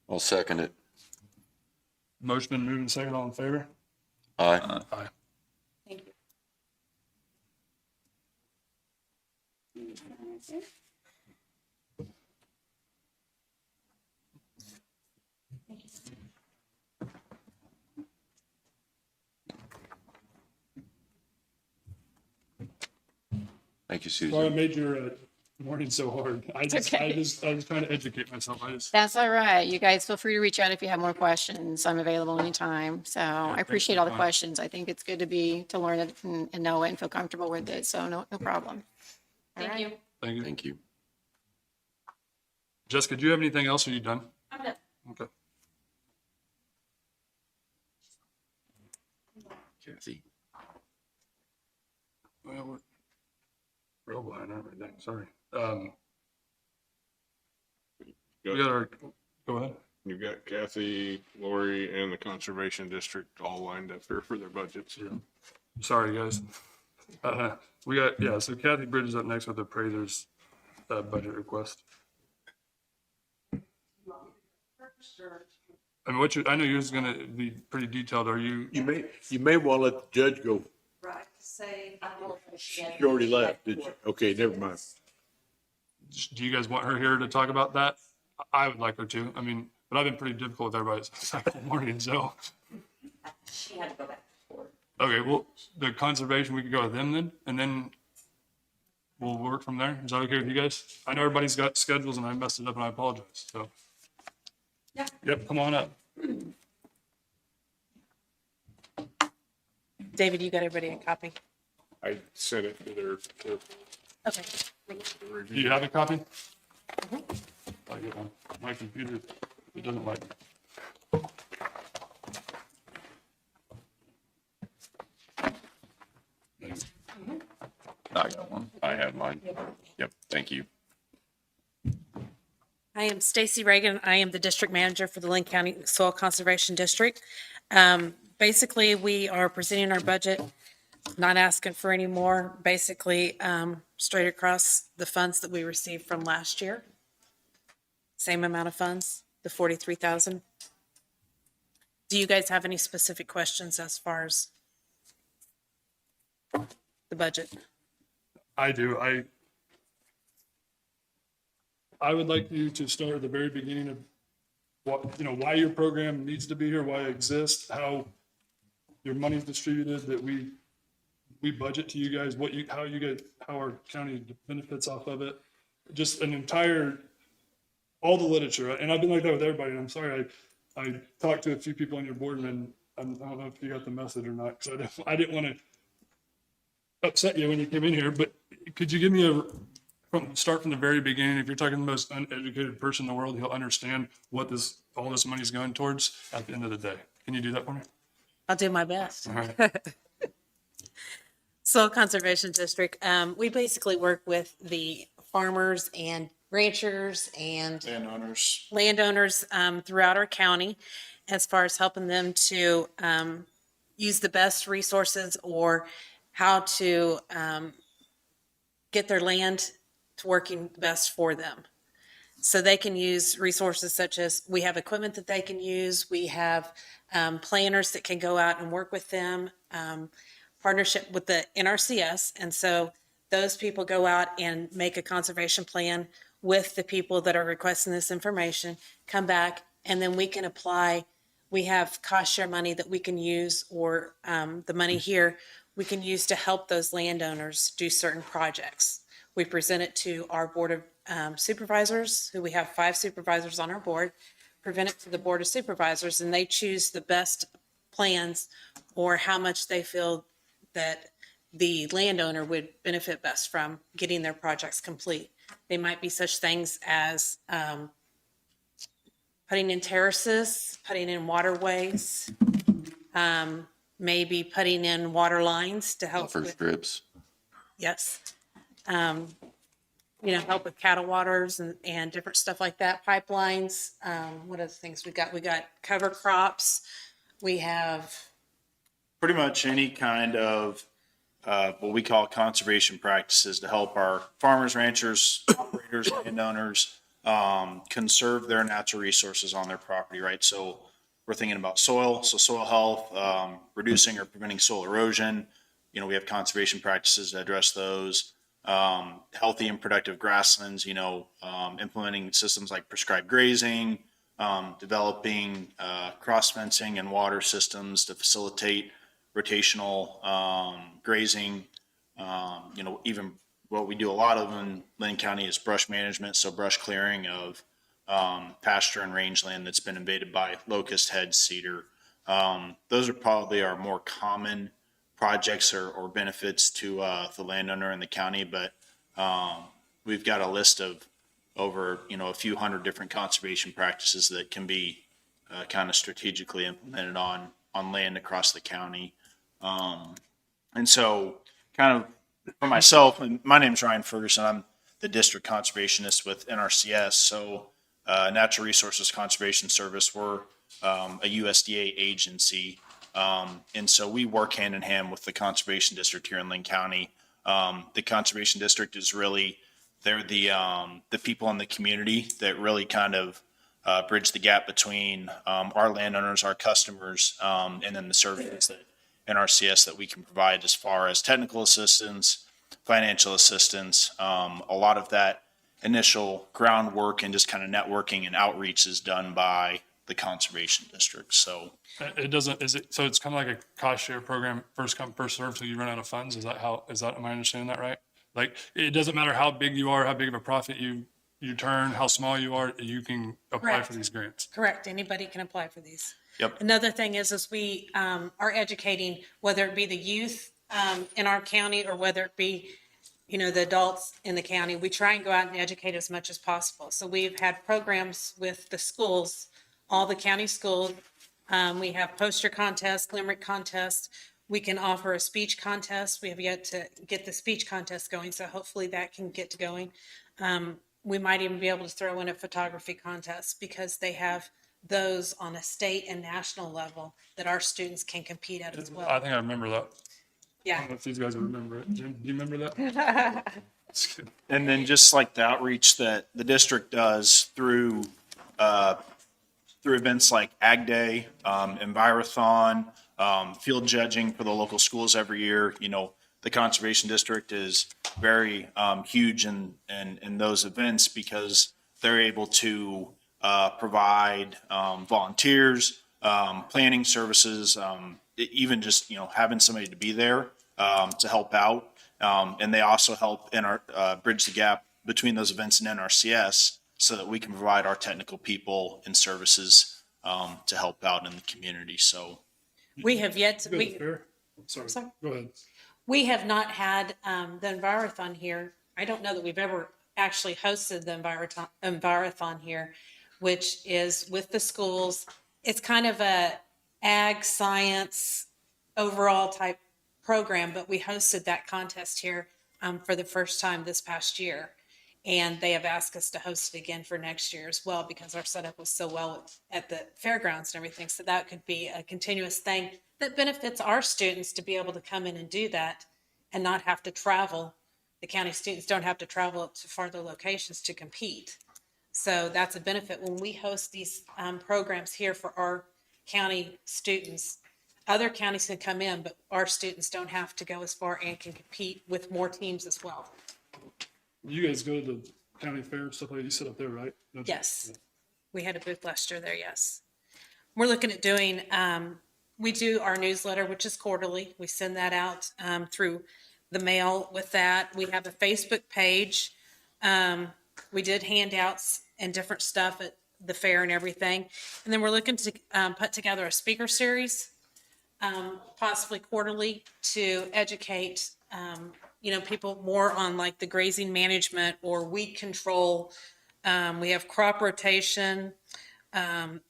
I'll second it. Motion been moved and second, all in favor? Aye. Aye. Thank you. Thank you, Sorry I Susan. made your morning so hard. I was trying to educate myself. That's all right. You guys feel free to reach out if you have more questions. I'm available anytime. So I appreciate all the questions. I think it's good to learn it and know it and feel comfortable with it. So no problem. All Thank right. you. Thank you. Thank you. Jessica, do you have anything else or are you done? I'm done. Okay. Kathy. Well, we're real blind, aren't we? Dang, sorry. We got our, go ahead. You've got Kathy, Lori, and the Conservation District all lined up here for their budgets. Yeah. Sorry, guys. We got, yeah, so Kathy Bridge is up next with the appraiser's budget request. I mean, I know yours is gonna be pretty detailed. Are you? You may want to let the judge go. Right, say. She already left, did you? Okay, never mind. Do you guys want her here to talk about that? I would like her to. I mean, but I've been pretty difficult with everybody since the morning, so. She had to go back. Okay, well, the conservation, we could go with them then, and then we'll work from there. Is that okay with you guys? I know everybody's got schedules and I messed it up and I apologize, so. Yeah. Yep, come on up. David, you got everybody a copy? I sent it to their Okay. Do you have a copy? I get one. My computer, it doesn't like. I got one. I have mine. Yep, thank you. I am Stacy Reagan. I am the district manager for the Linn County Soil Conservation District. Basically, we are presenting our budget, not asking for any more, basically straight across the funds that we received from last year. Same amount of funds, the 43,000. Do you guys have any specific questions as far as the budget? I do. I would like you to start at the very beginning of what, why your program needs to be here, why it exists, how your money's distributed, that we budget to you guys, how our county benefits off of it. Just an entire, all the literature. And I've been like that with everybody. And I'm sorry, I talked to a few people on your board and I don't know if you got the message or not, because I didn't want to upset you when you came in here, but could you give me start from the very beginning? If you're talking to the most uneducated person in the world, he'll understand what all this money's going towards at the end of the day. Can you do that for me? I'll do my best. All right. Soil Conservation District, we basically work with the farmers and ranchers and landowners throughout our county as far as helping them to use the best resources or how to get their land to working best for them. So they can use resources such as, we have equipment that they can use, we have planners that can go out and work with them, partnership with the NRCS. And so those people go out and make a conservation plan with the people that are requesting this information, come back, and then we can apply. We have cost share money that we can use, or the money here we can use to help those landowners do certain projects. We present it to our board of supervisors, who we have 5 supervisors on our board, present it to the board of supervisors, and they choose the best plans or how much they feel that the landowner would benefit best from getting their projects complete. They might be such things as putting in terraces, putting in waterways, maybe putting in water lines to help Buffer with, strips. yes. help with cattle waters and different stuff like that, pipelines. What other things we got? We got cover crops. We have, Pretty much any kind of what we call conservation practices to help our farmers, ranchers, operators, landowners conserve their natural resources on their property, right? So we're thinking about soil, so soil health, reducing or preventing soil erosion. We have conservation practices to address those. Healthy and productive grasslands, implementing systems like prescribed grazing, developing cross fencing and water systems to facilitate rotational grazing. Even what we do a lot of in Linn County is brush management, so brush clearing of pasture and rangeland that's been invaded by locust, hedge, cedar. Those are probably our more common projects or benefits to the landowner in the county, but we've got a list of over a few hundred different conservation practices that can be kind of strategically implemented on land across the county. And so kind of for myself, and my name's Ryan Ferguson, I'm the district conservationist with NRCS. So Natural Resources Conservation Service, we're a USDA agency. And so we work hand in hand with the conservation district here in Linn County. The conservation district is really, they're the people in the community that really kind of bridge the gap between our landowners, our customers, and then the services that NRCS that we can provide as far as technical assistance, financial assistance. A lot of that initial groundwork and just kind of networking and outreach is done by the conservation district. So It doesn't, so it's kind of like a cost share program, first come, first served till you run out of funds? Am I understanding that right? Like, it doesn't matter how big you are, how big of a profit you turn, how small you are, you can apply Correct. for these grants. correct, anybody can apply for these. Yep. Another thing is we are educating, whether it be the youth in our county or whether it be, the adults in the county. We try and go out and educate as much as possible. So we've had programs with the schools, all the county schools. We have poster contests, limerick contests. We can offer a speech contest. We have yet to get the speech contest going, so hopefully that can get to going. We might even be able to throw in a photography contest because they have those on a state and national level that our students can compete at as I well. think I remember that. I Yeah. don't know if these guys will remember it. Jim, do you remember that? and then just like the outreach that the district does through events like Ag Day, Envirothon, field judging for the local schools every year. The conservation district is very huge in those events because they're able to provide volunteers, planning services, even just having somebody to be there to help out. And they also help bridge the gap between those events and NRCS so that we can provide our technical people and services to help out in the community. So We have yet to, Go ahead, Fair. Sorry, Sorry. go ahead. we have not had the Envirothon here. I don't know that we've ever actually hosted the Envirothon here, which is with the schools. It's kind of a ag science overall type program, but we hosted that contest here for the first time this past year. And they have asked us to host it again for next year as well because our setup was so well at the fairgrounds and everything. So that could be a continuous thing that benefits our students to be able to come in and do that and not have to travel. The county students don't have to travel to farther locations to compete. So that's a benefit when we host these programs here for our county students. Other counties can come in, but our students don't have to go as far and can compete with more teams as well. You guys go to the county fair and stuff like that, you sit up there, right? Don't you? Yes. We had a booth last year there, yes. We're looking at doing, we do our newsletter, which is quarterly. We send that out through the mail with that. We have a Facebook page. We did handouts and different stuff at the fair and everything. And then we're looking to put together a speaker series, possibly quarterly, to educate people more on like the grazing management or weed control. We have crop rotation,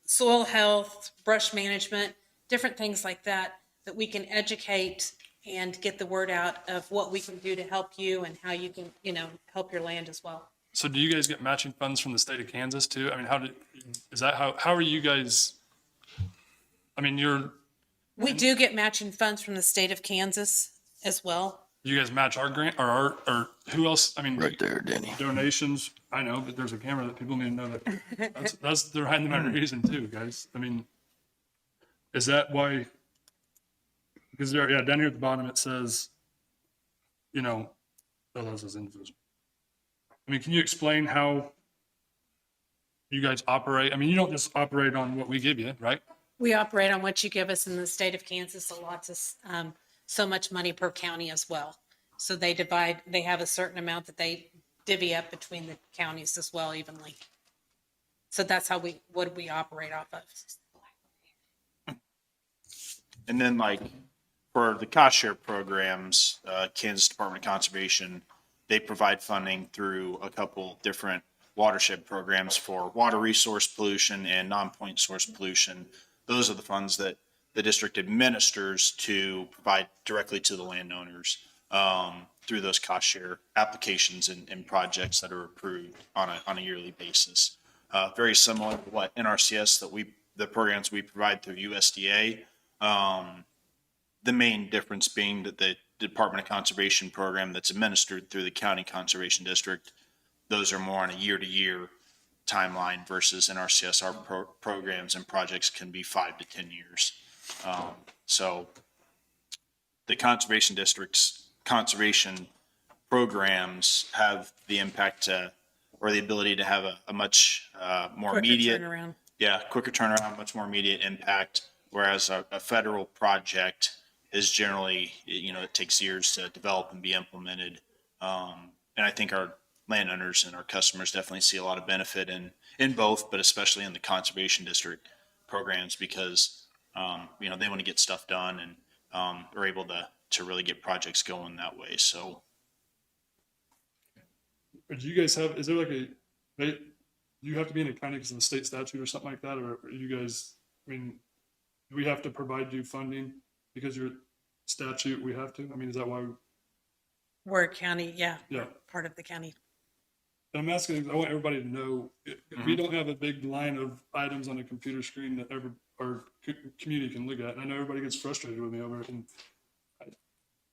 soil health, brush management, different things like that we can educate and get the word out of what we can do to help you and how you can, help your land as well. So do you guys get matching funds from the state of Kansas too? I mean, how are you guys? I mean, We do get matching funds from the state of Kansas as well. you guys match our grant or who else? I mean, Right there, Danny. donations. I know, but there's a camera that people need to know that that's the behind the matter reason too, guys. I mean, is that why? Because down here at the bottom it says, oh, those is individual. I mean, can you explain how you guys operate? I mean, you don't just operate on what we give you, right? We operate on what you give us, in the state of Kansas allots us so much money per county as well. So they have a certain amount that they divvy up between the counties as well evenly. So that's what we operate off of. And then like for the cost share programs, Kansas Department of Conservation, they provide funding through a couple different watershed programs for water resource pollution and non-point source pollution. Those are the funds that the district administers to provide directly to the landowners through those cost share applications and projects that are approved on a yearly basis. Very similar to what NRCS the programs we provide through USDA. The main difference being that the Department of Conservation program that's administered through the County Conservation District, those are more on a year-to-year timeline versus NRCS. Our programs and projects can be 5 to 10 years. So the Conservation District's conservation programs have the impact or the ability to have a much more Quicker immediate turnaround. quicker turnaround, much more immediate impact. Whereas a federal project is generally, it takes years to develop and be implemented. And I think our landowners and our customers definitely see a lot of benefit in both, but especially in the conservation district programs because, they want to get stuff done and are able to really get projects going that way. So. Or do you guys is there like do you have to be in a county because of the state statute or something like that? Or are you guys, I mean, do we have to provide you funding because your statute we have to? I mean, is that why? We're a county, yeah. Yeah. Part of the county. And I'm asking because I want everybody to know we don't have a big line of items on a computer screen that our community can look at. And I know everybody gets frustrated with me over it, and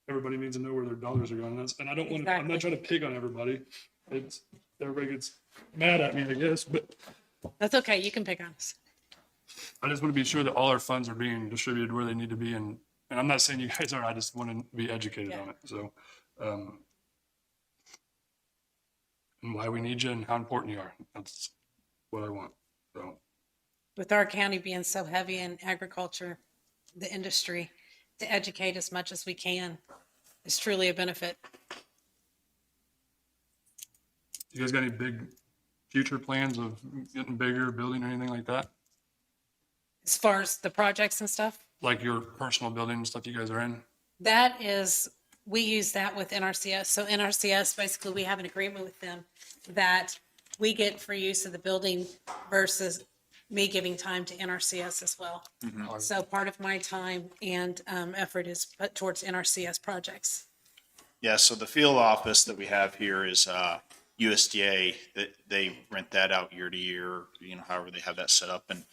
everybody needs to know where their dollars are going. And I don't want to. I'm not trying to pick on everybody. Everybody gets mad at me, I guess, but That's okay. You can pick on us. I just want to be sure that all our funds are being distributed where they need to be. And I'm not saying you guys are. I just want to be educated on it. So. And why we need you and how important you are. That's what I want. So, With our county being so heavy in agriculture, the industry, to educate as much as we can is truly a benefit. you guys got any big future plans of getting bigger, building or anything like that? As far as the projects and stuff, Like your personal building and stuff you guys are in? that is, we use that with NRCS. So NRCS, basically, we have an agreement with them that we get free use of the building versus me giving time to NRCS as well. So part of my time and effort is put towards NRCS projects. Yeah, so the field office that we have here is USDA. That they rent that out year to year, however they have that set up. And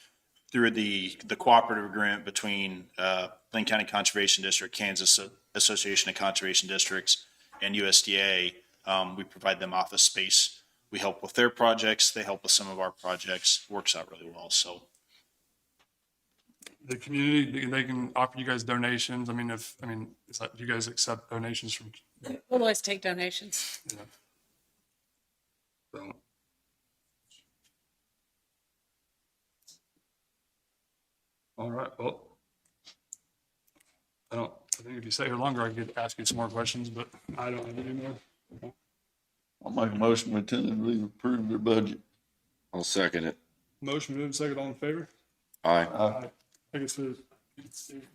through the cooperative agreement between Linn County Conservation District, Kansas Association of Conservation Districts, and USDA, we provide them office space. We help with their projects. They help with some of our projects. Works out really well. So The community, they can offer you guys donations. I mean, is that, you guys accept donations from? We'll always take donations. Yeah. So. All right, well. I think if you stay here longer, I could ask you some more questions, but I don't have any more. I'll make a motion to tentatively approve their budget. I'll second it. Motion moved, second, all in favor? Aye. I guess we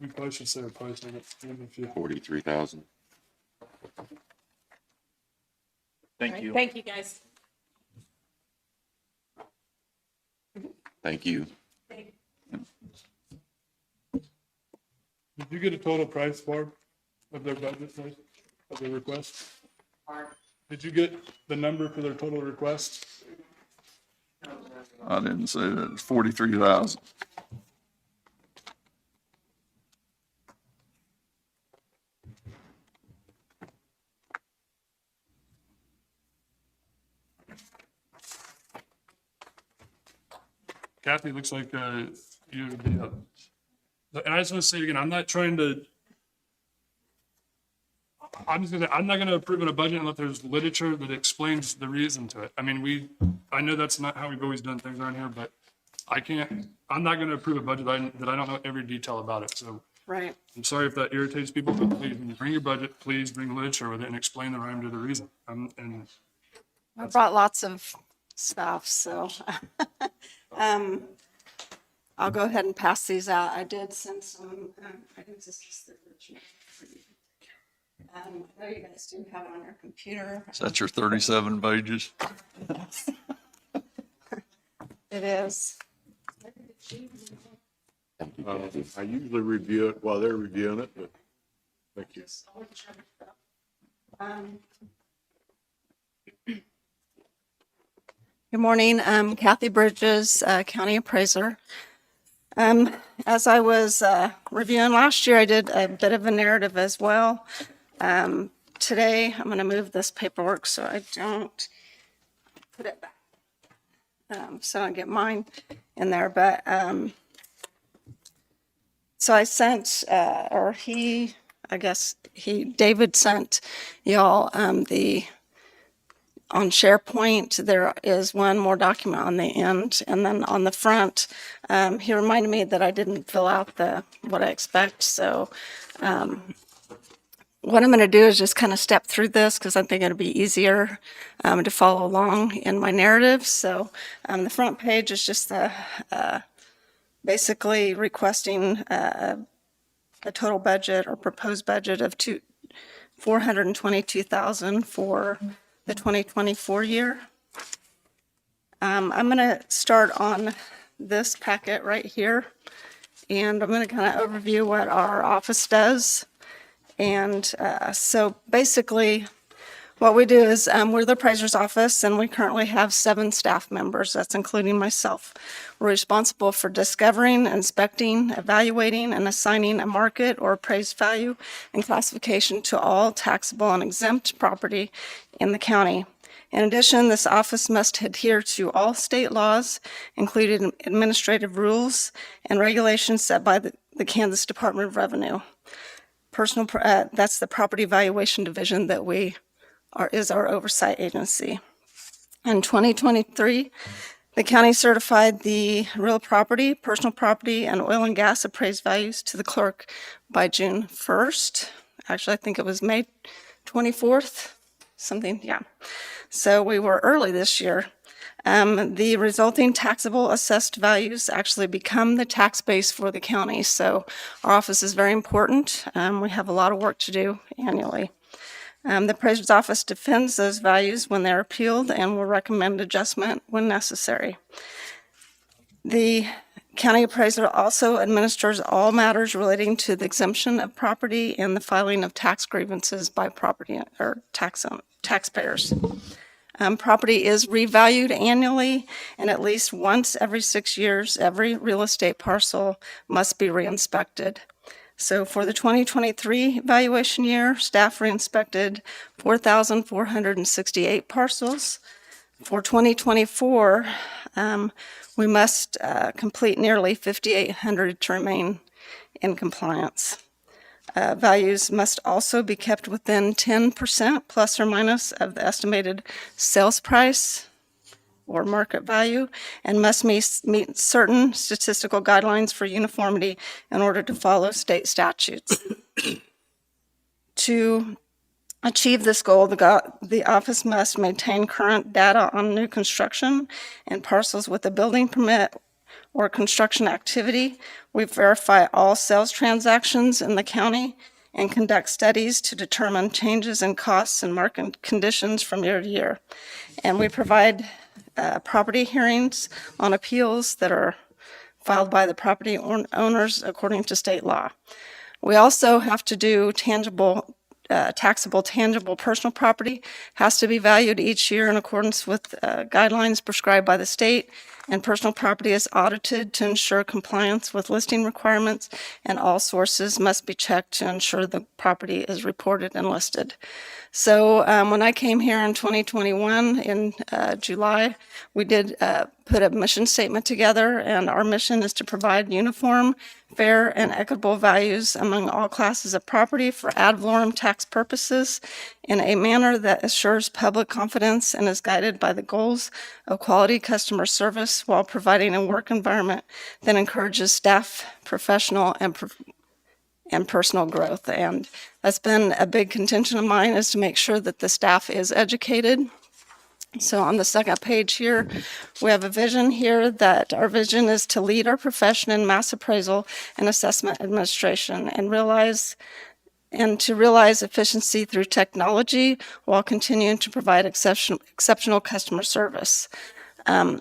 probably should say a price on it. Even if you- 43,000. thank you. Thank you, guys. Thank you. Did you get a total price, Barb? of their budget, right? Of their request? Did you get the number for their total request? I didn't say that. It's 43,000. Kathy, looks like you would be up. And I just want to say again, I'm not trying to, I'm not gonna approve a budget unless there's literature that explains the reason to it. I mean, I know that's not how we've always done things around here, but I'm not gonna approve a budget that I don't know every detail about it. So Right. I'm sorry if that irritates people, but please, when you bring your budget, please bring literature with it and explain the rhyme to the reason. And I brought lots of stuff, so I'll go ahead and pass these out. I did send some, I think this is the original. I know you guys do have it on your computer. Is that your 37 pages? It is. I usually review it while they're reviewing it, but thank you. Good morning. I'm Kathy Bridges, County Appraiser. As I was reviewing last year, I did a bit of a narrative as well. Today, I'm going to move this paperwork so I don't put it back. So I don't get mine in there. But so I sent, David sent y'all on SharePoint, there is one more document on the end, and then on the front, he reminded me that I didn't fill out what I expect, so what I'm going to do is just kind of step through this because I think it'll be easier to follow along in my narrative. So the front page is just basically requesting a total budget or proposed budget of $422,000 for the 2024 year. I'm going to start on this packet right here, and I'm going to kind of overview what our office does. And so basically, what we do is we're the appraiser's office, and we currently have 7 staff members. That's including myself. We're responsible for discovering, inspecting, evaluating, and assigning a market or appraised value and classification to all taxable and exempt property in the county. In addition, this office must adhere to all state laws, including administrative rules and regulations set by the Kansas Department of Revenue. That's the Property Valuation Division that is our oversight agency. In 2023, the county certified the real property, personal property, and oil and gas appraised values to the clerk by June 1st. Actually, I think it was May 24th, something, yeah. So we were early this year. The resulting taxable assessed values actually become the tax base for the county. So our office is very important. We have a lot of work to do annually. The appraiser's office defends those values when they're appealed and will recommend adjustment when necessary. The county appraiser also administers all matters relating to the exemption of property and the filing of tax grievances by property or taxpayers. Property is revalued annually, and at least once every 6 years, every real estate parcel must be reinspected. So for the 2023 valuation year, staff reinspected 4,468 parcels. For 2024, we must complete nearly 5,800 to remain in compliance. Values must also be kept within 10% plus or minus of the estimated sales price or market value, and must meet certain statistical guidelines for uniformity in order to follow state statutes. To achieve this goal, the office must maintain current data on new construction and parcels with a building permit or construction activity. We verify all sales transactions in the county and conduct studies to determine changes in costs and market conditions from year to year. And we provide property hearings on appeals that are filed by the property owners according to state law. We also have to do taxable tangible personal property has to be valued each year in accordance with guidelines prescribed by the state, and personal property is audited to ensure compliance with listing requirements, and all sources must be checked to ensure the property is reported and listed. So when I came here in 2021 in July, we did put a mission statement together, and our mission is to provide uniform, fair, and equitable values among all classes of property for ad valorem tax purposes in a manner that assures public confidence and is guided by the goals of quality customer service while providing a work environment that encourages staff, professional, and personal growth. And that's been a big contention of mine, is to make sure that the staff is educated. So on the second page here, we have a vision here that our vision is to lead our profession in mass appraisal and assessment administration and to realize efficiency through technology while continuing to provide exceptional customer service. Some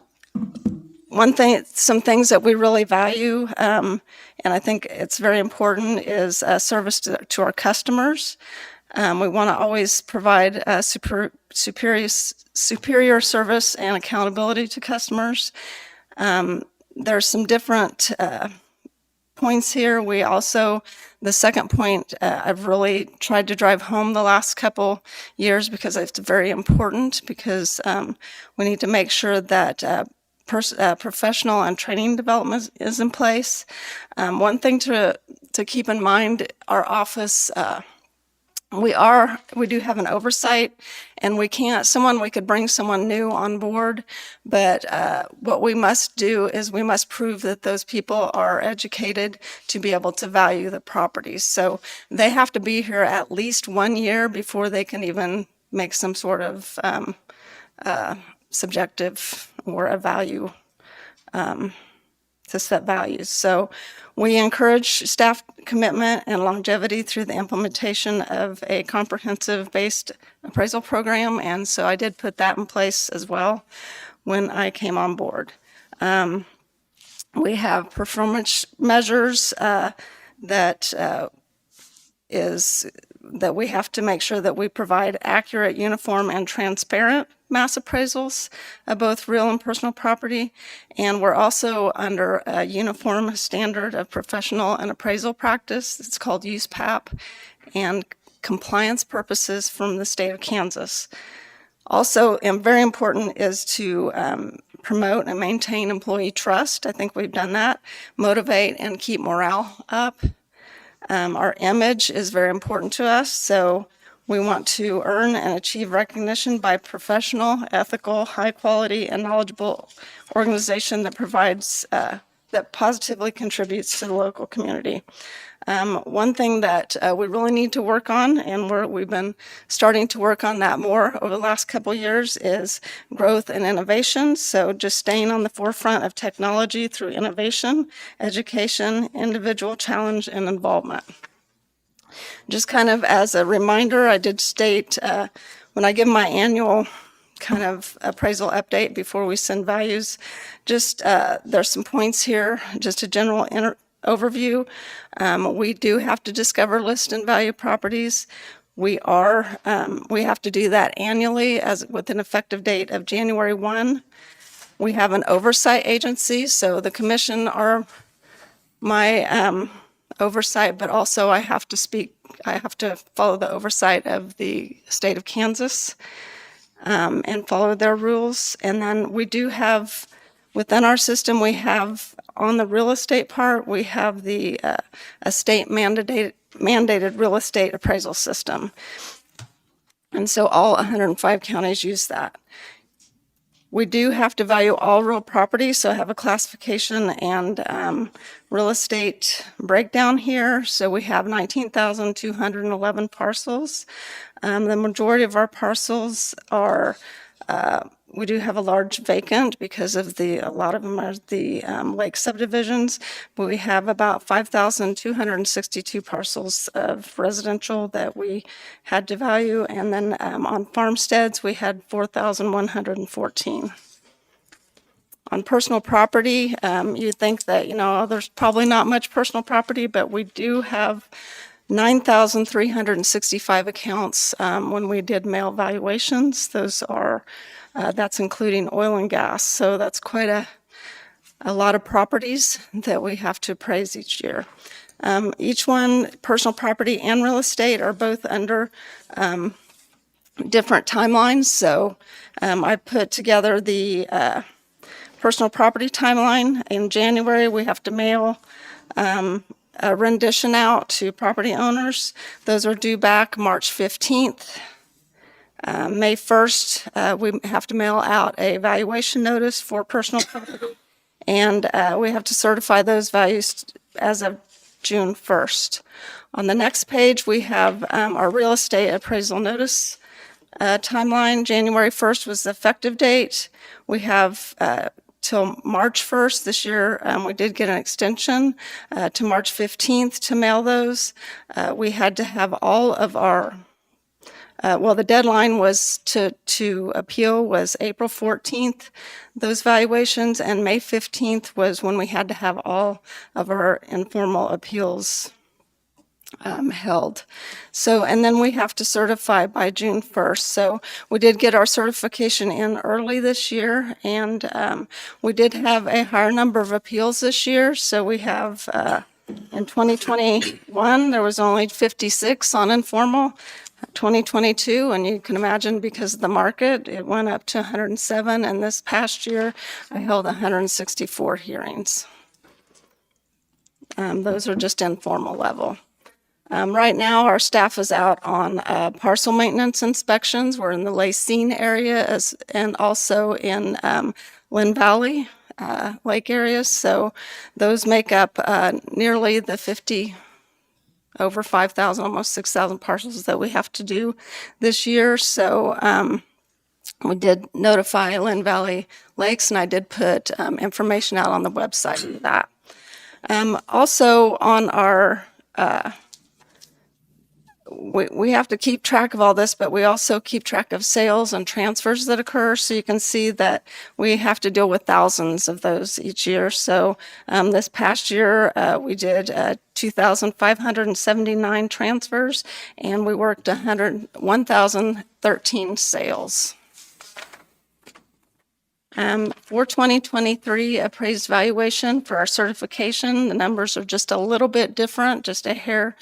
things that we really value, and I think it's very important, is service to our customers. We want to always provide superior service and accountability to customers. There's some different points here. The second point, I've really tried to drive home the last couple years because it's very important, because we need to make sure that professional and training development is in place. One thing to keep in mind, our office, we do have an oversight, and we could bring someone new on board, but what we must do is we must prove that those people are educated to be able to value the properties. So they have to be here at least 1 year before they can even make some sort of subjective or a value to set values. So we encourage staff commitment and longevity through the implementation of a comprehensive based appraisal program. And so I did put that in place as well when I came on board. We have performance measures that we have to make sure that we provide accurate, uniform, and transparent mass appraisals of both real and personal property. And we're also under a uniform standard of professional and appraisal practice. It's called USPAP, and compliance purposes from the state of Kansas. Also, and very important, is to promote and maintain employee trust. I think we've done that. Motivate and keep morale up. Our image is very important to us, so we want to earn and achieve recognition by professional, ethical, high quality, and knowledgeable organization that that positively contributes to the local community. One thing that we really need to work on, and we've been starting to work on that more over the last couple of years, is growth and innovation. So just staying on the forefront of technology through innovation, education, individual challenge, and involvement. Just kind of as a reminder, I did state when I give my annual kind of appraisal update before we send values, just there's some points here, just a general overview. We do have to discover, list, and value properties. We have to do that annually with an effective date of January 1. We have an oversight agency, so the commission are my oversight, but also I have to follow the oversight of the state of Kansas and follow their rules. And then we do have, within our system, we have on the real estate part, we have the a state mandated real estate appraisal system. And so all 105 counties use that. We do have to value all real property, so I have a classification and real estate breakdown here. So we have 19,211 parcels. The majority of our parcels are, we do have a large vacant because of a lot of them are the lake subdivisions, but we have about 5,262 parcels of residential that we had to value. And then on farmsteads, we had 4,114. On personal property, you'd think that, there's probably not much personal property, but we do have 9,365 accounts when we did mail valuations. That's including oil and gas. So that's quite a lot of properties that we have to appraise each year. Each one, personal property and real estate, are both under different timelines. So I put together the personal property timeline. In January, we have to mail a rendition out to property owners. Those are due back March 15th. May 1st, we have to mail out a valuation notice for personal property, and we have to certify those values as of June 1st. On the next page, we have our real estate appraisal notice timeline. January 1st was the effective date. We have till March 1st this year. We did get an extension to March 15th to mail those. We had to have all of our the deadline was to appeal was April 14th, those valuations, and May 15th was when we had to have all of our informal appeals held. So, and then we have to certify by June 1st. So we did get our certification in early this year, and we did have a higher number of appeals this year. So we have, in 2021, there was only 56 on informal. 2022, and you can imagine because of the market, it went up to 107, and this past year, I held 164 hearings. Those are just informal level. Right now, our staff is out on parcel maintenance inspections. We're in the Lacine area and also in Linn Valley lake areas. So those make up nearly the over 5,000, almost 6,000 parcels that we have to do this year. So we did notify Linn Valley Lakes, and I did put information out on the website for that. Also on our we have to keep track of all this, but we also keep track of sales and transfers that occur. So you can see that we have to deal with thousands of those each year. So this past year, we did 2,579 transfers, and we worked 1,013 sales. For 2023 appraised valuation for our certification, the numbers are just a little bit different, just a hair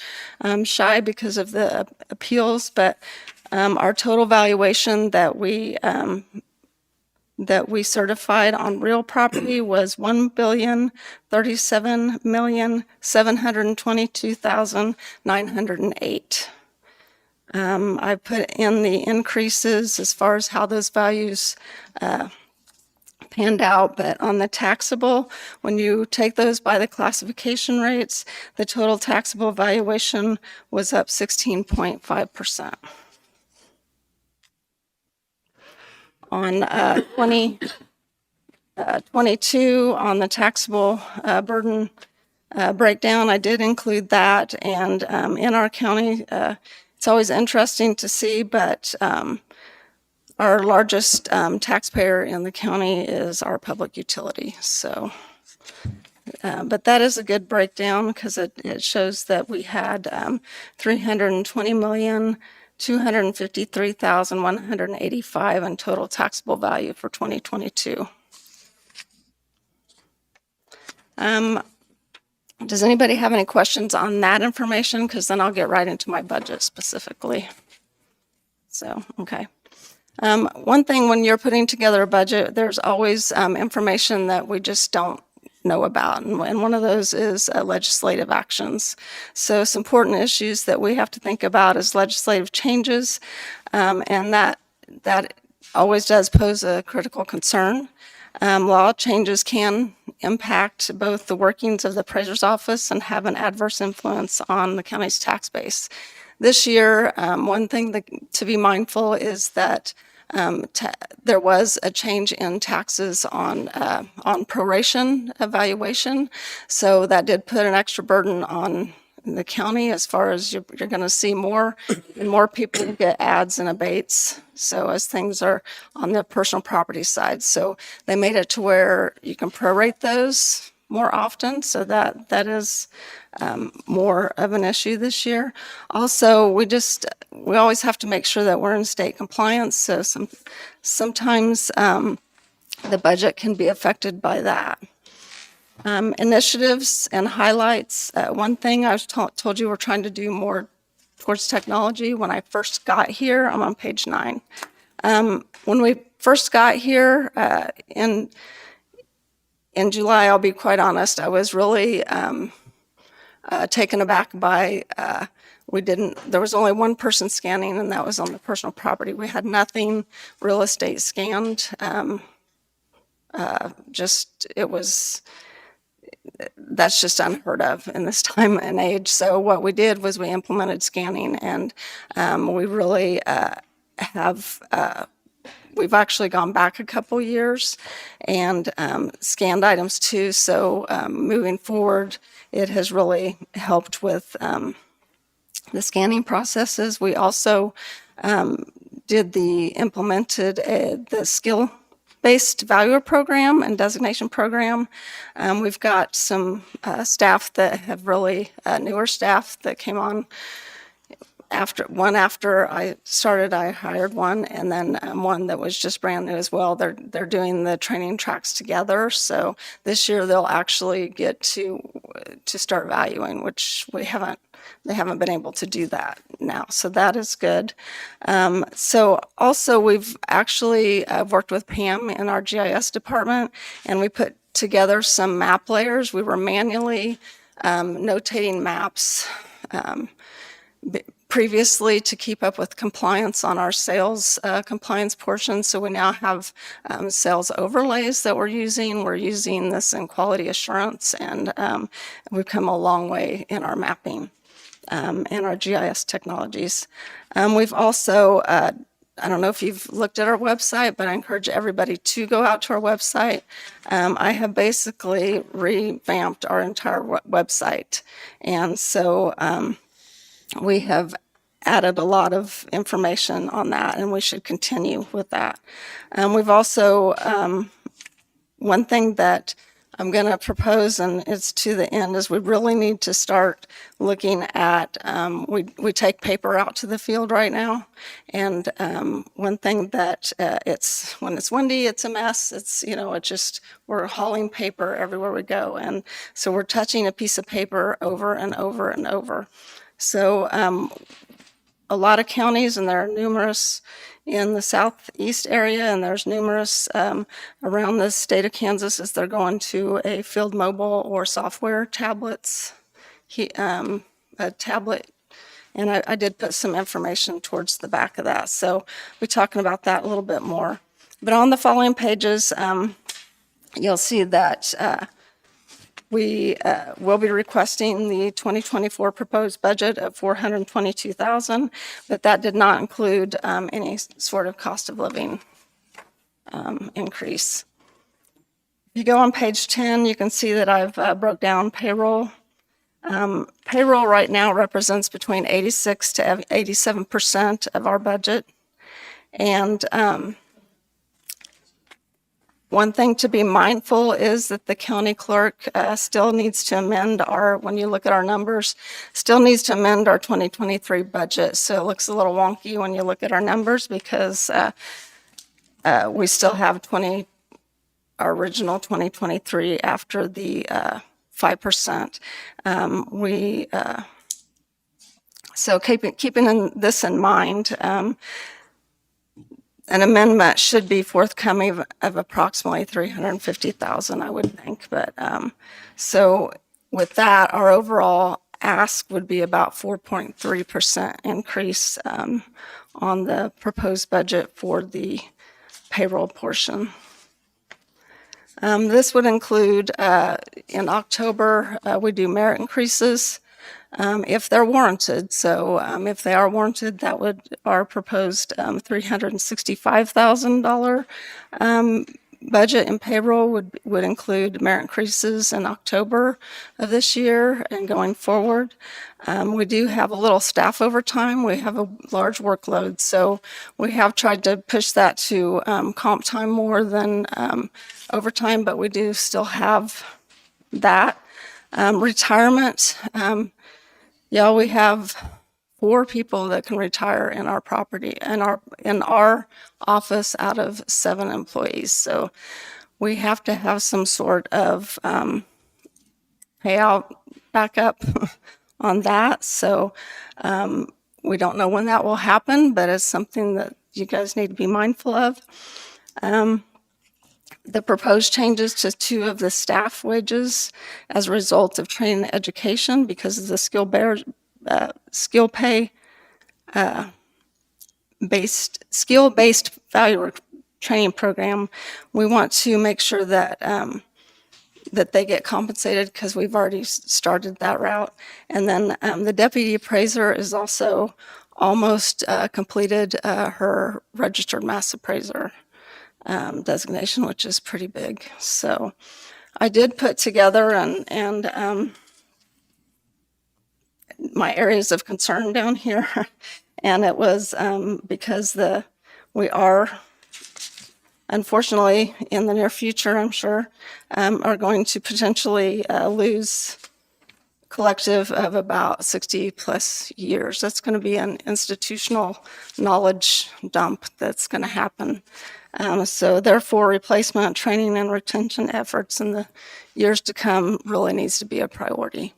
shy because of the appeals, but our total valuation that we certified on real property was $1,037,722,908. I put in the increases as far as how those values panned out, but on the taxable, when you take those by the classification rates, the total taxable valuation was up 16.5%. On 2022, on the taxable burden breakdown, I did include that, and in our county, it's always interesting to see, but our largest taxpayer in the county is our public utility. So, but that is a good breakdown because it shows that we had $320,253,185 in total taxable value for 2022. Does anybody have any questions on that information? Because then I'll get right into my budget specifically. So, okay. One thing when you're putting together a budget, there's always information that we just don't know about, and one of those is legislative actions. So some important issues that we have to think about is legislative changes, and that always does pose a critical concern. Law changes can impact both the workings of the appraiser's office and have an adverse influence on the county's tax base. This year, one thing to be mindful is that there was a change in taxes on proration evaluation, so that did put an extra burden on the county as far as you're going to see more and more people get ads and abates. So as things are on the personal property side, so they made it to where you can prorate those more often. So that is more of an issue this year. Also, we always have to make sure that we're in state compliance. So sometimes the budget can be affected by that. Initiatives and highlights. One thing I was told you we're trying to do more towards technology. When I first got here, I'm on page 9. When we first got here in July, I'll be quite honest, I was really taken aback by there was only one person scanning, and that was on the personal property. We had nothing real estate scanned. That's just unheard of in this time and age. So what we did was we implemented scanning, and we really we've actually gone back a couple years and scanned items too. So moving forward, it has really helped with the scanning processes. We also implemented the skill-based valuer program and designation program. We've got some staff that have really, newer staff that came on after I started. I hired one, and then one that was just brand new as well. They're doing the training tracks together. So this year they'll actually get to start valuing, which they haven't been able to do that now. So that is good. So also we've actually worked with Pam in our GIS department, and we put together some map layers. We were manually notating maps previously to keep up with compliance on our sales compliance portion. So we now have sales overlays that we're using. We're using this in quality assurance, and we've come a long way in our mapping and our GIS technologies. We've also, I don't know if you've looked at our website, but I encourage everybody to go out to our website. I have basically revamped our entire website. And so we have added a lot of information on that, and we should continue with that. We've also, one thing that I'm going to propose, and it's to the end, is we really need to start looking at, we take paper out to the field right now, and one thing that when it's windy, it's a mess. We're hauling paper everywhere we go, and so we're touching a piece of paper over and over and over. So a lot of counties, and there are numerous in the southeast area, and there's numerous around the state of Kansas, as they're going to a field mobile or software tablets, a tablet. And I did put some information towards the back of that. So we're talking about that a little bit more. But on the following pages, you'll see that we will be requesting the 2024 proposed budget of $422,000, but that did not include any sort of cost of living increase. If you go on page 10, you can see that I've broke down payroll. Payroll right now represents between 86 to 87% of our budget. And one thing to be mindful is that the county clerk still needs to amend when you look at our numbers, still needs to amend our 2023 budget. So it looks a little wonky when you look at our numbers, because we still have our original 2023 after the 5%. So keeping this in mind, an amendment should be forthcoming of approximately $350,000, I would think. But so with that, our overall ask would be about 4.3% increase on the proposed budget for the payroll portion. This would include, in October, we do merit increases if they're warranted. So if they are warranted, our proposed $365,000 budget and payroll would include merit increases in October of this year and going forward. We do have a little staff overtime. We have a large workload, so we have tried to push that to comp time more than overtime, but we do still have that. Retirement, yeah, we have 4 people that can retire in our property, in our office out of 7 employees. So we have to have some sort of payout backup on that. So we don't know when that will happen, but it's something that you guys need to be mindful of. The proposed changes to 2 of the staff wages as a result of training and education because of the skill based value training program. We want to make sure that that they get compensated because we've already started that route. And then the deputy appraiser is also almost completed her registered mass appraiser designation, which is pretty big. So I did put together and my areas of concern down here. And it was because we are, unfortunately, in the near future, I'm sure, are going to potentially lose collective of about 60 plus years. That's going to be an institutional knowledge dump that's going to happen. So therefore, replacement, training, and retention efforts in the years to come really needs to be a priority.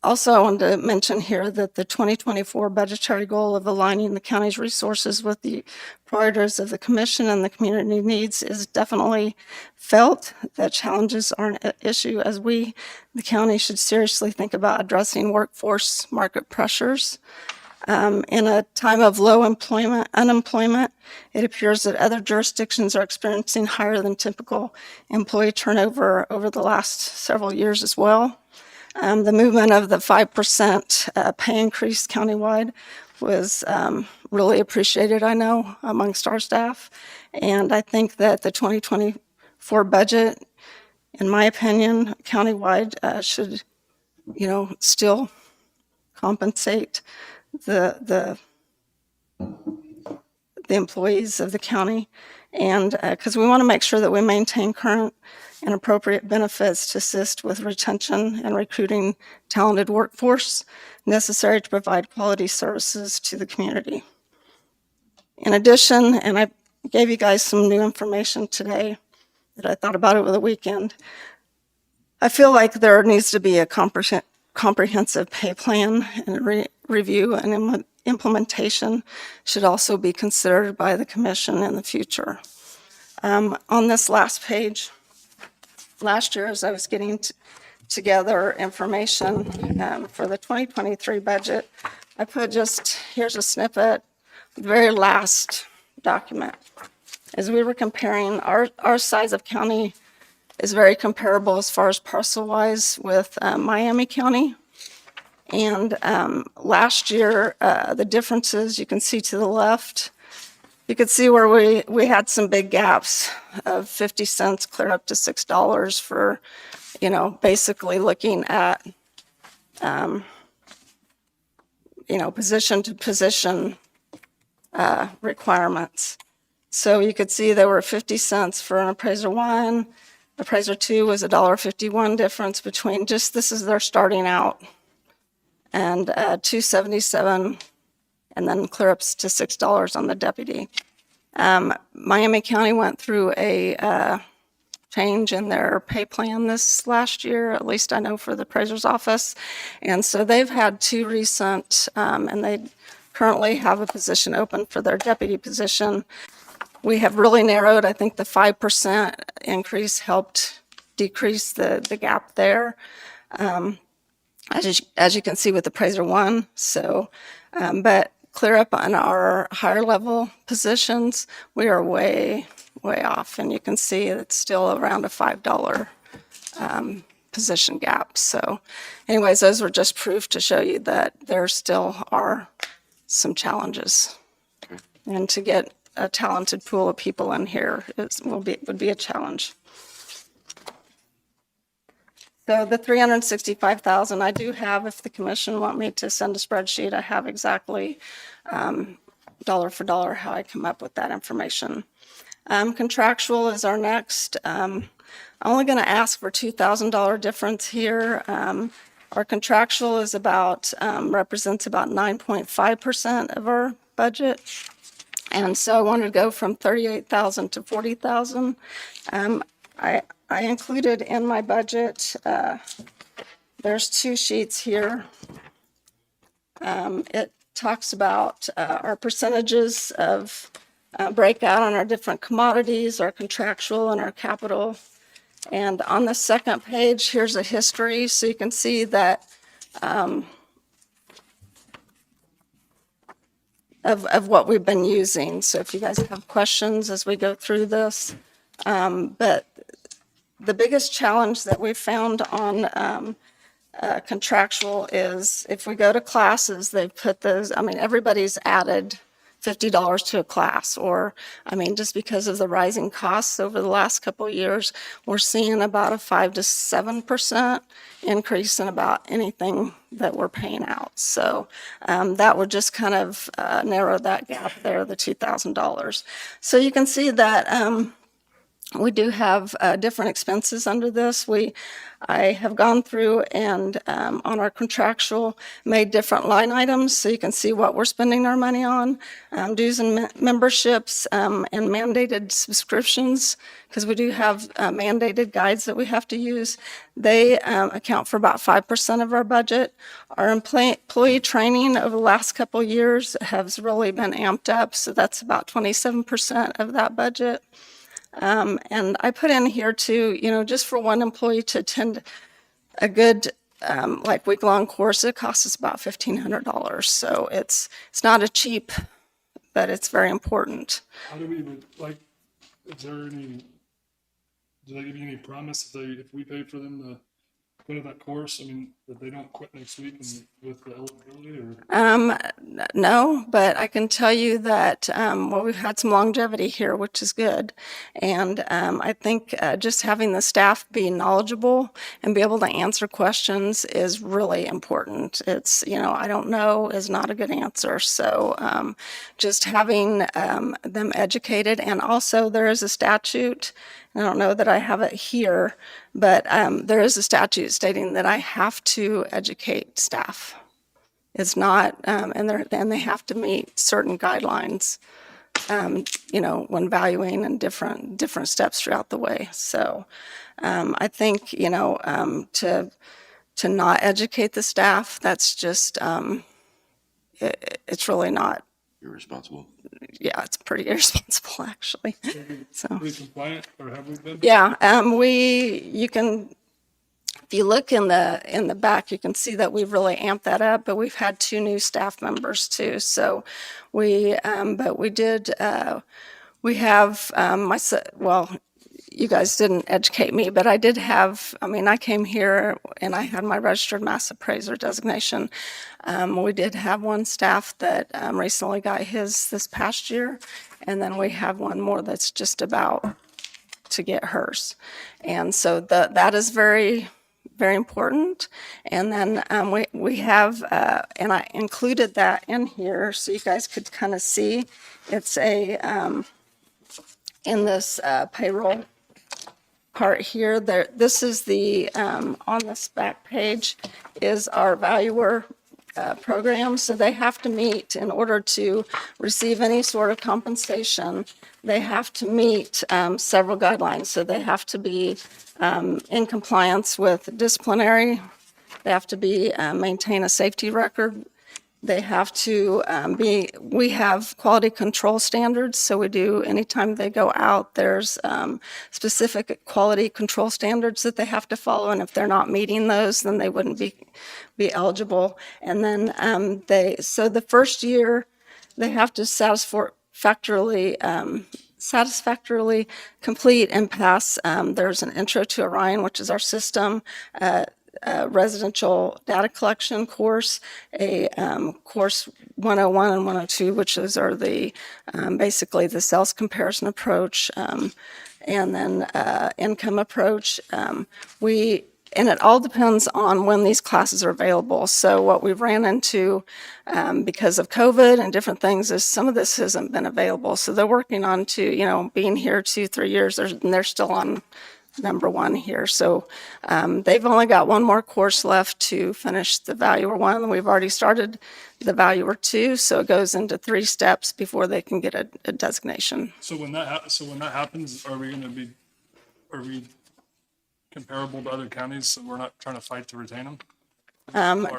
Also, I wanted to mention here that the 2024 budgetary goal of aligning the county's resources with the priorities of the commission and the community needs is definitely felt. That challenges are an issue as the county, should seriously think about addressing workforce market pressures. In a time of low unemployment, it appears that other jurisdictions are experiencing higher than typical employee turnover over the last several years as well. The movement of the 5% pay increase countywide was really appreciated, I know, amongst our staff. And I think that the 2024 budget, in my opinion, countywide should, still compensate the employees of the county. And because we want to make sure that we maintain current and appropriate benefits to assist with retention and recruiting talented workforce necessary to provide quality services to the community. In addition, and I gave you guys some new information today that I thought about over the weekend, I feel like there needs to be a comprehensive pay plan, and review and implementation should also be considered by the commission in the future. On this last page, last year, as I was getting together information for the 2023 budget, I put here's a snippet, the very last document. As we were comparing, our size of county is very comparable as far as parcel-wise with Miami County. And last year, the differences you can see to the left, you could see where we had some big gaps of 50 cents clear up to $6 for, basically looking at, position to position requirements. So you could see there were 50 cents for an appraiser 1. Appraiser 2 was $1.51 difference between this is their starting out, and $2.77, and then clear ups to $6 on the deputy. Miami County went through a change in their pay plan this last year, at least I know for the appraiser's office. And so they've had 2 recent, and they currently have a position open for their deputy position. We have really narrowed, I think the 5% increase helped decrease the gap there. As you can see with appraiser 1, so, but clear up on our higher level positions, we are way off, and you can see it's still around a $5 position gap. So anyways, those were just proof to show you that there still are some challenges. And to get a talented pool of people in here would be a challenge. So the 365,000, I do have, if the commission want me to send a spreadsheet, I have exactly dollar for dollar how I come up with that information. Contractual is our next. I'm only going to ask for $2,000 difference here. Our contractual is about, represents about 9.5% of our budget. And so I wanted to go from 38,000 to 40,000. I included in my budget, there's two sheets here. It talks about our percentages of breakout on our different commodities, our contractual and our capital. And on the second page, here's a history, so you can see that of what we've been using. So if you guys have questions as we go through this. But the biggest challenge that we've found on contractual is if we go to classes, they've put those, I mean, everybody's added $50 to a class, or, I mean, just because of the rising costs over the last couple of years, we're seeing about a 5 to 7% increase in about anything that we're paying out. So that would just kind of narrow that gap there, the $2,000. So you can see that we do have different expenses under this. I have gone through and on our contractual made different line items so you can see what we're spending our money on. Dues and memberships and mandated subscriptions, because we do have mandated guides that we have to use. They account for about 5% of our budget. Our employee training over the last couple of years has really been amped up, so that's about 27% of that budget. And I put in here too, just for one employee to attend a good like week-long course, it costs us about $1,500. So it's not a cheap, but it's very important. How do we, like, is there any, do they give you any promise if we pay for them to go to that course, I mean, that they don't quit next week and with the eligibility, or? No, but I can tell you that, we've had some longevity here, which is good. And I think just having the staff be knowledgeable and be able to answer questions is really important. It's, I don't know is not a good answer. So just having them educated, and also there is a statute, I don't know that I have it here, but there is a statute stating that I have to educate staff. It's not, and they have to meet certain guidelines, when valuing and different steps throughout the way. So I think, to not educate the staff, that's just, it's really not. Irresponsible. Yeah, it's pretty irresponsible, actually. So. Pretty compliant, or have we been? Yeah, you can, if you look in the back, you can see that we've really amped that up, but we've had 2 new staff members too. So we have, well, you guys didn't educate me, but I did have, I came here and I had my registered mass appraiser designation. We did have one staff that recently got his this past year, and then we have one more that's just about to get hers. And so that is very, very important. And then we have, and I included that in here so you guys could kind of see, it's in this payroll part here. This is the, on this back page is our valuer program. So they have to meet, in order to receive any sort of compensation, they have to meet several guidelines. So they have to be in compliance with disciplinary. They have to maintain a safety record. They have to we have quality control standards. So we do, anytime they go out, there's specific quality control standards that they have to follow. And if they're not meeting those, then they wouldn't be eligible. And then so the first year, they have to satisfactorily complete and pass. There's an intro to Orion, which is our system. residential data collection course, a course 101 and 102, which those are the basically the sales comparison approach, and then income approach. And it all depends on when these classes are available. So what we've ran into because of COVID and different things is some of this hasn't been available. So they're working on being here 2-3 years, and they're still on number one here. So they've only got one more course left to finish the Valuer 1. We've already started the Valuer 2, so it goes into 3 steps before they can get a designation. So when that happens, are we comparable to other counties? So we're not trying to fight to retain them?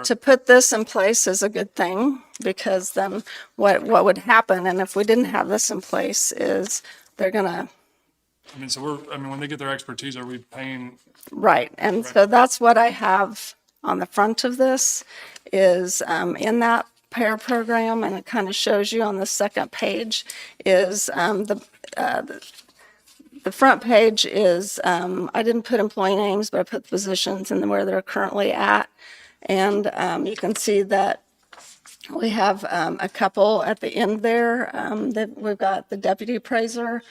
To put this in place is a good thing, because then what would happen, and if we didn't have this in place, is they're gonna. When they get their expertise, are we paying? Right, and so that's what I have on the front of this, is in that pair program, and it kind of shows you on the second page, is the front page is, I didn't put employee names, but I put the positions and where they're currently at. And you can see that we have a couple at the end there. That we've got the deputy appraiser,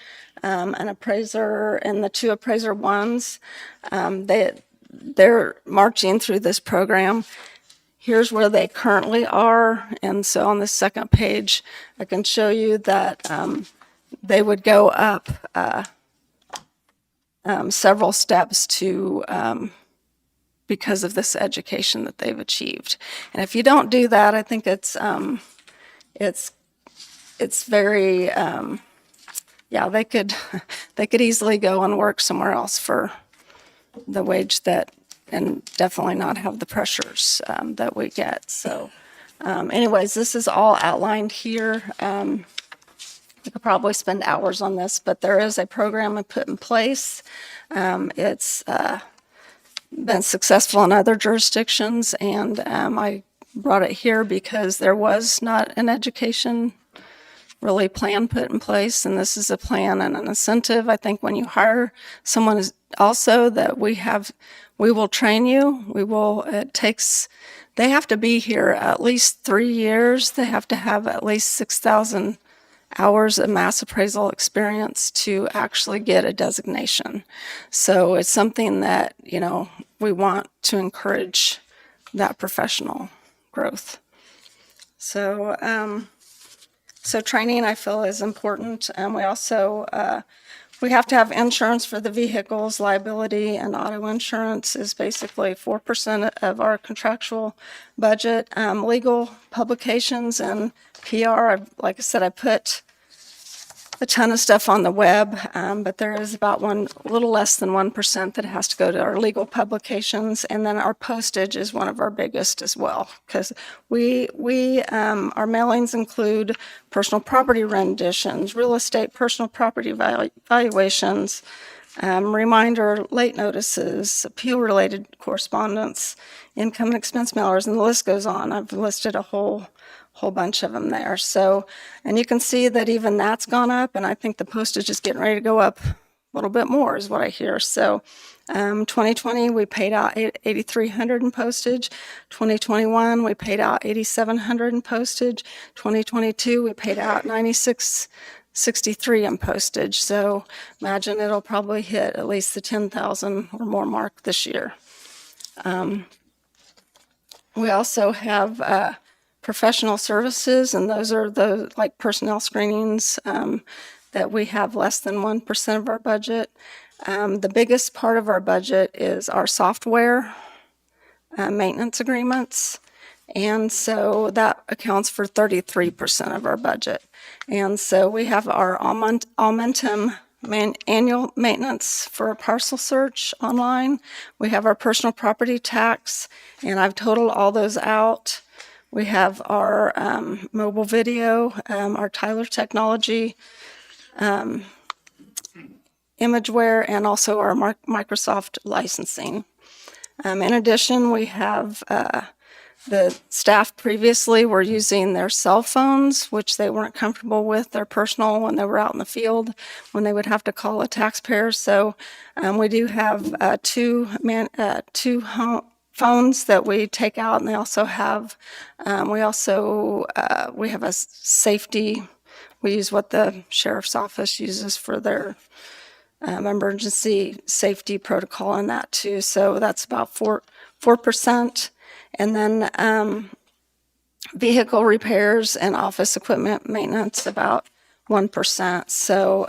an appraiser, and the 2 appraiser 1s. They're marching through this program. Here's where they currently are. And so on the second page, I can show you that they would go up several steps to because of this education that they've achieved. And if you don't do that, I think it's very they could easily go and work somewhere else for the wage that, and definitely not have the pressures that we get. So anyways, this is all outlined here. We could probably spend hours on this, but there is a program I put in place. It's been successful in other jurisdictions, and I brought it here because there was not an education really plan put in place, and this is a plan and an incentive. I think when you hire someone is also that we will train you. They have to be here at least 3 years. They have to have at least 6,000 hours of mass appraisal experience to actually get a designation. So it's something that, we want to encourage that professional growth. So, training I feel is important. And we also, we have to have insurance for the vehicles. Liability and auto insurance is basically 4% of our contractual budget. Legal publications and PR, like I said, I put a ton of stuff on the web, but there is about a little less than 1% that has to go to our legal publications. And then our postage is one of our biggest as well, because our mailings include personal property renditions, real estate personal property valuations, reminder late notices, appeal-related correspondence, income and expense mailers, and the list goes on. I've listed a whole bunch of them there. So, and you can see that even that's gone up, and I think the postage is getting ready to go up a little bit more is what I hear. So 2020, we paid out $8,300 in postage. 2021, we paid out $8,700 in postage. 2022, we paid out $96.63 in postage. So imagine it'll probably hit at least the 10,000 or more mark this year. We also have professional services, and those are the like personnel screenings that we have less than 1% of our budget. The biggest part of our budget is our software maintenance agreements, and so that accounts for 33% of our budget. And so we have our Aumentum annual maintenance for a parcel search online. We have our personal property tax, and I've totaled all those out. We have our mobile video, our Tyler Technology, Imageware, and also our Microsoft licensing. In addition, we have the staff previously were using their cell phones, which they weren't comfortable with, their personal, when they were out in the field, when they would have to call a taxpayer. So we do have two phones that we take out, and they also have, we have a safety. We use what the sheriff's office uses for their emergency safety protocol and that too. So that's about 4%. And then vehicle repairs and office equipment maintenance about 1%. So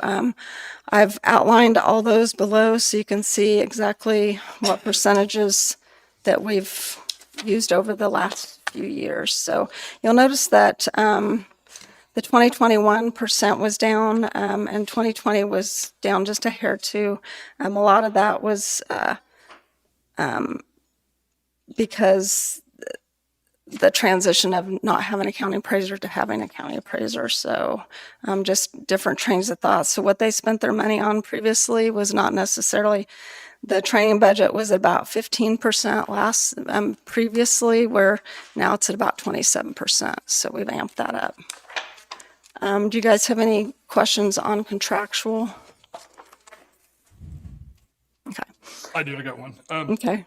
I've outlined all those below so you can see exactly what percentages that we've used over the last few years. So you'll notice that the 2021% was down, and 2020 was down just a hair too. A lot of that was because the transition of not having a county appraiser to having a county appraiser. So just different trains of thought. So what they spent their money on previously was not necessarily, the training budget was about 15% previously, where now it's at about 27%. So we've amped that up. Do you guys have any questions on contractual? Okay. I do, I got one. Okay.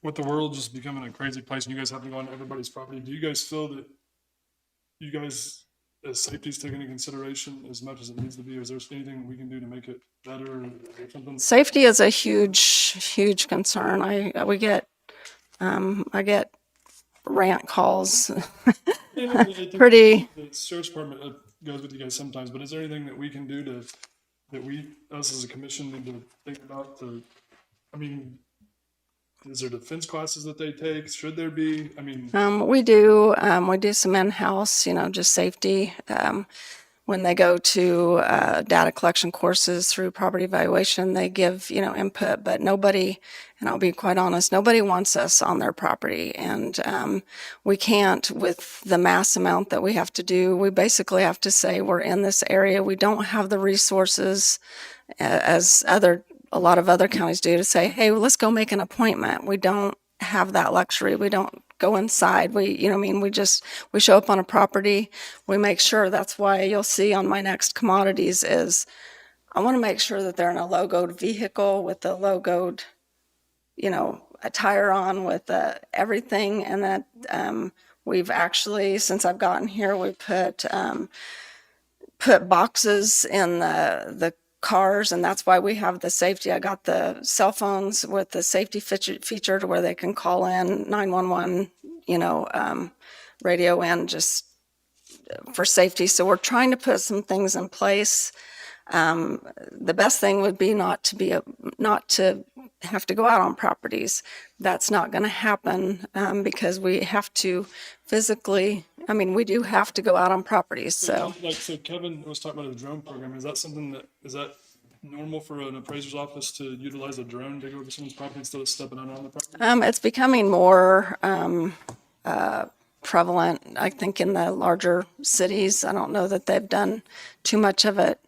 With the world just becoming a crazy place and you guys have to go on everybody's property, do you guys feel that you guys, as safety's taken into consideration as much as it needs to be? Or is there anything we can do to make it better or something? Safety is a huge concern. I get rant calls. Pretty. The sheriff's department goes with you guys sometimes, but is there anything that we can do that us as a commission need to think about is there defense classes that they take? Should there be? We do some in-house, just safety. When they go to data collection courses through property evaluation, they give, input, but nobody, and I'll be quite honest, nobody wants us on their property. And we can't, with the mass amount that we have to do, we basically have to say we're in this area. We don't have the resources as a lot of other counties do to say, hey, well, let's go make an appointment. We don't have that luxury. We don't go inside. We show up on a property. We make sure. That's why you'll see on my next commodities is I want to make sure that they're in a logoed vehicle with a logoed, attire on with everything. And that we've actually, since I've gotten here, we put boxes in the cars, and that's why we have the safety. I got the cell phones with the safety feature to where they can call in 911, radio in just for safety. So we're trying to put some things in place. The best thing would be not to have to go out on properties. That's not going to happen because we have to physically. We do have to go out on properties. So Kevin was talking about the drone program. Is that normal for an appraiser's office to utilize a drone to go to someone's property instead of stepping out on the property? It's becoming more prevalent, I think, in the larger cities. I don't know that they've done too much of it,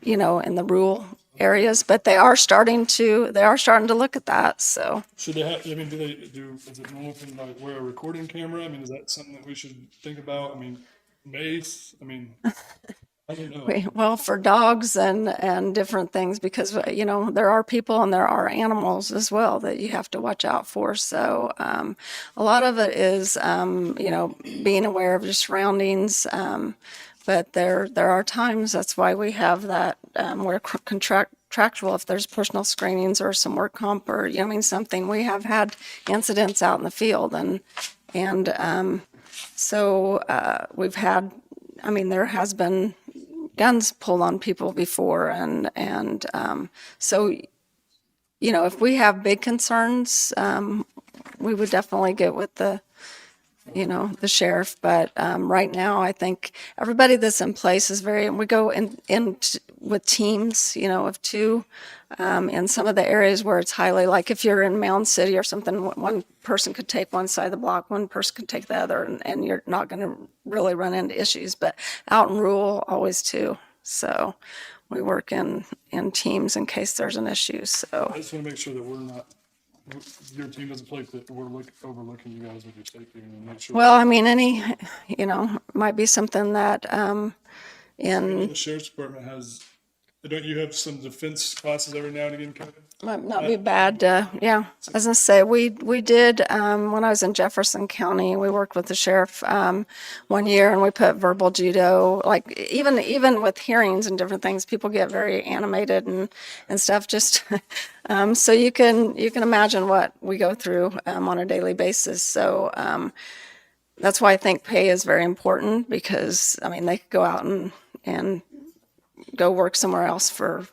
in the rural areas, but they are starting to look at that. So should they have? Is it normal for them to wear a recording camera? Is that something that we should think about? Mace. I don't know. Well, for dogs and different things, because there are people and there are animals as well that you have to watch out for. So a lot of it is being aware of your surroundings. But there are times, that's why we have that where contractual, if there's personal screenings or some work comp or something, we have had incidents out in the field and so we've had, there has been guns pulled on people before and so if we have big concerns, we would definitely get with the sheriff. But right now, I think everybody that's in place is we go in with teams, of two. In some of the areas where it's highly, like if you're in Mound City or something, one person could take one side of the block, one person could take the other, and you're not going to really run into issues. But out in rural, always two. So we work in teams in case there's an issue. So I just want to make sure that your team doesn't feel like that we're overlooking you guys with your safety and make sure. Well, might be something that The sheriff's department has don't you have some defense classes every now and again, Kevin? Might not be bad. Yeah, I was gonna say we did when I was in Jefferson County. We worked with the sheriff 1 year, and we put verbal judo. Like even with hearings and different things, people get very animated and stuff. Just so you can imagine what we go through on a daily basis. So that's why I think pay is very important, because I mean they could go out and go work somewhere else for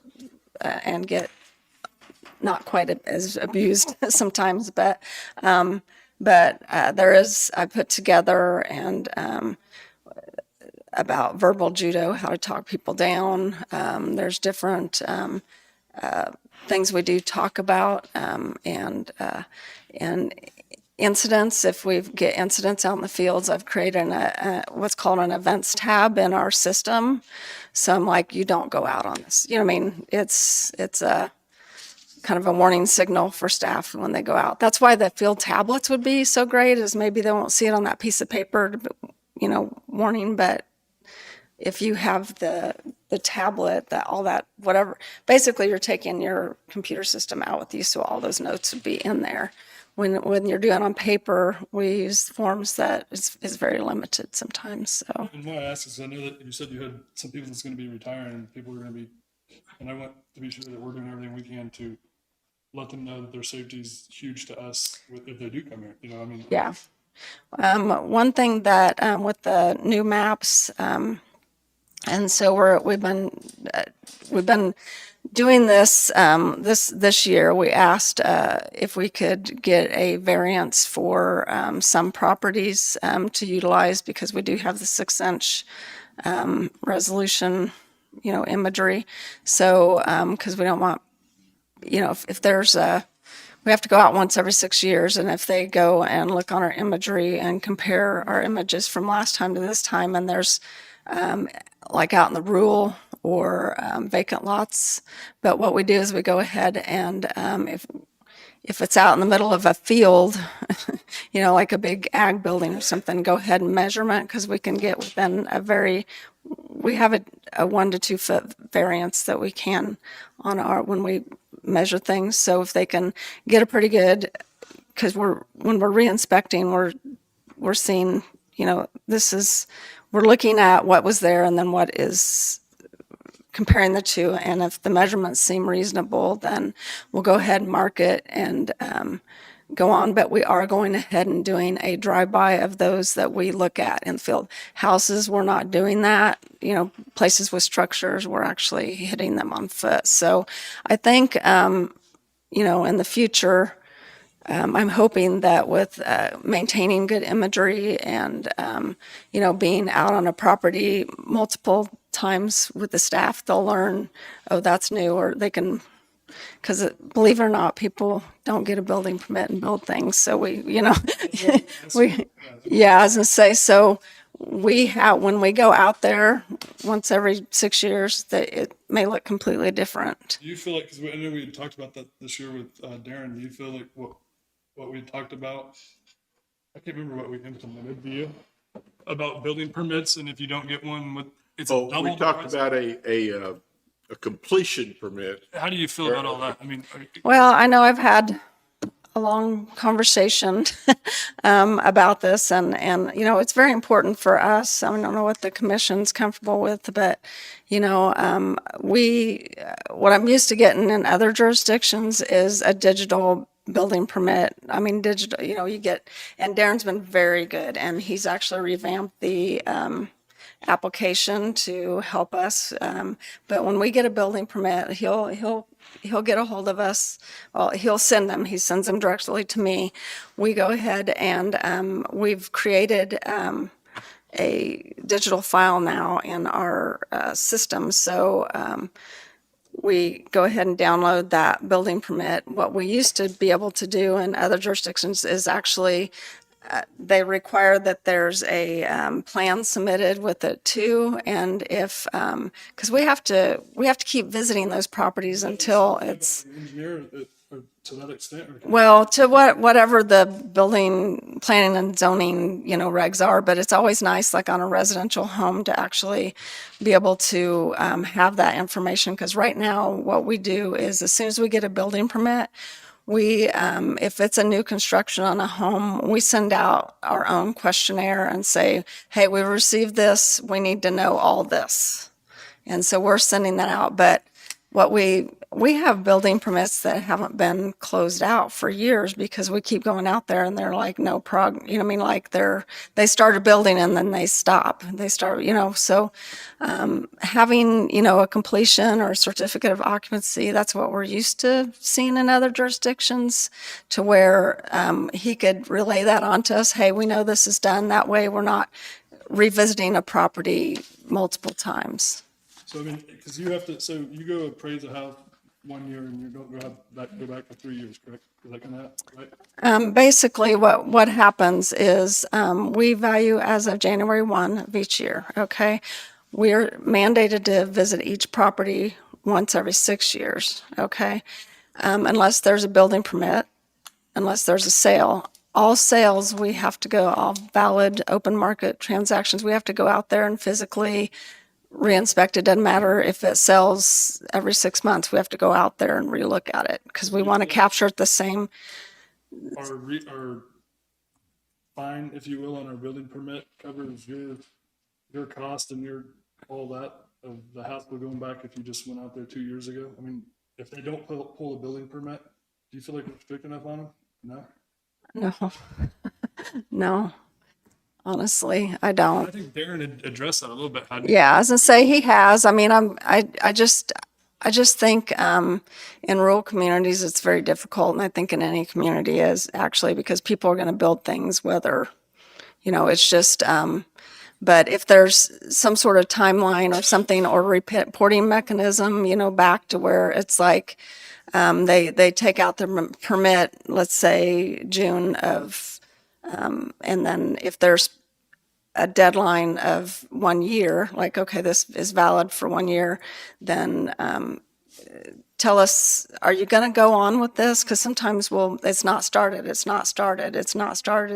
and get not quite as abused sometimes, but there is, I put together and about verbal judo, how to talk people down. There's different things we do talk about, and incidents. If we get incidents out in the fields, I've created what's called an events tab in our system. So I'm like, you don't go out on this. You know what I mean? It's a kind of a warning signal for staff when they go out. That's why the field tablets would be so great, is maybe they won't see it on that piece of paper, warning, but if you have the tablet, all that, whatever, basically you're taking your computer system out with you, so all those notes would be in there. When you're doing on paper, we use forms that is very limited sometimes, so. And why I ask is I know that you said you had some people that's going to be retiring and people are going to be, and I want to be sure that we're doing everything we can to let them know that their safety is huge to us if they do come here, I mean. Yeah. One thing that with the new maps, and so we've been doing this this year. We asked if we could get a variance for some properties to utilize, because we do have the 6-inch resolution, imagery. So because we don't want, if there's we have to go out once every 6 years, and if they go and look on our imagery and compare our images from last time to this time, and there's like out in the rural or vacant lots. But what we do is we go ahead and if it's out in the middle of a field, like a big ag building or something, go ahead and measurement, because we can get within we have a 1 to 2 foot variance that we can on when we measure things. So if they can get a pretty good, because when we're re-inspecting, we're seeing, we're looking at what was there and then what is comparing the two. And if the measurements seem reasonable, then we'll go ahead and mark it and go on. But we are going ahead and doing a drive-by of those that we look at in the field. Houses, we're not doing that. Places with structures, we're actually hitting them on foot. So I think, in the future, I'm hoping that with maintaining good imagery and, being out on a property multiple times with the staff, they'll learn, oh, that's new, or they can, because believe it or not, people don't get a building permit and build things. So I was going to say, so when we go out there once every 6 years, that it may look completely different. Do you feel like, because I know we had talked about that this year with Darren, do you feel like what we talked about, I can't remember what we implemented, do you? About building permits, and if you don't get one it's a double. We talked about a completion permit. How do you feel about all that? I mean, Well, I know I've had a long conversation about this, and it's very important for us. I don't know what the commission's comfortable with, but what I'm used to getting in other jurisdictions is a digital building permit. I mean, digital, you get, and Darren's been very good, and he's actually revamped the application to help us. But when we get a building permit, he'll get a hold of us. Well, he'll send them. He sends them directly to me. We go ahead and we've created a digital file now in our system. So we go ahead and download that building permit. What we used to be able to do in other jurisdictions is actually they require that there's a plan submitted with it too, and if because we have to keep visiting those properties until it's. Engineer, to that extent? Or- Well, to whatever the building planning and zoning, regs are, but it's always nice, like on a residential home, to actually be able to have that information. Because right now, what we do is as soon as we get a building permit, we, if it's a new construction on a home, we send out our own questionnaire and say, hey, we received this, we need to know all this. And so we're sending that out, but what we have building permits that haven't been closed out for years because we keep going out there and they're like no like they started building and then they stop. They start, so having, a completion or a certificate of occupancy, that's what we're used to seeing in other jurisdictions, to where he could relay that on to us. Hey, we know this is done. That way we're not revisiting a property multiple times. So I mean, because you have to, so you go appraise a house 1 year and you don't go back for 3 years, correct? Is that gonna happen, right? Basically, what happens is we value as of January 1 of each year, okay? We're mandated to visit each property once every 6 years, okay? Unless there's a building permit, unless there's a sale. All sales, we have to go, all valid open market transactions, we have to go out there and physically re-inspect. It doesn't matter if it sells every 6 months, we have to go out there and relook at it because we want to capture it the same. Our fine, if you will, on our building permit covers your cost and all that of the house we're going back if you just went out there 2 years ago. I mean, if they don't pull a building permit, do you feel like we're strict enough on them? No? No, no, honestly, I don't. I think Darren had addressed that a little bit. Yeah, as I say, he has. I mean, I just think in rural communities it's very difficult, and I think in any community is actually, because people are going to build things whether, it's just. But if there's some sort of timeline or something or reporting mechanism, back to where it's like they take out the permit, let's say June of, and then if there's a deadline of 1 year, like, okay, this is valid for 1 year, then tell us, are you going to go on with this? Because sometimes, it's not started,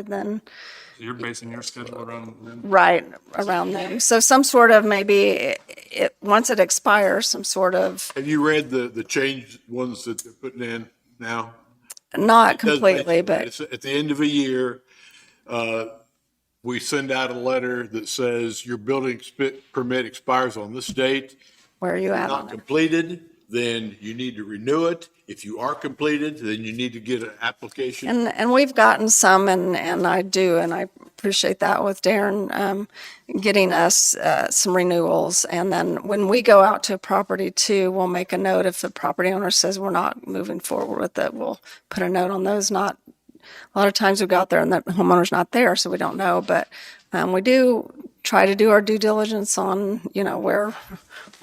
then. You're basing your schedule around them. Right, around them. So some sort of maybe, once it expires, some sort of, Have you read the changed ones that they're putting in now? not It does completely, basically- but it's at the end of a year, we send out a letter that says your building permit expires on this date. where are you at Not on it? completed, then you need to renew it. If you are completed, then you need to get an application. And we've gotten some, and I do, and I appreciate that with Darren getting us some renewals. And then when we go out to a property too, we'll make a note. If the property owner says we're not moving forward with it, we'll put a note on those. A lot of times we go out there and the homeowner's not there, so we don't know. But we do try to do our due diligence on, where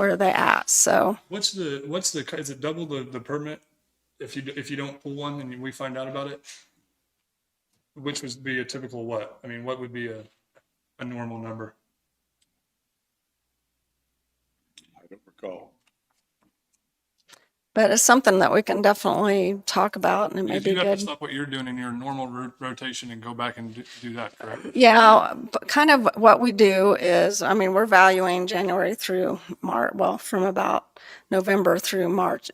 are they at. So What's the, is it double the permit if you don't pull one and we find out about it? Which would be a typical what? I mean, what would be a normal number? I don't recall. but it's something that we can definitely talk about, and it may If be you have to good. stop what you're doing in your normal rotation and go back and do that, correct? Yeah, but kind of what we do is, I mean, we're valuing January through March, well, from about November through March,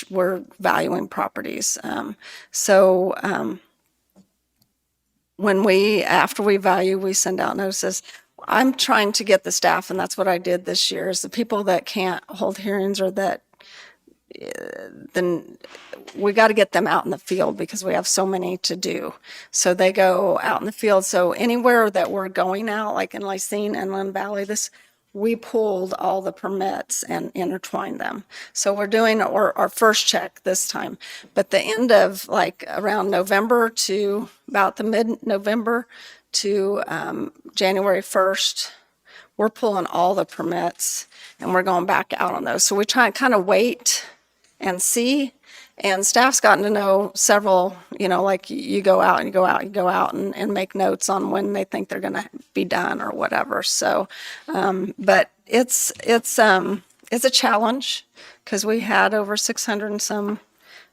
we're valuing properties. After we value, we send out notices. I'm trying to get the staff, and that's what I did this year, is the people that can't hold hearings or that then we got to get them out in the field because we have so many to do. So they go out in the field. So anywhere that we're going out, like in Lysine and Linn Valley, we pulled all the permits and intertwined them. So we're doing our first check this time. But the end of like around November to about the mid-November to January 1st, we're pulling all the permits and we're going back out on those. So we try and kind of wait and see, and staff's gotten to know several, like you go out and make notes on when they think they're going to be done or whatever. So, but it's a challenge because we had over 600 and some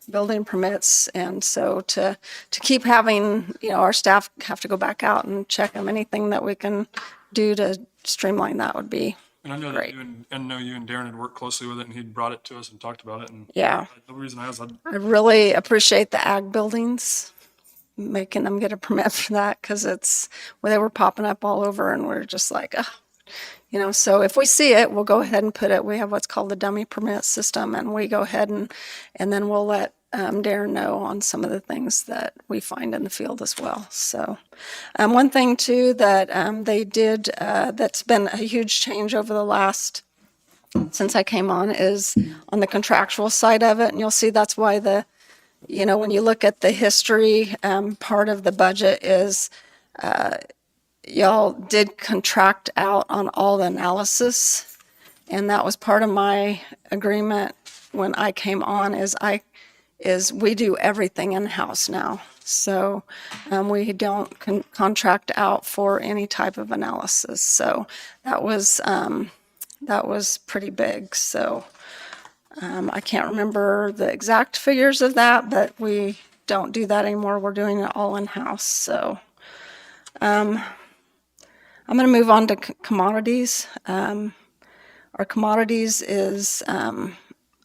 building permits. And so to keep having, our staff have to go back out and check them, anything that we can do to streamline that would be And I know that great. you and Darren had worked closely with it, and he'd brought it to us and talked about it. And Yeah. the reason I was, I really appreciate the ag buildings, making them get a permit for that, because they were popping up all over and we're just like, so if we see it, we'll go ahead and put it, we have what's called the dummy permit system, and we go ahead and then we'll let Darren know on some of the things that we find in the field as well. So one thing too that they did that's been a huge change over the last since I came on is on the contractual side of it. And you'll see that's why when you look at the history, part of the budget is y'all did contract out on all the analysis. And that was part of my agreement when I came on is we do everything in-house now. So we don't contract out for any type of analysis. So that was pretty big. So I can't remember the exact figures of that, but we don't do that anymore. We're doing it all in-house. So I'm going to move on to commodities. Our commodities is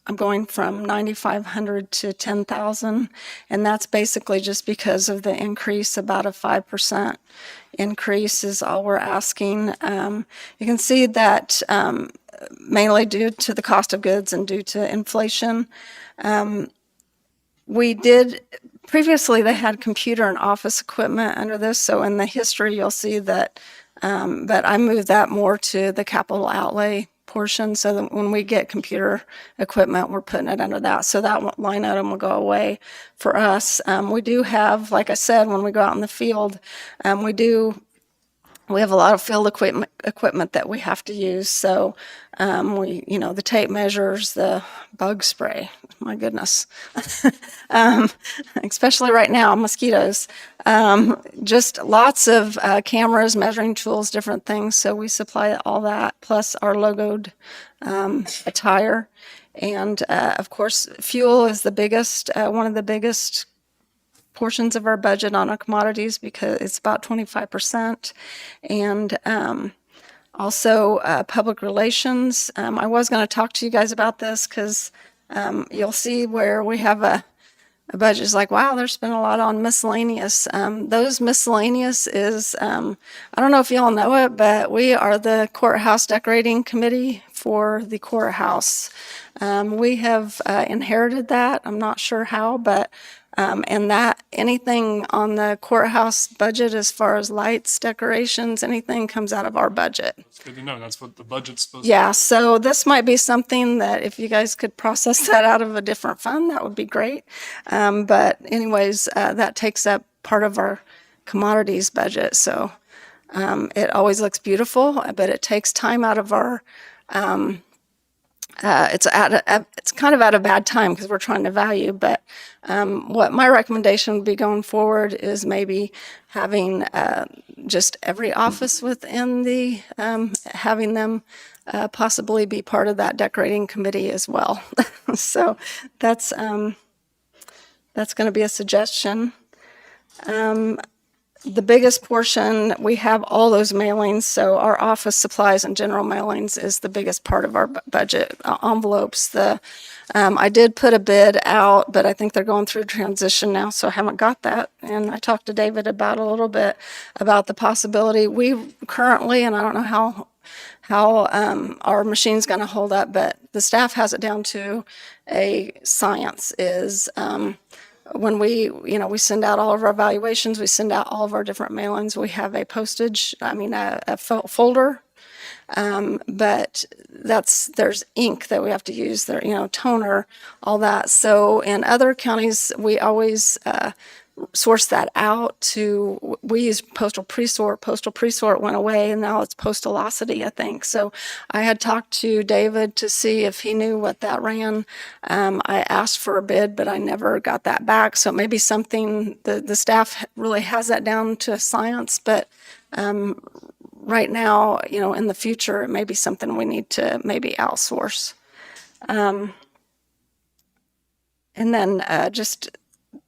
I'm going from 9,500 to 10,000, and that's basically just because of the increase. About a 5% increase is all we're asking. You can see that mainly due to the cost of goods and due to inflation. Previously they had computer and office equipment under this, so in the history you'll see that, but I moved that more to the capital outlay portion, so that when we get computer equipment, we're putting it under that. So that line item will go away for us. We do have, like I said, when we go out in the field, we have a lot of field equipment that we have to use. So the tape measures, the bug spray, my goodness, especially right now, mosquitoes, just lots of cameras, measuring tools, different things. So we supply all that, plus our logoed attire. And of course, fuel is the biggest, one of the biggest portions of our budget on our commodities, because it's about 25%. And also public relations. I was going to talk to you guys about this because you'll see where we have a budget is like, wow, they're spending a lot on miscellaneous. Those miscellaneous is, I don't know if y'all know it, but we are the courthouse decorating committee for the courthouse. We have inherited that. I'm not sure how, but and that anything on the courthouse budget as far as lights, decorations, anything comes out of our budget. it's good to know. That's what the budget's supposed Yeah, to so this might be something that if you guys could process that out of a different fund, that would be great. But anyways, that takes up part of our commodities budget. So it always looks beautiful, but it takes time out of our it's kind of at a bad time because we're trying to value, but what my recommendation would be going forward is maybe having just every office within the, having them possibly be part of that decorating committee as well. So that's going to be a suggestion. The biggest portion, we have all those mailings, so our office supplies and general mailings is the biggest part of our budget. Envelopes, I did put a bid out, but I think they're going through transition now, so I haven't got that. And I talked to David about a little bit about the possibility. We currently, and I don't know how our machine's going to hold up, but the staff has it down to a science is when we send out all of our evaluations, we send out all of our different mailings, we have a folder, but there's ink that we have to use there, toner, all that. So in other counties, we always source that out we use postal pre-sort. Postal pre-sort went away and now it's postalocity, I think. So I had talked to David to see if he knew what that ran. I asked for a bid, but I never got that back. So it may be something, the staff really has that down to a science, but right now, in the future, it may be something we need to maybe outsource. And then just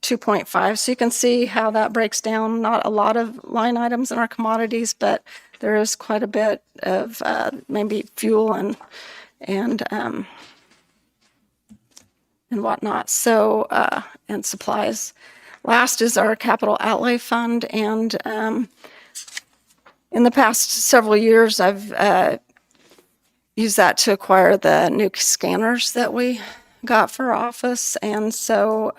2.5. So you can see how that breaks down. Not a lot of line items in our commodities, but there is quite a bit of maybe fuel and whatnot. So and supplies. Last is our capital outlay fund, and in the past several years, I've used that to acquire the new scanners that we got for our office, and so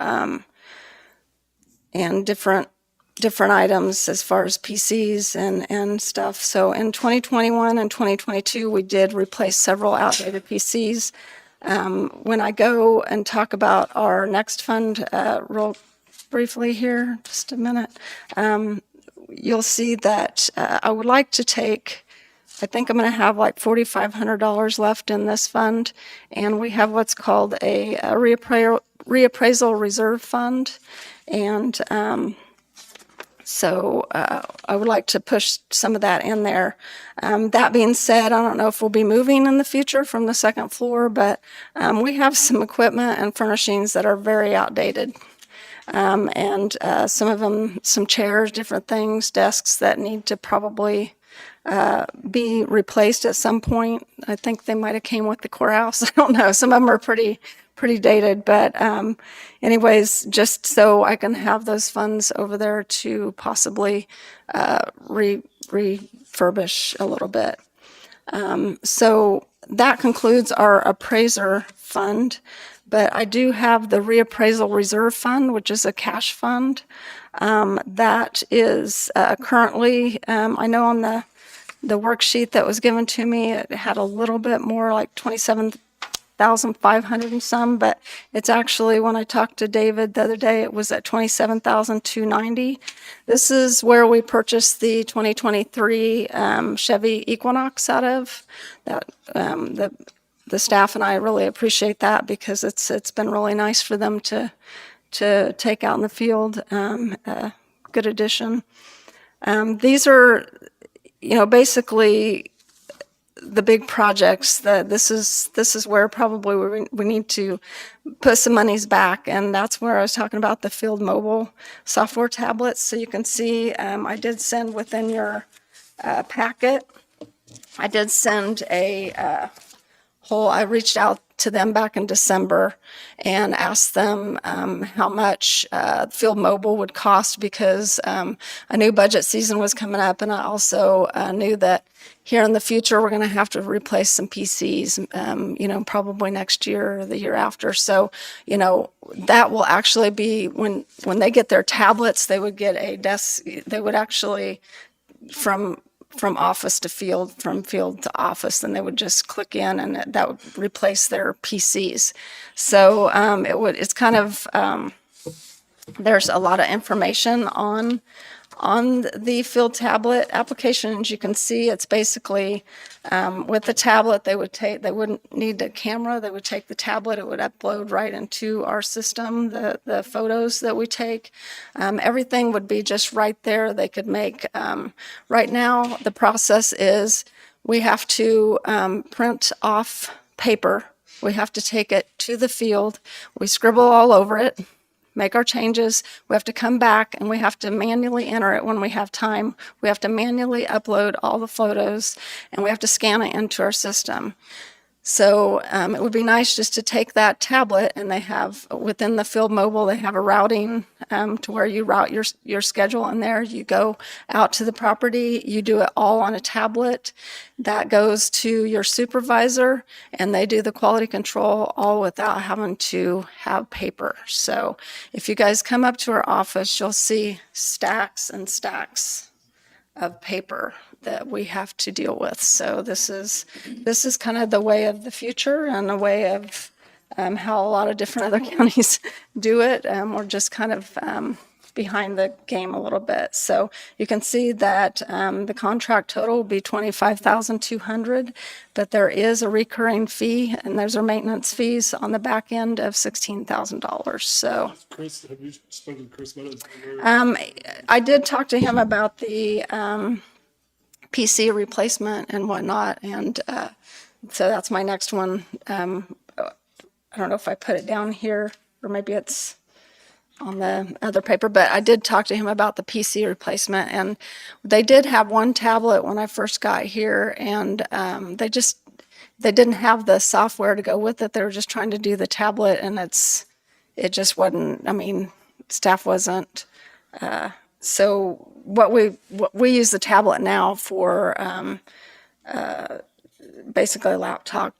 and different items as far as PCs and stuff. So in 2021 and 2022, we did replace several outdated PCs. When I go and talk about our next fund real briefly here, just a minute, you'll see that I would like to take, I think I'm going to have like $4,500 left in this fund, and we have what's called a reappraisal reserve fund, and so I would like to push some of that in there. That being said, I don't know if we'll be moving in the future from the second floor, but we have some equipment and furnishings that are very outdated. And some of them, some chairs, different things, desks that need to probably be replaced at some point. I think they might have came with the courthouse. I don't know. Some of them are pretty dated, but anyways, just so I can have those funds over there to possibly refurbish a little bit. So that concludes our appraiser fund, but I do have the reappraisal reserve fund, which is a cash fund. That is currently, I know on the worksheet that was given to me, it had a little bit more, like 27,500 and some, but it's actually, when I talked to David the other day, it was at 27,290. This is where we purchased the 2023 Chevy Equinox out of. That the staff and I really appreciate that, because it's been really nice for them to take out in the field. Good addition. These are, basically the big projects. That this is where probably we need to put some monies back, and that's where I was talking about the field mobile software tablets. So you can see, I did send within your packet, I did send a I reached out to them back in December and asked them how much field mobile would cost, because a new budget season was coming up, and I also knew that here in the future we're going to have to replace some PCs, probably next year or the year after. So, that will actually be when they get their tablets, they would get a desk. They would actually from office to field, from field to office, then they would just click in, and that would replace their PCs. So it's kind of, there's a lot of information on the field tablet application. As you can see, it's basically with the tablet, they wouldn't need a camera. They would take the tablet, it would upload right into our system, the photos that we take. Everything would be just right there. They could make, right now, the process is we have to print off paper. We have to take it to the field. We scribble all over it, make our changes. We have to come back and we have to manually enter it when we have time. We have to manually upload all the photos, and we have to scan it into our system. So it would be nice just to take that tablet, and they have within the field mobile, they have a routing to where you route your schedule in there. You go out to the property, you do it all on a tablet. That goes to your supervisor, and they do the quality control all without having to have paper. So if you guys come up to our office, you'll see stacks and stacks of paper that we have to deal with. So this is kind of the way of the future, and the way of how a lot of different other counties do it. We're just kind of behind the game a little bit. So you can see that the contract total will be $25,200, but there is a recurring fee, and there's our maintenance fees on the back end of $16,000. So Chris, have you spoken to Chris about it? I did talk to him about the PC replacement and whatnot, and so that's my next one. I don't know if I put it down here. or maybe it's on the other paper, but I did talk to him about the PC replacement, and they did have one tablet when I first got here, and they didn't have the software to go with it. They were just trying to do the tablet, and it just wasn't, I mean, staff wasn't. So what we use the tablet now for basically a laptop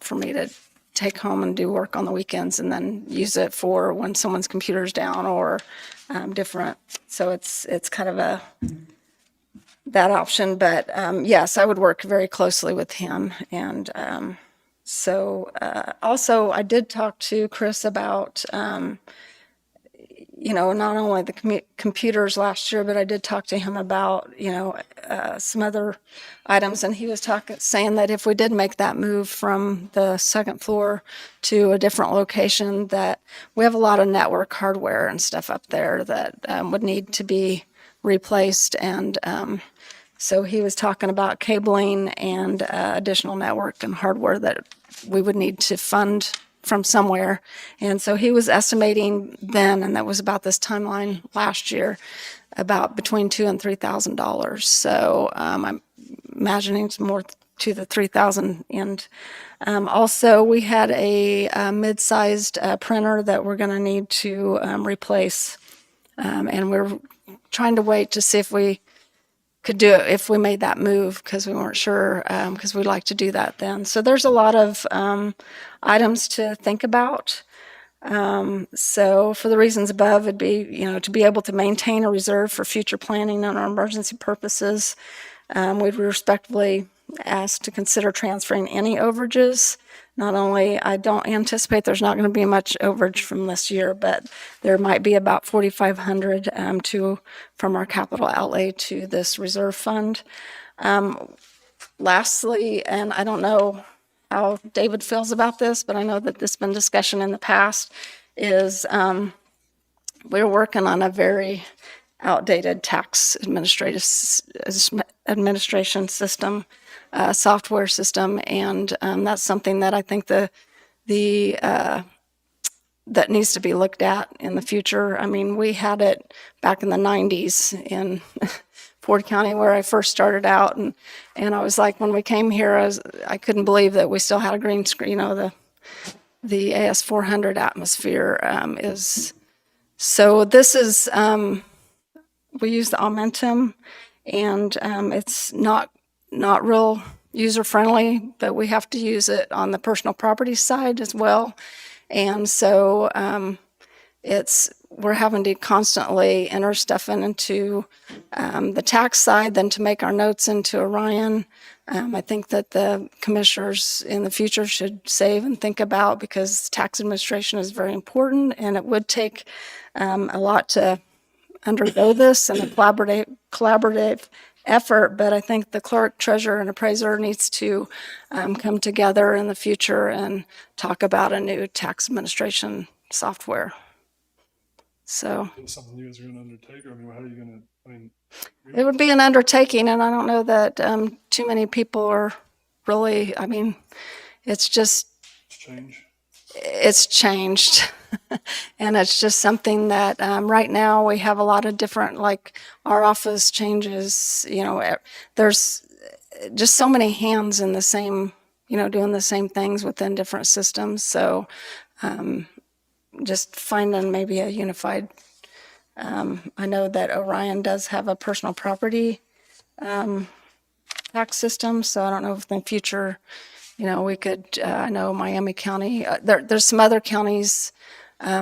for me to take home and do work on the weekends, and then use it for when someone's computer's down or different. So it's kind of that option. But yes, I would work very closely with him. And also I did talk to Chris about not only the computers last year, but I did talk to him about, some other items. And he was saying that if we did make that move from the second floor to a different location, that we have a lot of network hardware and stuff up there that would need to be replaced. And so he was talking about cabling and additional network and hardware that we would need to fund from somewhere. And so he was estimating then, and that was about this timeline last year, about between $2,000 and $3,000. So I'm imagining it's more to the 3,000 end. Also, we had a mid-sized printer that we're going to need to replace. And we're trying to wait to see if we could do it if we made that move, because we weren't sure, because we'd like to do that then. So there's a lot of items to think about. So for the reasons above, it'd be, to be able to maintain a reserve for future planning and our emergency purposes. We'd respectfully ask to consider transferring any overages. Not only, I don't anticipate there's not going to be much overage from this year, but there might be about 4,500 from our capital outlay to this reserve fund. Lastly, and I don't know how David feels about this, but I know that there's been discussion in the past, is we're working on a very outdated tax administration system, software system, and that's something that I think that needs to be looked at in the future. I mean, we had it back in the 90s in Ford County where I first started out, and I was like, when we came here, I couldn't believe that we still had a green screen. The AS400 atmosphere is. So this is, we use the Aumentum, and it's not real user-friendly, but we have to use it on the personal property side as well. And so we're having to constantly enter stuff into the tax side, then to make our notes into Orion. I think that the commissioners in the future should save and think about, because tax administration is very important, and it would take a lot to undergo this and a collaborative effort. But I think the clerk, treasurer, and appraiser needs to come together in the future and talk about a new tax administration software. So Is it something you guys are going to undertake, or I mean, how are you going to, I mean? it would be an undertaking, and I don't know that too many people are really, I mean, it's just, it's changed. And it's just something that right now we have a lot of different, like our office changes, there's just so many hands in the same, doing the same things within different systems. So just finding maybe a unified, I know that Orion does have a personal property tax system. So I don't know if in the future, we could, I know Miami County, there's some other counties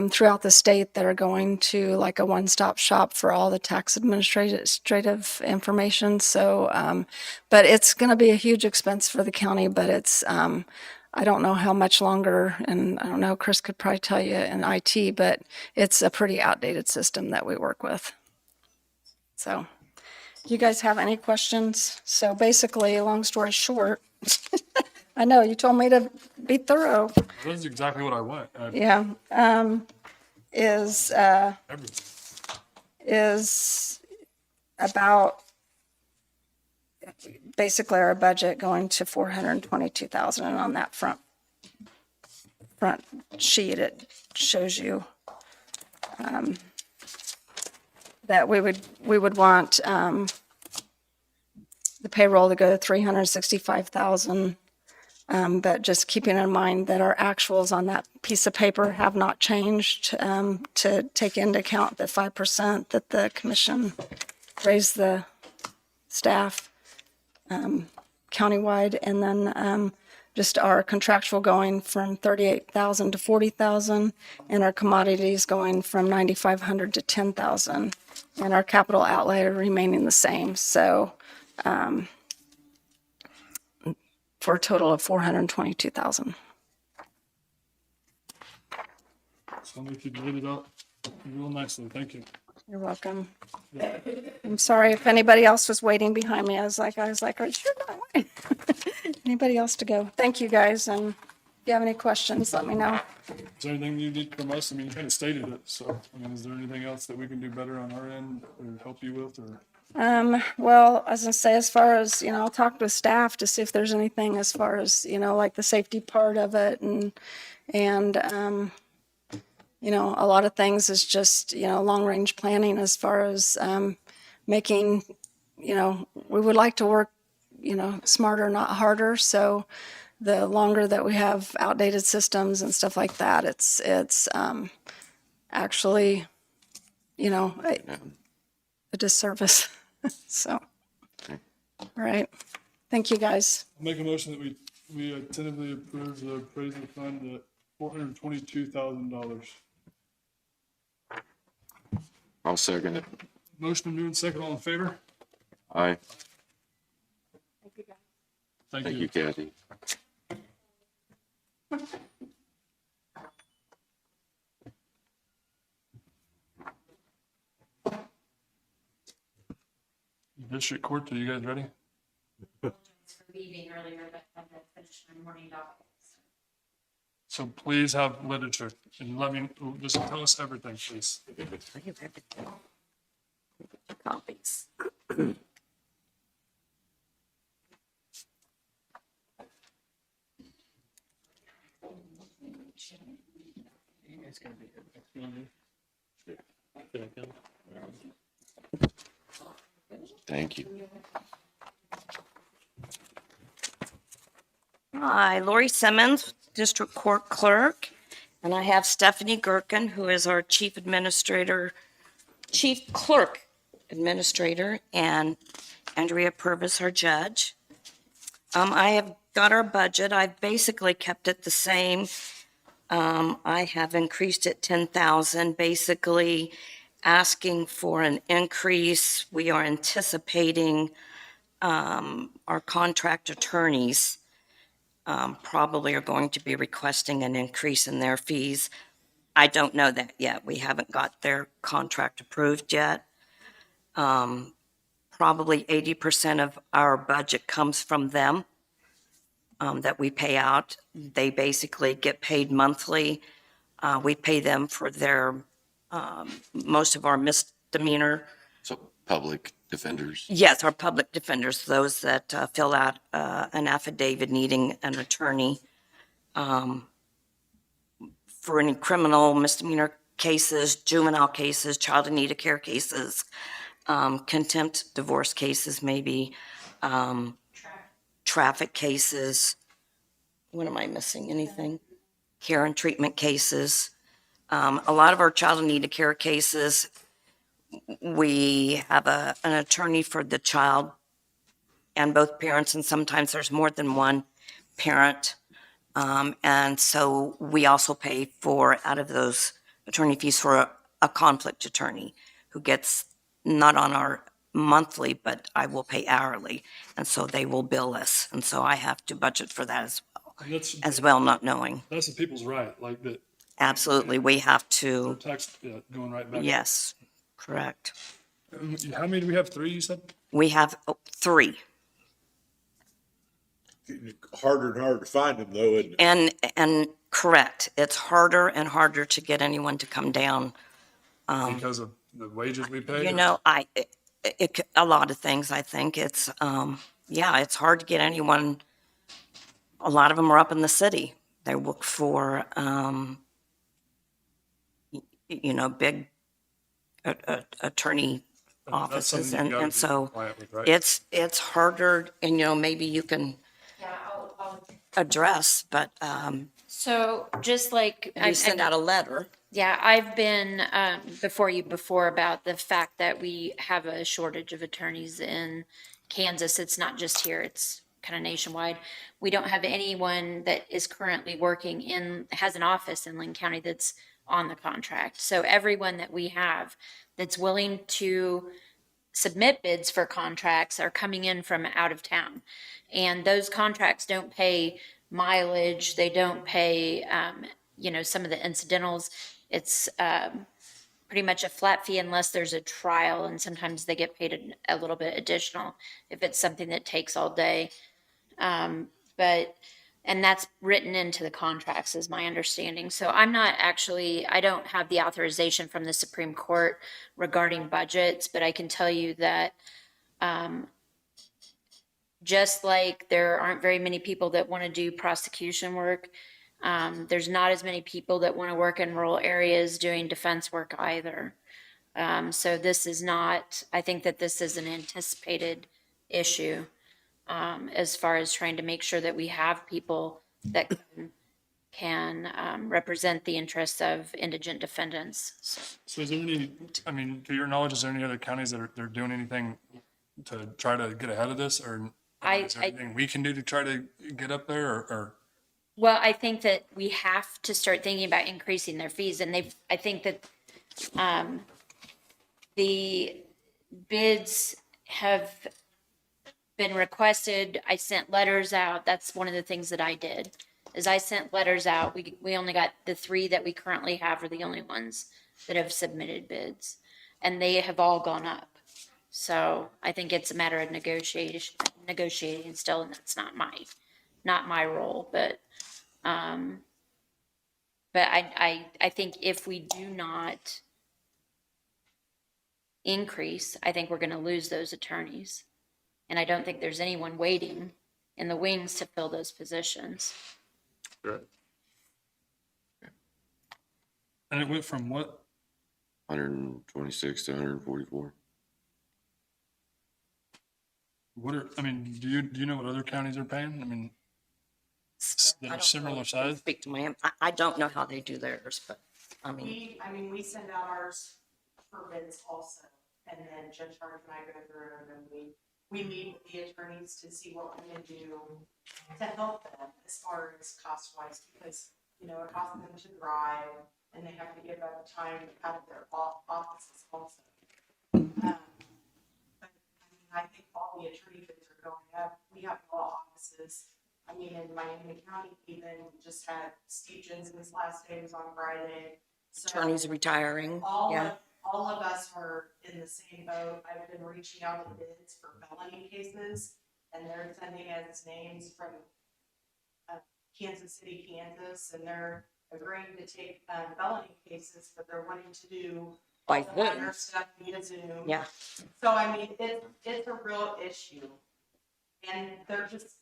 throughout the state that are going to like a one-stop shop for all the tax administrative information. So, but it's going to be a huge expense for the county, but it's, I don't know how much longer, and I don't know, Chris could probably tell you in IT, but it's a pretty outdated system that we work with. So, do you guys have any questions? So basically, long story short, I know you told me to be thorough. This is exactly what I want. Yeah. Is about basically our budget going to 422,000 on that front. front sheet, it shows you that we would want the payroll to go to 365,000. But just keeping in mind that our actuals on that piece of paper have not changed to take into account the 5% that the commission raised the staff countywide, and then just our contractual going from 38,000 to 40,000, and our commodities going from 9,500 to 10,000, and our capital outlay remaining the same. So for a total of 422,000. Sounds like you laid it out real nicely. Thank you. You're welcome. I'm sorry if anybody else was waiting behind me. I was like, are you sure not waiting? Anybody else to go? Thank you, guys. And if you have any questions, let me know. Is there anything you need from us? I mean, you kind of stated it. So, I mean, is there anything else that we can do better on our end or help you with? Or Well, as I say, as far as, I'll talk to staff to see if there's anything as far as, like the safety part of it and a lot of things is just, long range planning as far as making, we would like to work, smarter, not harder. So the longer that we have outdated systems and stuff like that, it's actually, a disservice. So, all right. Thank you, guys. I'll make a motion that we tentatively approve the appraisal fund at $422,000. I'll second it. Motion been moved, second, all in favor? Aye. Thank Thank you. you, Kathy. District Court, are you guys ready? Leaving earlier, but I'm gonna finish my morning doc. So please have literature and let me, just tell us everything, please. Copies. Thank you. Hi, Lori Simmons, District Court Clerk, and I have Stephanie Gherkin, who is our Chief Clerk Administrator, and Andrea Purvis, our Judge. I have got our budget. I've basically kept it the same. I have increased it 10,000, basically asking for an increase. We are anticipating our contract attorneys probably are going to be requesting an increase in their fees. I don't know that yet. We haven't got their contract approved yet. Probably 80% of our budget comes from them that we pay out. They basically get paid monthly. We pay them for their, most of our misdemeanor. So public defenders. Yes, our public defenders, those that fill out an affidavit needing an attorney for any criminal misdemeanor cases, juvenile cases, child in need of care cases, contempt divorce cases, maybe traffic cases. What am I missing? Anything? Care and treatment cases. A lot of our child in need of care cases, we have an attorney for the child and both parents, and sometimes there's more than one parent. And so we also pay for, out of those attorney fees, for a conflict attorney who gets not on our monthly, but I will pay hourly. And so they will bill us. And so I have to budget for that as well, not knowing. That's the people's right, like that. Absolutely, we have to. Tax, going right back. Yes, correct. How many do we have? 3, you said? We have 3. Harder and harder to find them though, isn't it? And correct, it's harder and harder to get anyone to come down. Because of the wages we pay? A lot of things, I think. It's, it's hard to get anyone. A lot of them are up in the city, They look for, big attorney That's offices. something you gotta And be so compliant with, right? it's harder, and, maybe you can address, but, So just like. we send out a letter. Yeah, I've been before you before about the fact that we have a shortage of attorneys in Kansas. It's not just here, it's kind of nationwide. We don't have anyone that is currently has an office in Linn County that's on the contract. So everyone that we have that's willing to submit bids for contracts are coming in from out of town. And those contracts don't pay mileage, they don't pay, some of the incidentals. It's pretty much a flat fee unless there's a trial, and sometimes they get paid a little bit additional if it's something that takes all day. And that's written into the contracts is my understanding. So I don't have the authorization from the Supreme Court regarding budgets, but I can tell you that just like there aren't very many people that want to do prosecution work, there's not as many people that want to work in rural areas doing defense work either. So this is not, I think that this is an anticipated issue as far as trying to make sure that we have people that can represent the interests of indigent defendants. So is there any, I mean, to your knowledge, is there any other counties that they're doing anything to try to get ahead of this, or is there anything we can do to try to get up there, or? Well, I think that we have to start thinking about increasing their fees, and I think that the bids have been requested. I sent letters out. That's one of the things that I did, is I sent letters out. We only got the 3 that we currently have are the only ones that have submitted bids, and they have all gone up. So I think it's a matter of negotiating still, and that's not my role, but I think if we do not increase, I think we're going to lose those attorneys. And I don't think there's anyone waiting in the wings to fill those positions. Right. And it went from what? 126 to 144. Do you know what other counties are paying? I mean, that are similar size? Speak to my, I don't know how they do theirs, but We send out ours for bids also, and then Judge Hart and I go through them, and we meet with the attorneys to see what we can do to help them as far as cost wise, because, it costs them to drive, and they have to give up time out of their offices also. I think all the attorney fees are going up. We have law offices. In Miami County, even just had Steve Jensen's last day was on Friday. So attorneys retiring. all of us are in the same boat. I've been reaching out to bids for felony cases, and they're sending us names from Kansas City, Kansas, and they're agreeing to take felony cases, but they're wanting to do by the minor stuff via Zoom. Yeah. So it's a real issue, and they're just.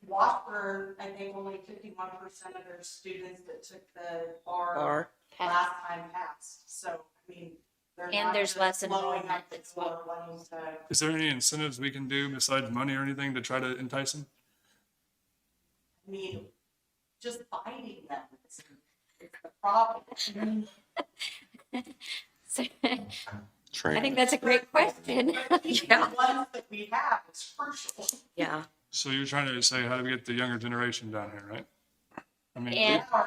Washburn, I think only 51% of their students that took the bar last time passed. So, There's less enrollment. Is there any incentives we can do besides money or anything to try to entice them? Just finding them is the problem. I think that's a great question. The ones that we have is crucial. Yeah. So you're trying to say how do we get the younger generation down here, right?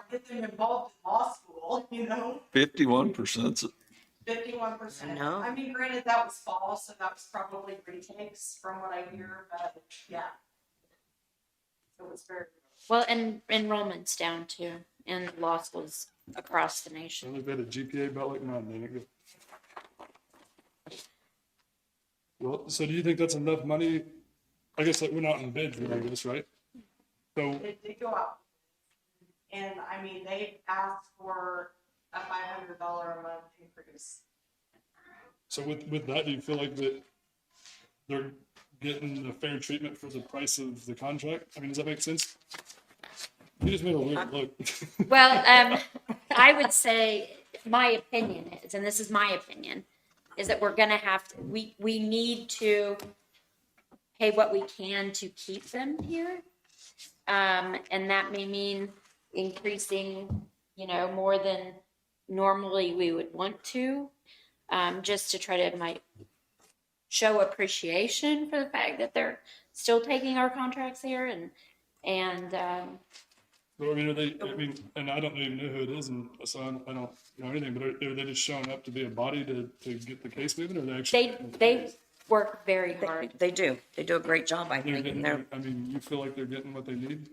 Get them involved in law school, 51%. 51%. No. Granted, that was fall, so that was probably retakes from what I hear, but yeah. So it's very. Well, and enrollment's down too in law schools across the nation. Only got a GPA about like mine, didn't it? Well, so do you think that's enough money? I guess that we're not in bids, I guess, right? So It did go out. And they asked for a $500 a month increase. So with that, do you feel like that they're getting a fair treatment for the price of the contract? Does that make sense? You just made a weird look. Well, I would say, my opinion is, and this is my opinion, is that we're gonna have to, we need to pay what we can to keep them here. And that may mean increasing, more than normally we would want to, just to try to might show appreciation for the fact that they're still taking our contracts here and, But I mean, and I don't even know who it is, and so I don't know anything, but are they just showing up to be a body to get the case moving, or they actually? they work very hard. They do. They do a great job, I They're think. getting, And they're, I mean, you feel like they're getting what they need?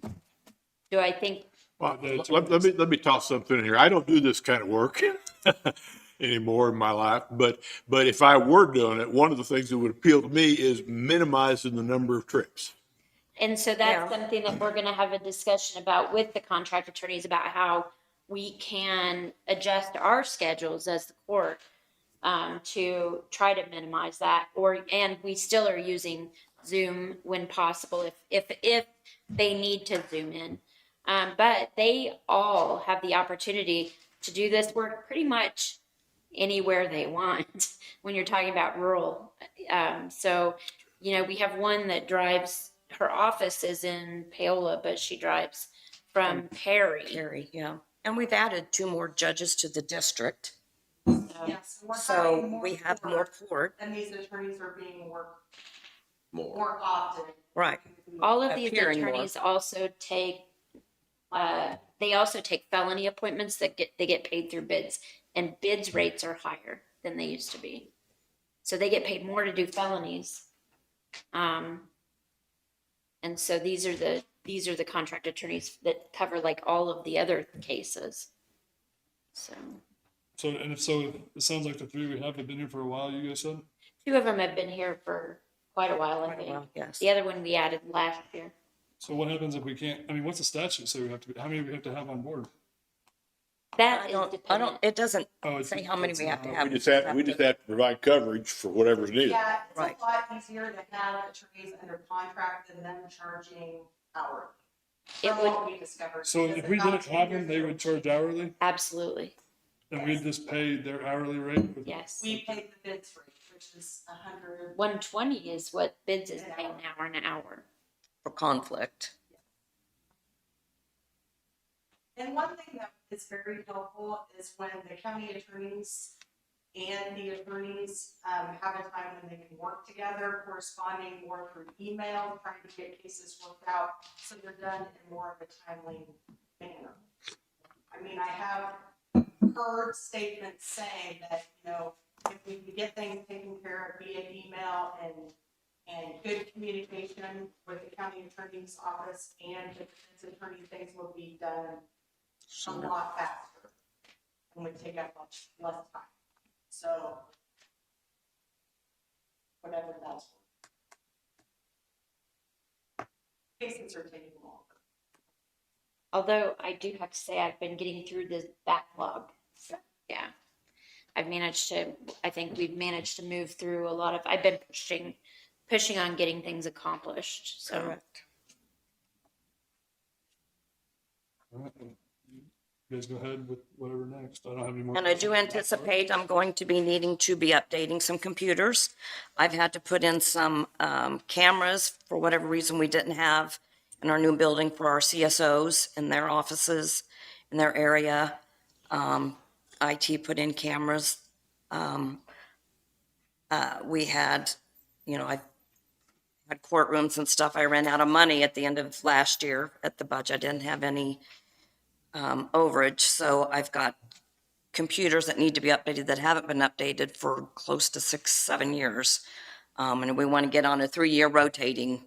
Do I think, Well, let me toss something in here. I don't do this kind of work anymore in my life, but if I were doing it, one of the things that would appeal to me is minimizing the number of trips. and so that's something that we're gonna have a discussion about with the contract attorneys about how we can adjust our schedules as the court, to try to minimize that, and we still are using Zoom when possible, if they need to Zoom in. But they all have the opportunity to do this work pretty much anywhere they want when you're talking about rural. So, we have one that drives, her office is in Paola, but she drives from Perry. yeah. And we've added 2 more judges to the district. Yes. we're So having we have more court. And these attorneys are being worked More. more often. Right. All of these Appearing more. attorneys also take, they also take felony appointments they get paid through bids, and bids rates are higher than they used to be. So they get paid more to do felonies. And so these are the contract attorneys that cover like all of the other cases. So So, and if so, it sounds like the 3 we have been here for a while, you guys said? 2 of them have been here for quite a while, I think. Yes. The other one we added last year. So what happens if we can't, I mean, what's the statute say we have to be, how many do we have to have on board? That is dependent. It doesn't Oh, it's- say how many we have to it's, have. We just have to provide coverage for whatever's needed. Yeah, it's Right. a lot easier to have attorneys under contract than them charging hourly. It From would- what we discovered. So because if we about didn't 2 have years them, they ago, would charge hourly, Absolutely, and we'd just pay their hourly rate? yes. We paid the bids rate, which is 100. 120 is what bids is paying now an hour. For conflict. And one thing that is very helpful is when the county attorneys and the attorneys have a time when they can work together, corresponding more through email, trying to get cases worked out, so they're done in more of a timely manner. I mean, I have heard statements saying that, if we can get things taken care of via email and good communication with the county attorney's office and the defense attorney, things will be done a lot faster and would take up much less time. So, whatever that's worth. Cases are taking longer. Although I do have to say I've been getting through this backlog. So, yeah. I think we've managed to move through a lot of, I've been pushing on getting things accomplished, so. Correct. All right, well, you guys go ahead with whatever next. I don't have any more. And I do anticipate I'm going to be needing to be updating some computers. I've had to put in some cameras for whatever reason we didn't have in our new building for our CSOs in their offices, in their area. IT put in cameras. We had, I had courtrooms and stuff. I ran out of money at the end of last year at the budget. I didn't have any overage, so I've got computers that need to be updated that haven't been updated for close to 6-7 years. And we want to get on a 3-year rotating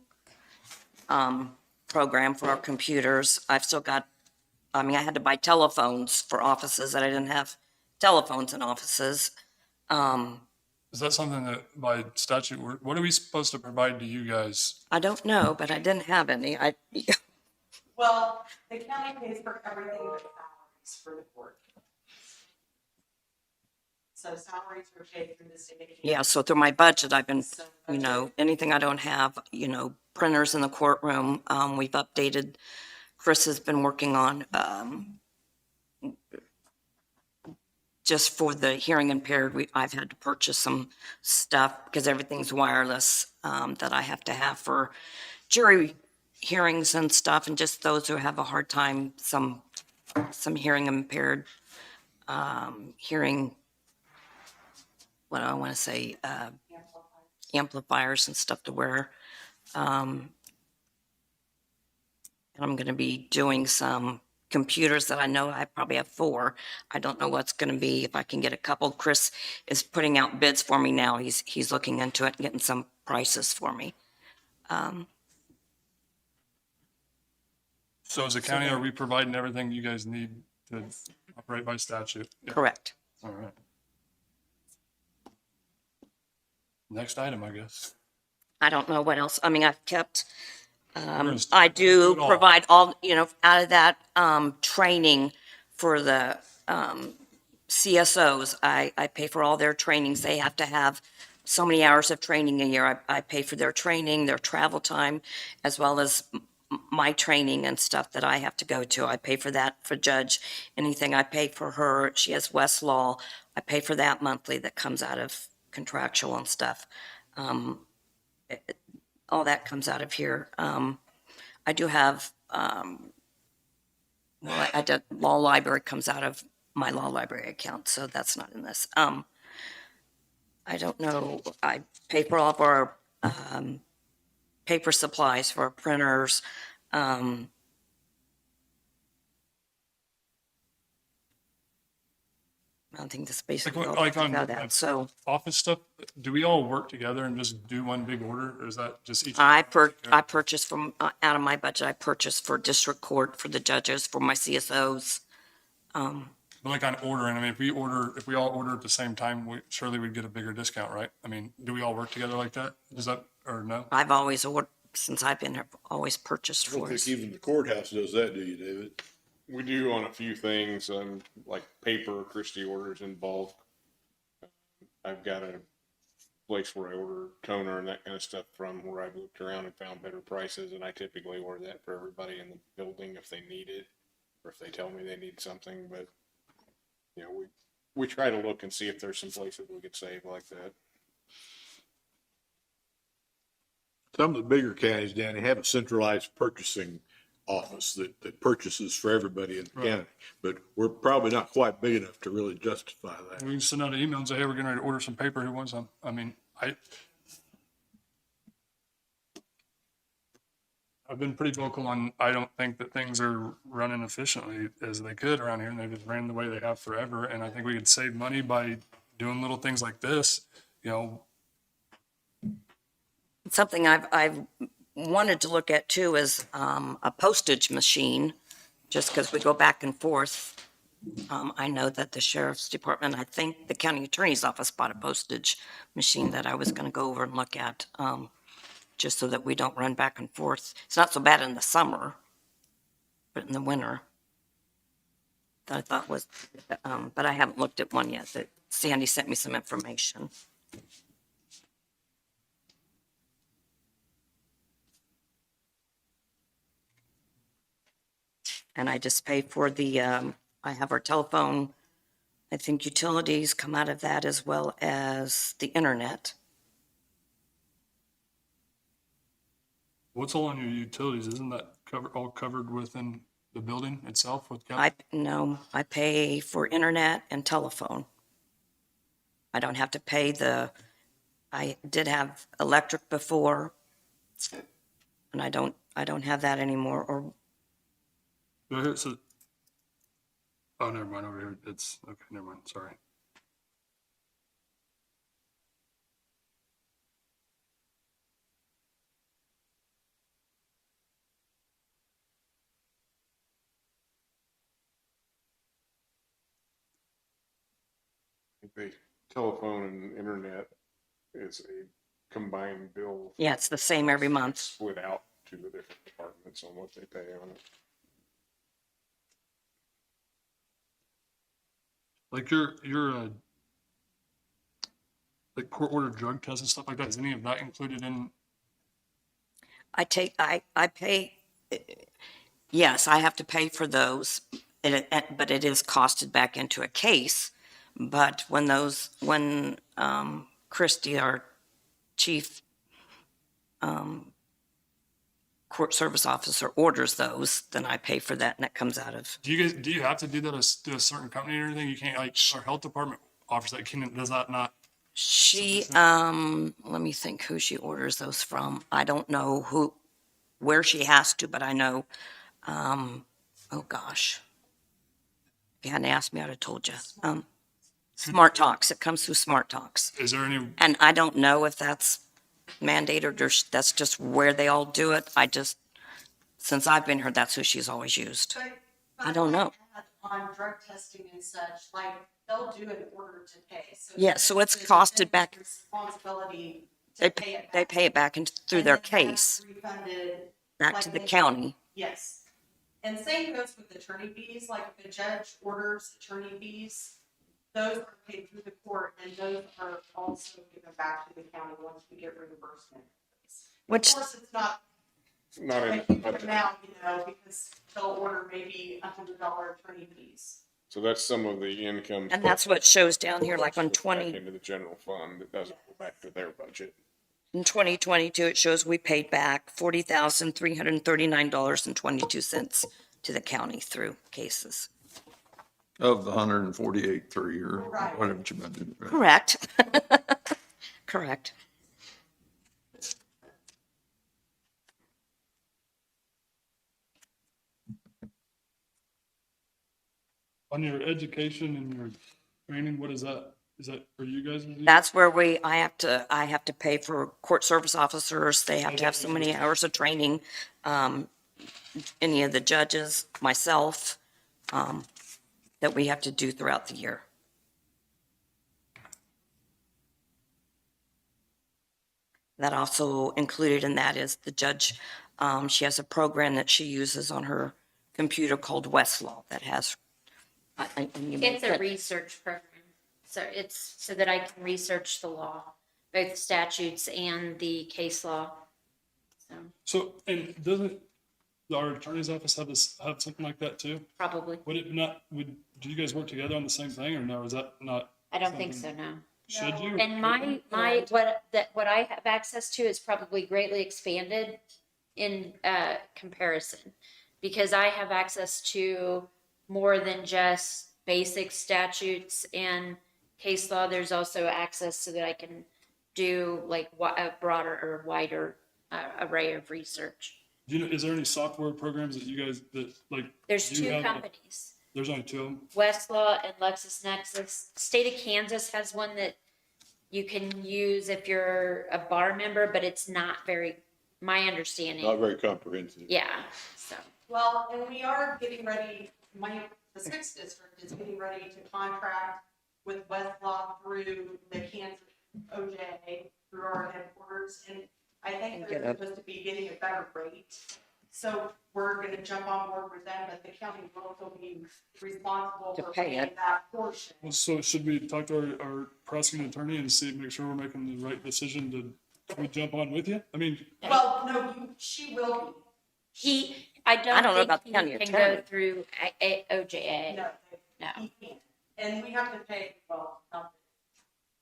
program for our computers. I've still got, I had to buy telephones for offices that I didn't have telephones in offices. Is that something that by statute, what are we supposed to provide to you guys? I don't know, but I didn't have any. Well, the county pays for everything but salaries for the court. So salaries are paid through the state. Yeah, so through my budget, I've been, anything I don't have, printers in the courtroom. We've updated Chris has been working on, just for the hearing impaired, I've had to purchase some stuff because everything's wireless, that I have to have for jury hearings and stuff, and just those who have a hard time, some hearing impaired, hearing, what do I want to say, amplifiers and stuff to wear. And I'm going to be doing some computers that I know I probably have 4. I don't know what's going to be, if I can get a couple. Chris is putting out bids for me now. He's looking into it and getting some prices for me. So as a county, are we providing everything you guys need to operate by statute? Yeah. Correct. All right. Next item, I guess. I don't know what else. I mean, I've kept, gonna I do do it all. provide all, out of that, training for the, CSOs. I pay for all their trainings. They have to have so many hours of training a year. I pay for their training, their travel time, as well as my training and stuff that I have to go to. I pay for that for Judge. Anything I pay for her, she has Westlaw. I pay for that monthly that comes out of contractual and stuff. All that comes out of here. I do have, I did, law library comes out of my law library account, so that's not in this. I don't know, I pay for all of our, paper supplies for our printers. I think that's basically all that comes out of that, so. Office stuff, do we all work together and just do one big order, or is that just each? I purchase from, out of my budget, I purchase for district court, for the judges, for my CSOs. But like on ordering, I mean, if we all order at the same time, surely we'd get a bigger discount, right? I mean, do we all work together like that? Is that, or no? I've always ordered, since I've been here, always purchased I don't for think us. even the courthouse does that, do you, David? We do on a few things, like paper, Christie orders in bulk. I've got a place where I order toner and that kind of stuff from, where I've looked around and found better prices, and I typically order that for everybody in the building if they need it, or if they tell me they need something, but, we try to look and see if there's some places we could save like that. Some of the bigger counties down, they have a centralized purchasing office that purchases for everybody in the county, but we're probably not quite big enough to really justify that. We can send out an email and say, hey, we're getting ready to order some paper. Who wants some? I mean, I've been pretty vocal on, I don't think that things are running efficiently as they could around here, and they just ran the way they have forever. And I think we could save money by doing little things like this, Something I've wanted to look at too is, a postage machine, just because we go back and forth. I know that the sheriff's department, I think the county attorney's office bought a postage machine that I was going to go over and look at, just so that we don't run back and forth. It's not so bad in the summer, but in the winter, that I thought was, but I haven't looked at one yet. That Sandy sent me some information. And I just pay for the, I have our telephone, I think utilities come out of that, as well as the internet. what's all on your utilities? Isn't that all covered within the building itself with? No, I pay for internet and telephone. I don't have to pay I did have electric before, and I don't have that anymore, or. Oh, never mind, over here, it's, okay, never mind, sorry. The telephone and internet is a combined bill. Yeah, it's the same every month. Split out to the different departments on what they pay on it. Like like court ordered drug tests and stuff like that, is any of that included in? I pay, Yes, I have to pay for those, but it is costed back into a case. But when Christie, our chief court service officer, orders those, then I pay for that, and that comes out of. Do you have to do that to a certain company or anything? You can't, like, our health department offers that, does that not? She, let me think who she orders those from. I don't know where she has to, but I know, oh gosh. If you hadn't asked me, I'd have told you. Smart Talks. It comes through Smart Talks. Is there any, And I don't know if that's mandated or that's just where they all do it. Since I've been here, that's who she's always used. I don't know. On drug testing and such, like, they'll do an order to pay. So Yeah, so it's costed back. Responsibility They to pay it back. they pay it back through And their then that's case refunded back like to the they- county. Yes. And same goes with attorney fees, like if a judge orders attorney fees, those are paid through the court and those are also given back to the county once we get reimbursement. Which- Of course, it's not Not a in, huge budget. amount, because they'll order maybe $100 attorney fees. So that's some of the income. And that's what shows down here, like on Goes back 20, into the general fund. It doesn't go back to their budget. in 2022, it shows we paid back $40,339.22 to the county through cases. Of the 148.3 or Right. whatever you meant. Correct. Correct. on your education and your training, what is that? Is that for you guys? That's where I have to pay for court service officers. They have to have so many hours of training. Any of the judges, myself, that we have to do throughout the year. That also included in that is the judge, she has a program that she uses on her computer called Westlaw that has. It's a research program. So it's so that I can research the law, both statutes and the case law. So, and doesn't our attorney's office have something like that too? Probably. Would it not, do you guys work together on the same thing or no? Is that not? I don't think so, no. Should you? And what I have access to is probably greatly expanded in comparison, because I have access to more than just basic statutes and case law. There's also access so that I can do like a broader or wider array of research. Do you know, is there any software programs that you guys that like? There's do you two have- companies. There's only two of them? Westlaw and LexisNexis. State of Kansas has one that you can use if you're a bar member, but it's not very, my understanding. Not very comprehensive. Yeah, so. Well, and we are getting ready, the sixth district is getting ready to contract with Westlaw through the Kansas OJ, through our headquarters, and I think they're supposed to be getting a better rate. So we're gonna jump on board with them, but the county will also be responsible To for pay paying it. that portion. Well, so should we talk to our prosecuting attorney and see, make sure we're making the right decision to we jump on with you? I mean, Well, no, she will I I don't know don't about think the he county can go attorney. through OJA. No, No. he can't. And we have to pay, well, not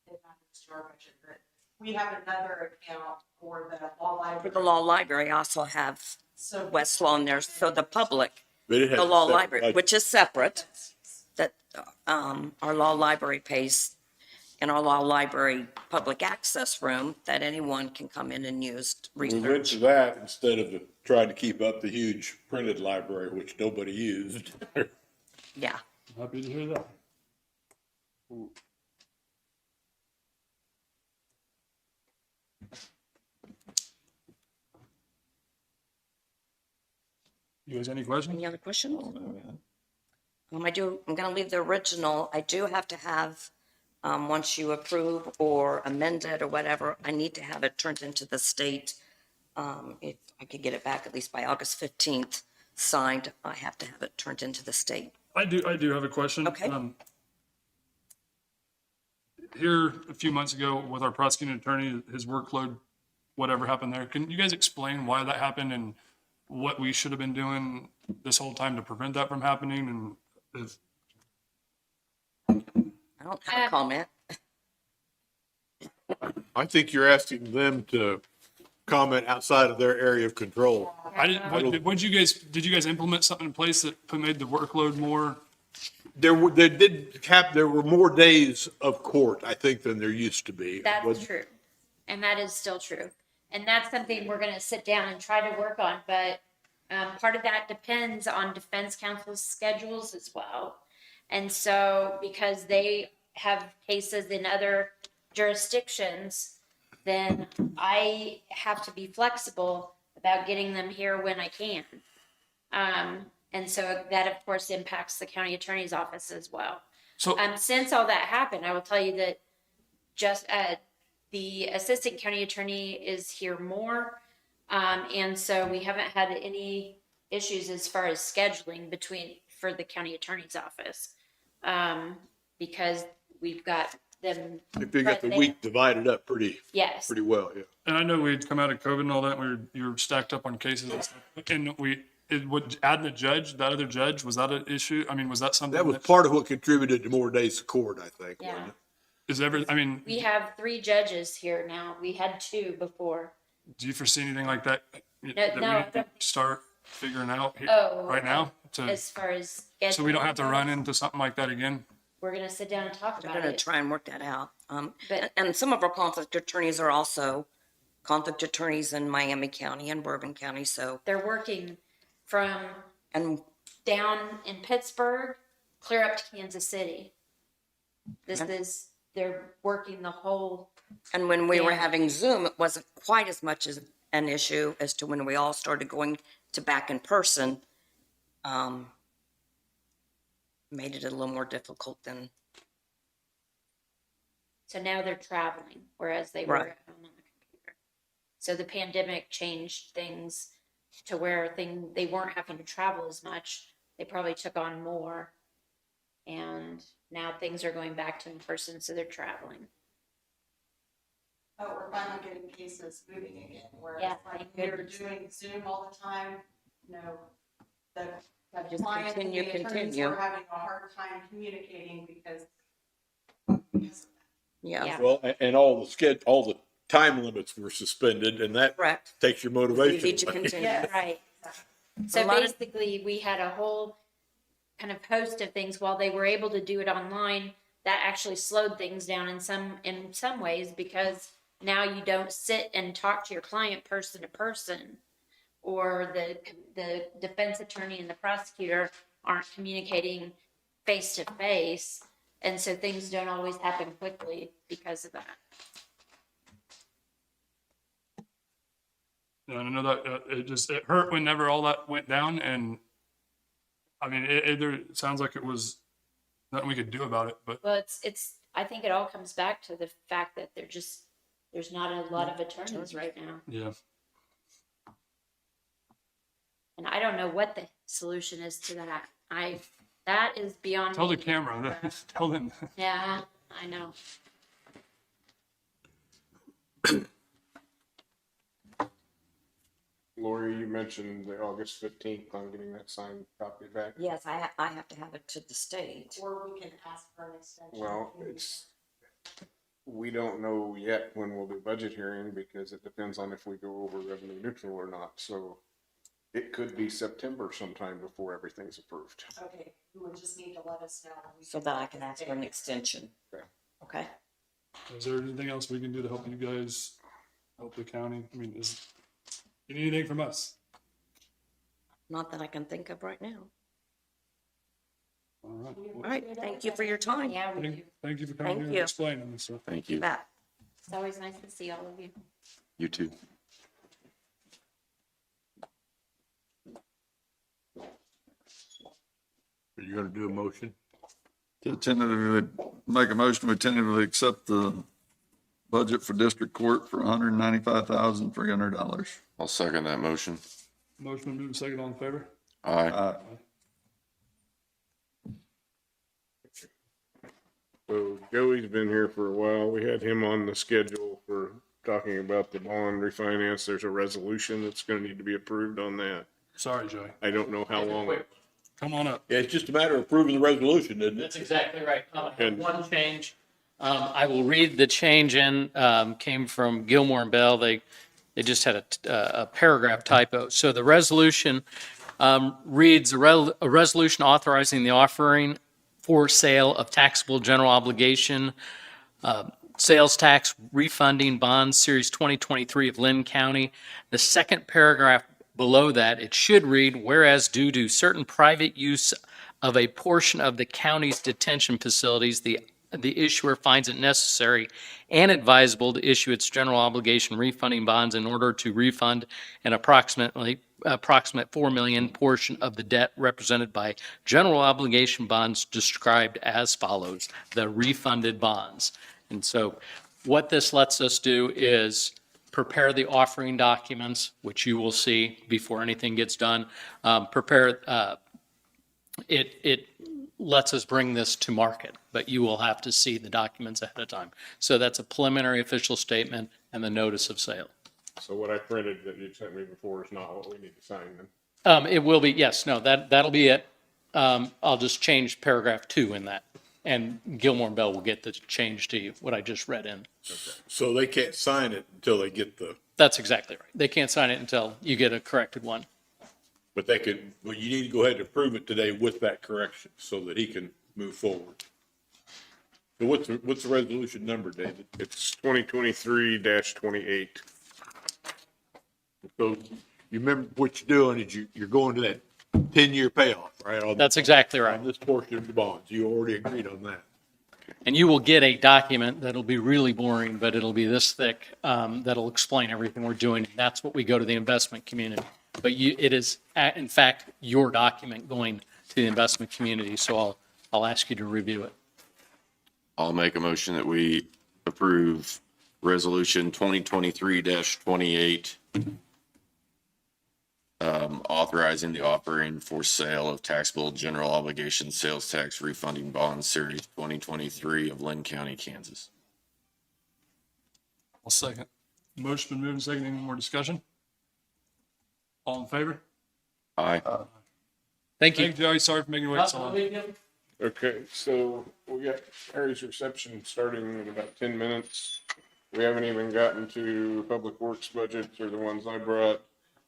that it matters to our budget, but we have another account for the law library. For the law library, I also have So Westlaw in there, so the public, But it has the a law separate library, budget. which is separate, that our law library pays in our law library public access room that anyone can come in and use We went research. to that instead of trying to keep up the huge printed library, which nobody used. Yeah. happy to hear that. You guys, any questions? Any other questions? I'm gonna leave the original. I do have to have, once you approve or amend it or whatever, I need to have it turned into the state. If I could get it back at least by August 15th, signed, I have to have it turned into the state. I do have a question. Okay. Here, a few months ago with our prosecuting attorney, his workload, whatever happened there, can you guys explain why that happened and what we should have been doing this whole time to prevent that from happening, and if, I don't have a comment. I think you're asking them to comment outside of their area of control. I didn't, did you guys implement something in place that made the workload more? There were more days of court, I think, than there used to be. That's true. And that is still true. And that's something we're gonna sit down and try to work on, but part of that depends on defense counsel's schedules as well. And so, because they have cases in other jurisdictions, then I have to be flexible about getting them here when I can. And so that of course impacts the county attorney's office as well. So, Since all that happened, I will tell you that just, the assistant county attorney is here more. And so we haven't had any issues as far as scheduling for the county attorney's office. Because we've got them. If you got the week divided up pretty well, yeah. and I know we'd come out of COVID and all that, you were stacked up on cases and stuff, and adding a judge, that other judge, was that an issue? I mean, was that something? That was part of what contributed to more days of court, I think. Yeah. We have 3 judges here now. We had 2 before. Do you foresee anything like that? No, We need to start figuring out right now? As far as So we don't have to run into something like that again? We're gonna sit down and talk They're about going to it. try and work that out. But- And some of our conflict attorneys are also conflict attorneys in Miami County and Bourbon County, so. They're working from And down in Pittsburgh, clear up to Kansas City. They're working the whole. And when we were Yeah. having Zoom, it wasn't quite as much as an issue as to when we all started going to back in person. Made it a little more difficult than, So now they're traveling, whereas they were Right. at home on the computer. So the pandemic changed things to where they weren't having to travel as much. They probably took on more. And now things are going back to in person, so they're traveling. But we're finally getting cases moving again, whereas Yeah, like thank we were goodness. doing Zoom all the time, the Just clients and the continue, attorneys continue. were having a hard time communicating because yeah. Well, and all the time limits were suspended, and that Correct. takes your motivation Easy to away. continue. Yeah, right. A So lot of- basically, we had a whole kind of host of things while they were able to do it online. That actually slowed things down in some ways, because now you don't sit and talk to your client person to person, or the defense attorney and the prosecutor aren't communicating face to face, and so things don't always happen quickly because of that. Yeah, and I know that it hurt whenever all that went down, and I mean, it sounds like it was nothing we could do about it, but Well, I think it all comes back to the fact that there's not a lot of attorneys right now. yeah. And I don't know what the solution is to that. That is beyond Tell me. the camera, tell them. Yeah, I know. Lori, you mentioned the August 15th on getting that signed copy back. Yes, I have to have it to the state. or we can ask for an extension. Well, we don't know yet when we'll do budget hearing because it depends on if we go over revenue neutral or not. So it could be September sometime before everything's approved. Okay, you would just need to let us know. So that I can ask for an extension. Okay. Okay. Is there anything else we can do to help you guys, help the county? I mean, you need anything from us? Not that I can think of right now. All right. All right, thank you for your time. Yeah, we do. Thank you for coming Thank here and you. explaining this stuff. Thank you. That. It's always nice to see all of you. You too. Are you gonna do a motion? To tentatively, make a motion to tentatively accept the budget for district court for $195,300. I'll second that motion. Motion moved, second, all in favor? Aye. So Joey's been here for a while. We had him on the schedule for talking about the bond refinance. There's a resolution that's gonna need to be approved on that. Sorry, Joey. I don't know how long. Come on up. Yeah, it's just a matter of approving the resolution, isn't it? That's exactly right. I have And- one change. I will read the change came from Gilmore and Bell. They just had a paragraph typo. So the resolution reads, a resolution authorizing the offering for sale of taxable general obligation sales tax refunding bonds, Series 2023 of Linn County. The second paragraph below that, it should read, whereas due to certain private use of a portion of the county's detention facilities, the issuer finds it necessary and advisable to issue its general obligation refunding bonds in order to refund an approximate 4 million portion of the debt represented by general obligation bonds described as follows, the refunded bonds. And so what this lets us do is prepare the offering documents, which you will see before anything gets done. It lets us bring this to market, but you will have to see the documents ahead of time. So that's a preliminary official statement and the notice of sale. So what I printed that you sent me before is not what we need to sign then? It will be, yes, no, that'll be it. I'll just change paragraph 2 in that. And Gilmore and Bell will get the change to you, what I just read in. So they can't sign it until they get the, That's exactly right. They can't sign it until you get a corrected one. but they could, well, you need to go ahead and approve it today with that correction so that he can move forward. So what's the resolution number, David? It's 2023-28. So you remember what you're doing is you're going to that 10-year payoff, right? On- That's exactly right. On this portion of the bonds. You already agreed on that. And you will get a document that'll be really boring, but it'll be this thick, that'll explain everything we're doing. That's what we go to the investment community. But it is, in fact, your document going to the investment community, so I'll ask you to review it. I'll make a motion that we approve resolution 2023-28, authorizing the offering for sale of taxable general obligation sales tax refunding bonds, Series 2023 of Linn County, Kansas. I'll second. Motion been moved and seconded. Any more discussion? All in favor? Aye. Thank you. Thank you, Joey. Sorry for making you wait so long. Okay, so we got Harry's reception starting in about 10 minutes. We haven't even gotten to public works budgets or the ones I brought.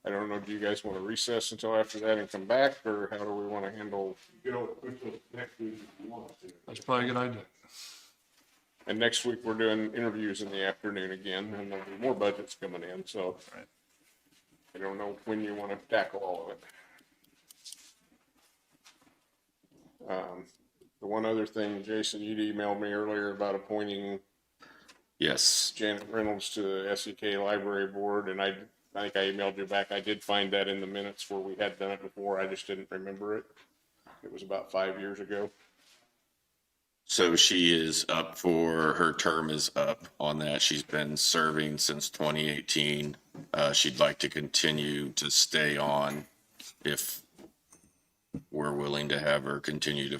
I don't know, do you guys want to recess until after that and come back, or how do we want to handle? Next week if you want to. That's probably a good idea. And next week, we're doing interviews in the afternoon again, and there'll be more budgets coming in, so. I don't know when you want to tackle all of it. The one other thing, Jason, you'd emailed me earlier about appointing Yes. Janet Reynolds to the SEK Library Board, and I think I emailed you back. I did find that in the minutes where we had done it before. I just didn't remember it. It was about 5 years ago. So she is up for, her term is up on that. She's been serving since 2018. She'd like to continue to stay on if we're willing to have her continue to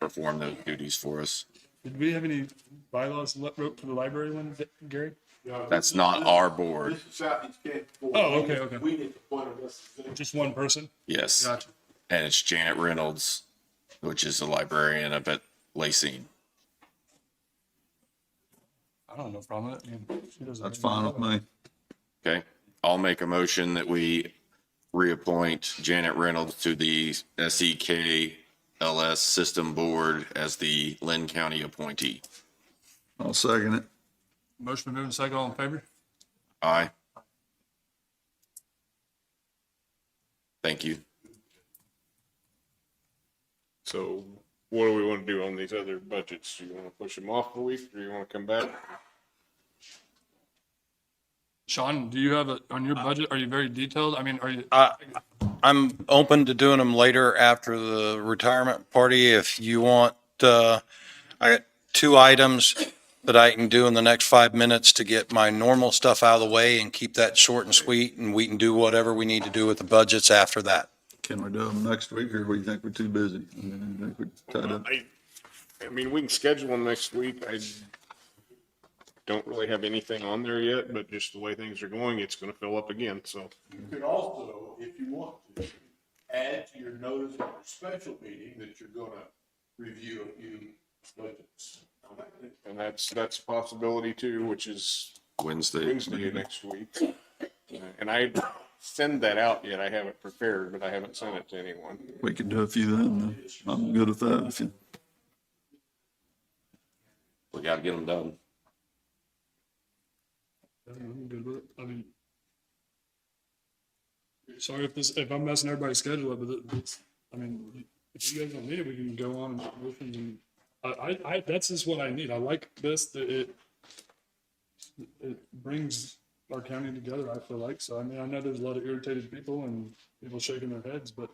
perform those duties for us. Did we have any bylaws wrote for the library one, Gary? That's not our board. This is Southeast Kansas. Oh, okay. We need to appoint a Just one person? Yes. Gotcha. And it's Janet Reynolds, which is a librarian up at Lacine. I don't have no problem with it. I mean, she doesn't. That's fine with me. Okay. I'll make a motion that we reappoint Janet Reynolds to the SEKLS System Board as the Linn County appointee. I'll second it. Motion been moved and seconded. All in favor? Aye. Thank you. So what do we want to do on these other budgets? Do you want to push them off a week, or do you want to come back? Sean, do you have on your budget, are you very detailed? I mean, are you? I'm open to doing them later after the retirement party if you want. I got 2 items that I can do in the next 5 minutes to get my normal stuff out of the way and keep that short and sweet, and we can do whatever we need to do with the budgets after that. Can we do them next week, or do you think we're too busy? I think we're tied up. I mean, we can schedule them next week. I don't really have anything on there yet, but just the way things are going, it's going to fill up again, so. You could also, if you want to, add to your notice of your special meeting that you're gonna review a few budgets. And that's a possibility too, which is Wednesday. Wednesday next week. And I send that out yet. I haven't prepared, but I haven't sent it to anyone. We can do a few then. I'm good with that. If you, We gotta get them done. I'm good with it. I mean, sorry if I'm messing everybody's schedule up, but I mean, if you guys don't need it, we can go on and make motions and that's just what I need. I like this, that it brings our county together, I feel like. So, I mean, I know there's a lot of irritated people and people shaking their heads, but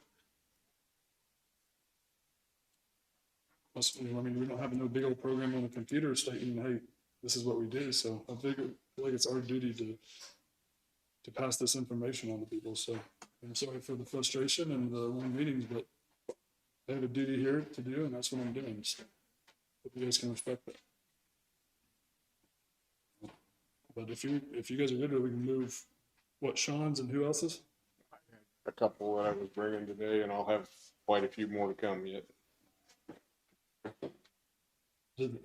I mean, we don't have no big old program on the computer stating, hey, this is what we do. So I feel like it's our duty to pass this information on to people. So I'm sorry for the frustration and the long meetings, but I have a duty here to do, and that's what I'm doing. So hope you guys can respect that. But if you guys are good, we can move what Sean's and who else's? A couple that I was bringing today, and I'll have quite a few more to come yet.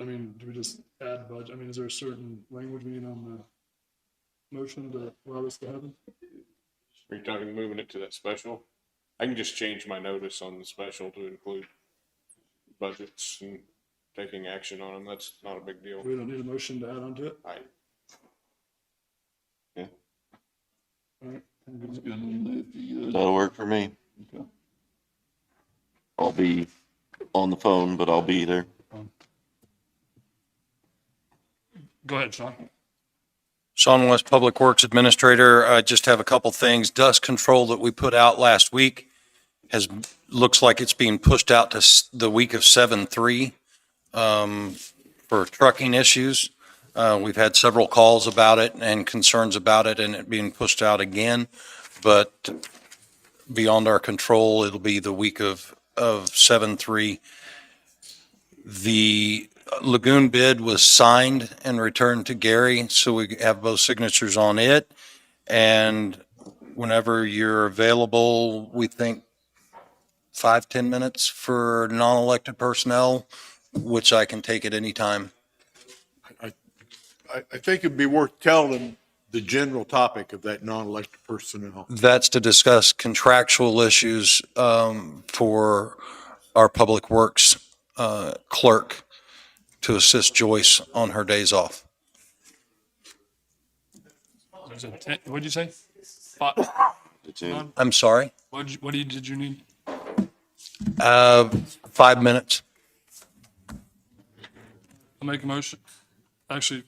I mean, do we just add budget? I mean, is there a certain language we need on the motion to allow this to happen? Are you talking moving it to that special? I can just change my notice on the special to include budgets and taking action on them. That's not a big deal. We don't need a motion to add on to it? Yeah. All right. That'll work for me. Okay. I'll be on the phone, but I'll be there. Go ahead, Sean. Sean West, Public Works Administrator. I just have a couple things. Dust control that we put out last week looks like it's being pushed out to the week of 7/3 for trucking issues. We've had several calls about it and concerns about it and it being pushed out again, but beyond our control, it'll be the week of 7/3. The lagoon bid was signed and returned to Gary, so we have both signatures on it. And whenever you're available, we think 5-10 minutes for non-elected personnel, which I can take at any time. I think it'd be worth telling them the general topic of that non-elected personnel. That's to discuss contractual issues for our Public Works clerk to assist Joyce on her days off. What'd you say? I'm sorry? Did you need? 5 minutes. I'll make a motion. Actually,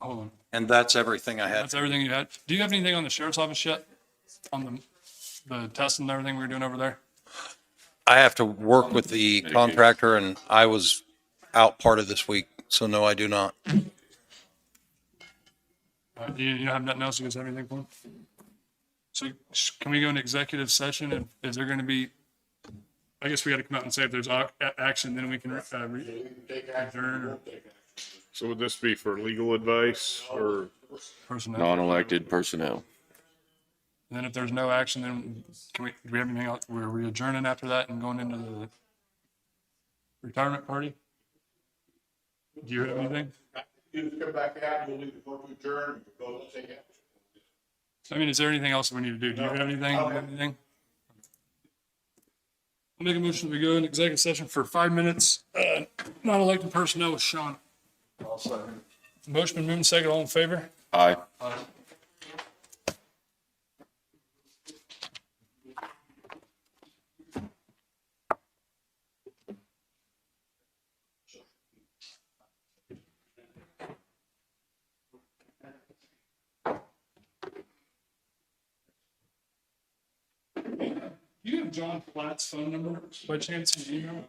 hold on. And that's everything I had. That's everything you had. Do you have anything on the sheriff's office yet? On the testing and everything we were doing over there? I have to work with the contractor and I was out part of this week, so no, I do not. You don't have nothing else? You guys have anything for him? So can we go into executive session? And is there going to be, I guess we got to come out and say if there's action, then we can adjourn or So would this be for legal advice or? personnel. Non-elected personnel. And then if there's no action, then do we have anything else? We're we adjourning after that and going into the retirement party? Do you have anything? You just come back out, you'll leave the vote to adjourn, you go to take action. I mean, is there anything else we need to do? Do you have anything? Do you have anything? I'll make a motion. We go into executive session for 5 minutes. Non-elected personnel with Sean. Motion been moved, second. All in favor? Aye. Do you have John Platt's phone number by chance in email?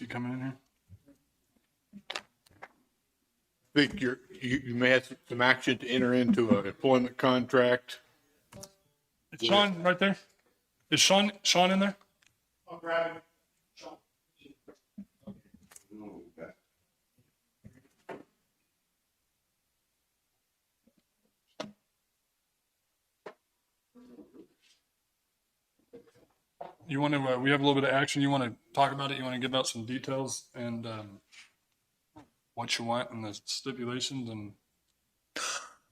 he coming in here? Think you may have some action to enter into an employment contract. Is Sean right there? Is Sean in there? I'll grab it. You want to, we have a little bit of action. You want to talk about it? You want to give out some details and what you want and the stipulations and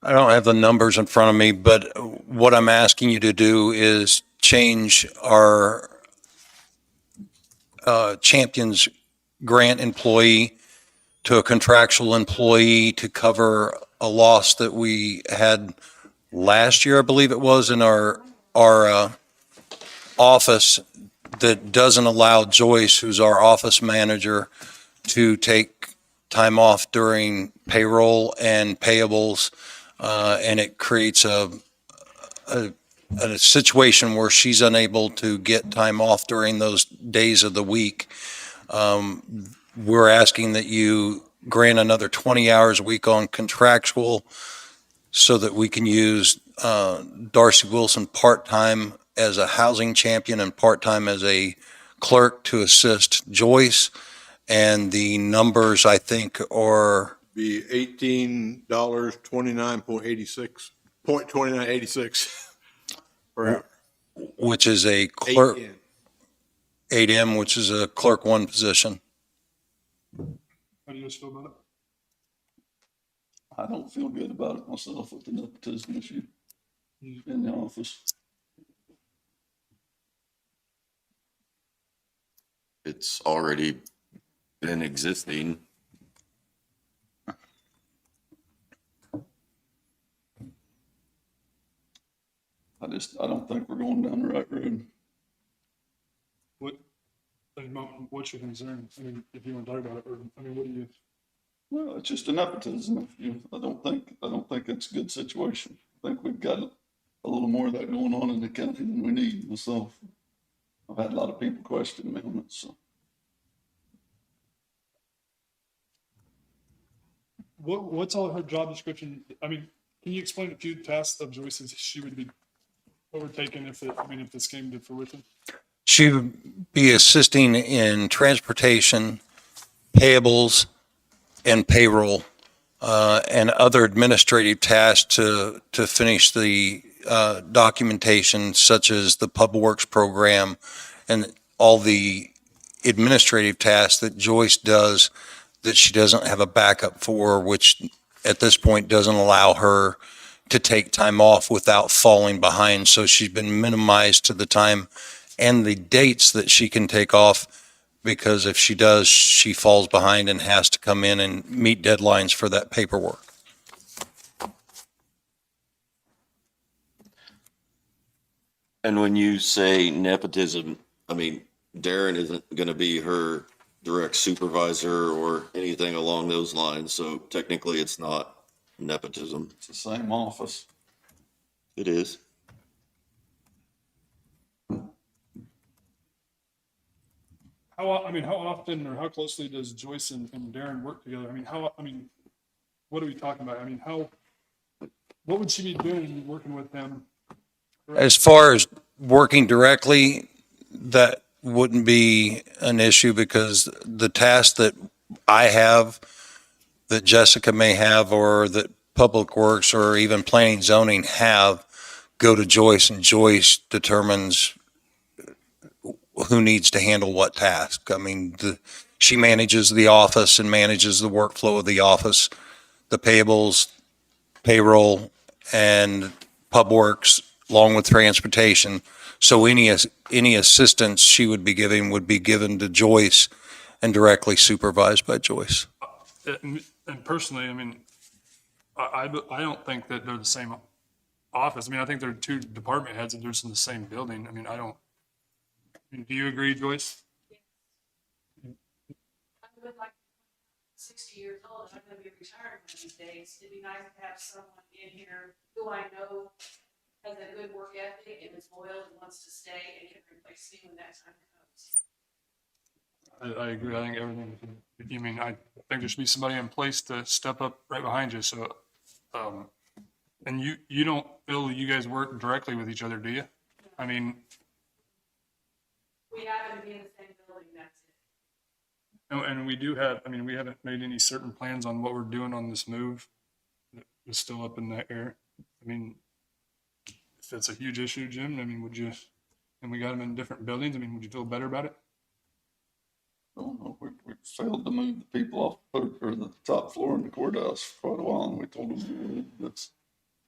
I don't have the numbers in front of me, but what I'm asking you to do is change our Champions grant employee to a contractual employee to cover a loss that we had last year, I believe it was, in our office that doesn't allow Joyce, who's our office manager, to take time off during payroll and payables. And it creates a situation where she's unable to get time off during those days of the week. We're asking that you grant another 20 hours a week on contractual so that we can use Darcy Wilson part-time as a housing champion and part-time as a clerk to assist Joyce. And the numbers, I think, are Be $18.29.86 per hour. which is a clerk, 8N. 8M, which is a clerk one position. how do you guys feel about it? I don't feel good about it myself with the nepotism issue in the office. It's already been existing. I don't think we're going down the right road. What's your concern? I mean, if you want to talk about it, or, I mean, what do you? Well, it's just a nepotism. I don't think it's a good situation. I think we've got a little more of that going on in the county than we need myself. I've had a lot of people question me on it, so. What's all her job description? I mean, can you explain a few tasks of Joyce's she would be overtaken if this came to fruition? She would be assisting in transportation, payables, and payroll, and other administrative tasks to finish the documentation, such as the Public Works program and all the administrative tasks that Joyce does that she doesn't have a backup for, which at this point doesn't allow her to take time off without falling behind. So she's been minimized to the time and the dates that she can take off, because if she does, she falls behind and has to come in and meet deadlines for that paperwork. And when you say nepotism, I mean, Darren isn't going to be her direct supervisor or anything along those lines. So technically it's not nepotism. It's the same office. It is. How often or how closely does Joyce and Darren work together? What are we talking about? What would she be doing working with them? As far as working directly, that wouldn't be an issue, because the tasks that I have, that Jessica may have, or that Public Works or even Planning Zoning have, go to Joyce, and Joyce determines who needs to handle what task. I mean, she manages the office and manages the workflow of the office, the payables, payroll, and Pub Works, along with transportation. So any assistance she would be given to Joyce and directly supervised by Joyce. And personally, I don't think that they're the same office. I think they're two department heads and they're just in the same building. Do you agree, Joyce? I would like 60 years old, I'm gonna be retired one of these days. It'd be nice to have someone in here who I know has a good work ethic and is loyal and wants to stay and can replace me when that time comes. I agree. I think everything, you mean, I think there should be somebody in place to step up right behind you. So, and you don't feel you guys work directly with each other, do you? I mean, We happen to be in the same building, that's it. no, and we do have, I mean, we haven't made any certain plans on what we're doing on this move. It's still up in the air. I mean, if it's a huge issue, Jim, I mean, would you, and we got them in different buildings, I mean, would you feel better about it? I don't know, we failed to move the people off or the top floor in the courthouse for quite a while, and we told them that's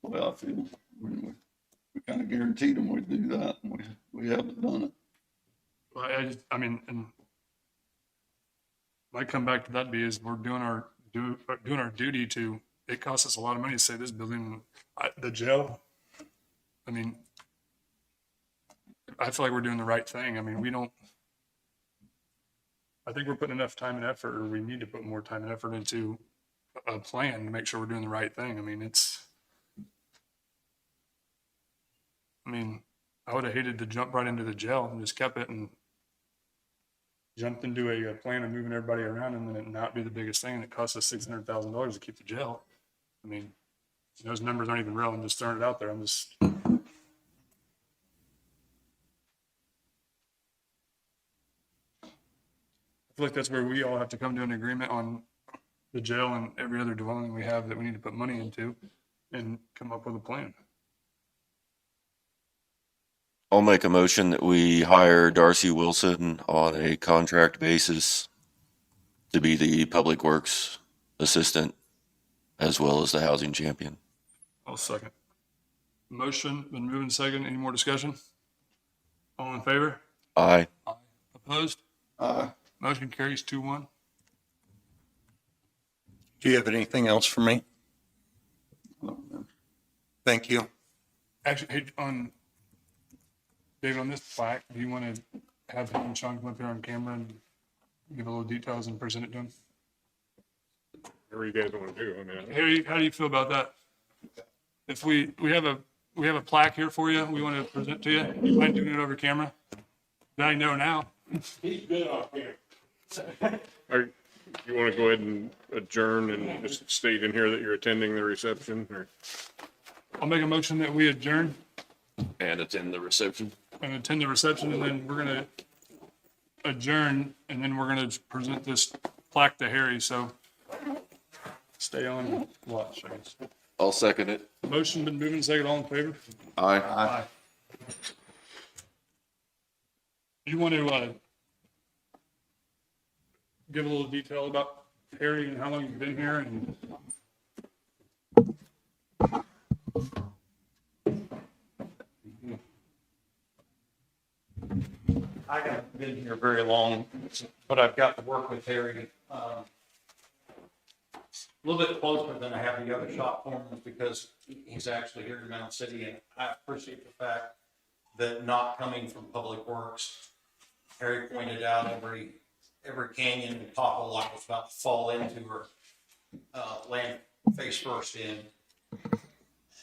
the way I feel. I mean, we kind of guaranteed them we'd do that, and we haven't done it. Well, I mean, and my comeback to that be is we're doing our duty to, it costs us a lot of money to say this building, the jail. I mean, I feel like we're doing the right thing. I mean, I think we're putting enough time and effort, or we need to put more time and effort into a plan to make sure we're doing the right thing. I mean, I would have hated to jump right into the jail and just kept it and jumped into a plan of moving everybody around and then it not be the biggest thing. And it cost us $600,000 to keep the jail. I mean, those numbers aren't even real. I'm just throwing it out there. I feel like that's where we all have to come to an agreement on the jail and every other dwelling we have that we need to put money into and come up with a plan. I'll make a motion that we hire Darcy Wilson on a contract basis to be the Public Works Assistant as well as the Housing Champion. I'll second. Motion, been moving second. Any more discussion? All in favor? Aye. Opposed? Aye. Motion carries 2-1. Do you have anything else for me? Thank you. Actually, hey, David, on this plaque, do you want to have him and Sean come up here on camera and give a little details and present it to him? Whatever you guys want to do. I mean, Harry, how do you feel about that? If we have a plaque here for you, we want to present to you. You mind doing it over camera? I know now. he's good on here. You want to go ahead and adjourn and just state in here that you're attending the reception, or? I'll make a motion that we adjourn And attend the reception. and attend the reception, and then we're gonna adjourn, and then we're gonna present this plaque to Harry, so stay on and watch, I guess. I'll second it. Motion been moving, second, all in favor? Aye. Aye. You want to, give a little detail about Harry and how long you've been here and? I haven't been here very long, but I've got to work with Harry a little bit closer than I have the other shop foremen because he's actually here in Mound City, and I appreciate the fact that not coming from Public Works, Harry pointed out every canyon and pothole I was about to fall into or land face first in.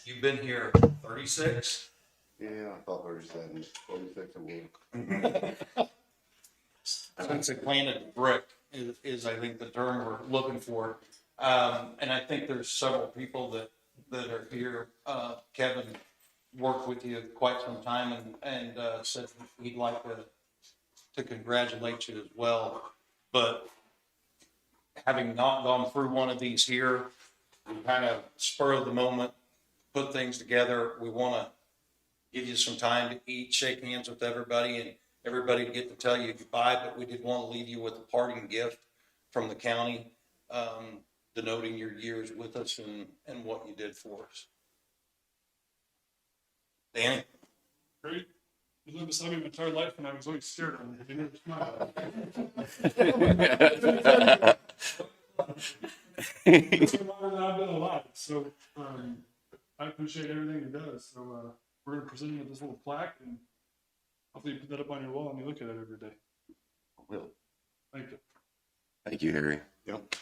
You've been here 36? Yeah, I thought 37, 46 a week. Since they planted the brick is I think the term we're looking for. And I think there's several people that are here. Kevin worked with you quite some time and said he'd like to congratulate you as well. But having not gone through one of these here, we kind of spur of the moment, put things together. We want to give you some time to eat, shake hands with everybody, and everybody get to tell you goodbye, but we did want to leave you with a parting gift from the county, denoting your years with us and what you did for us. Danny? Great. You lived beside me my entire life and I was always scared of him. He never smiled. It's longer than I've been alive, so I appreciate everything he does. So we're going to present him with this little plaque, and hopefully you put that up on your wall and you look at it every day. Will. Thank you. Thank you, Harry. Yep.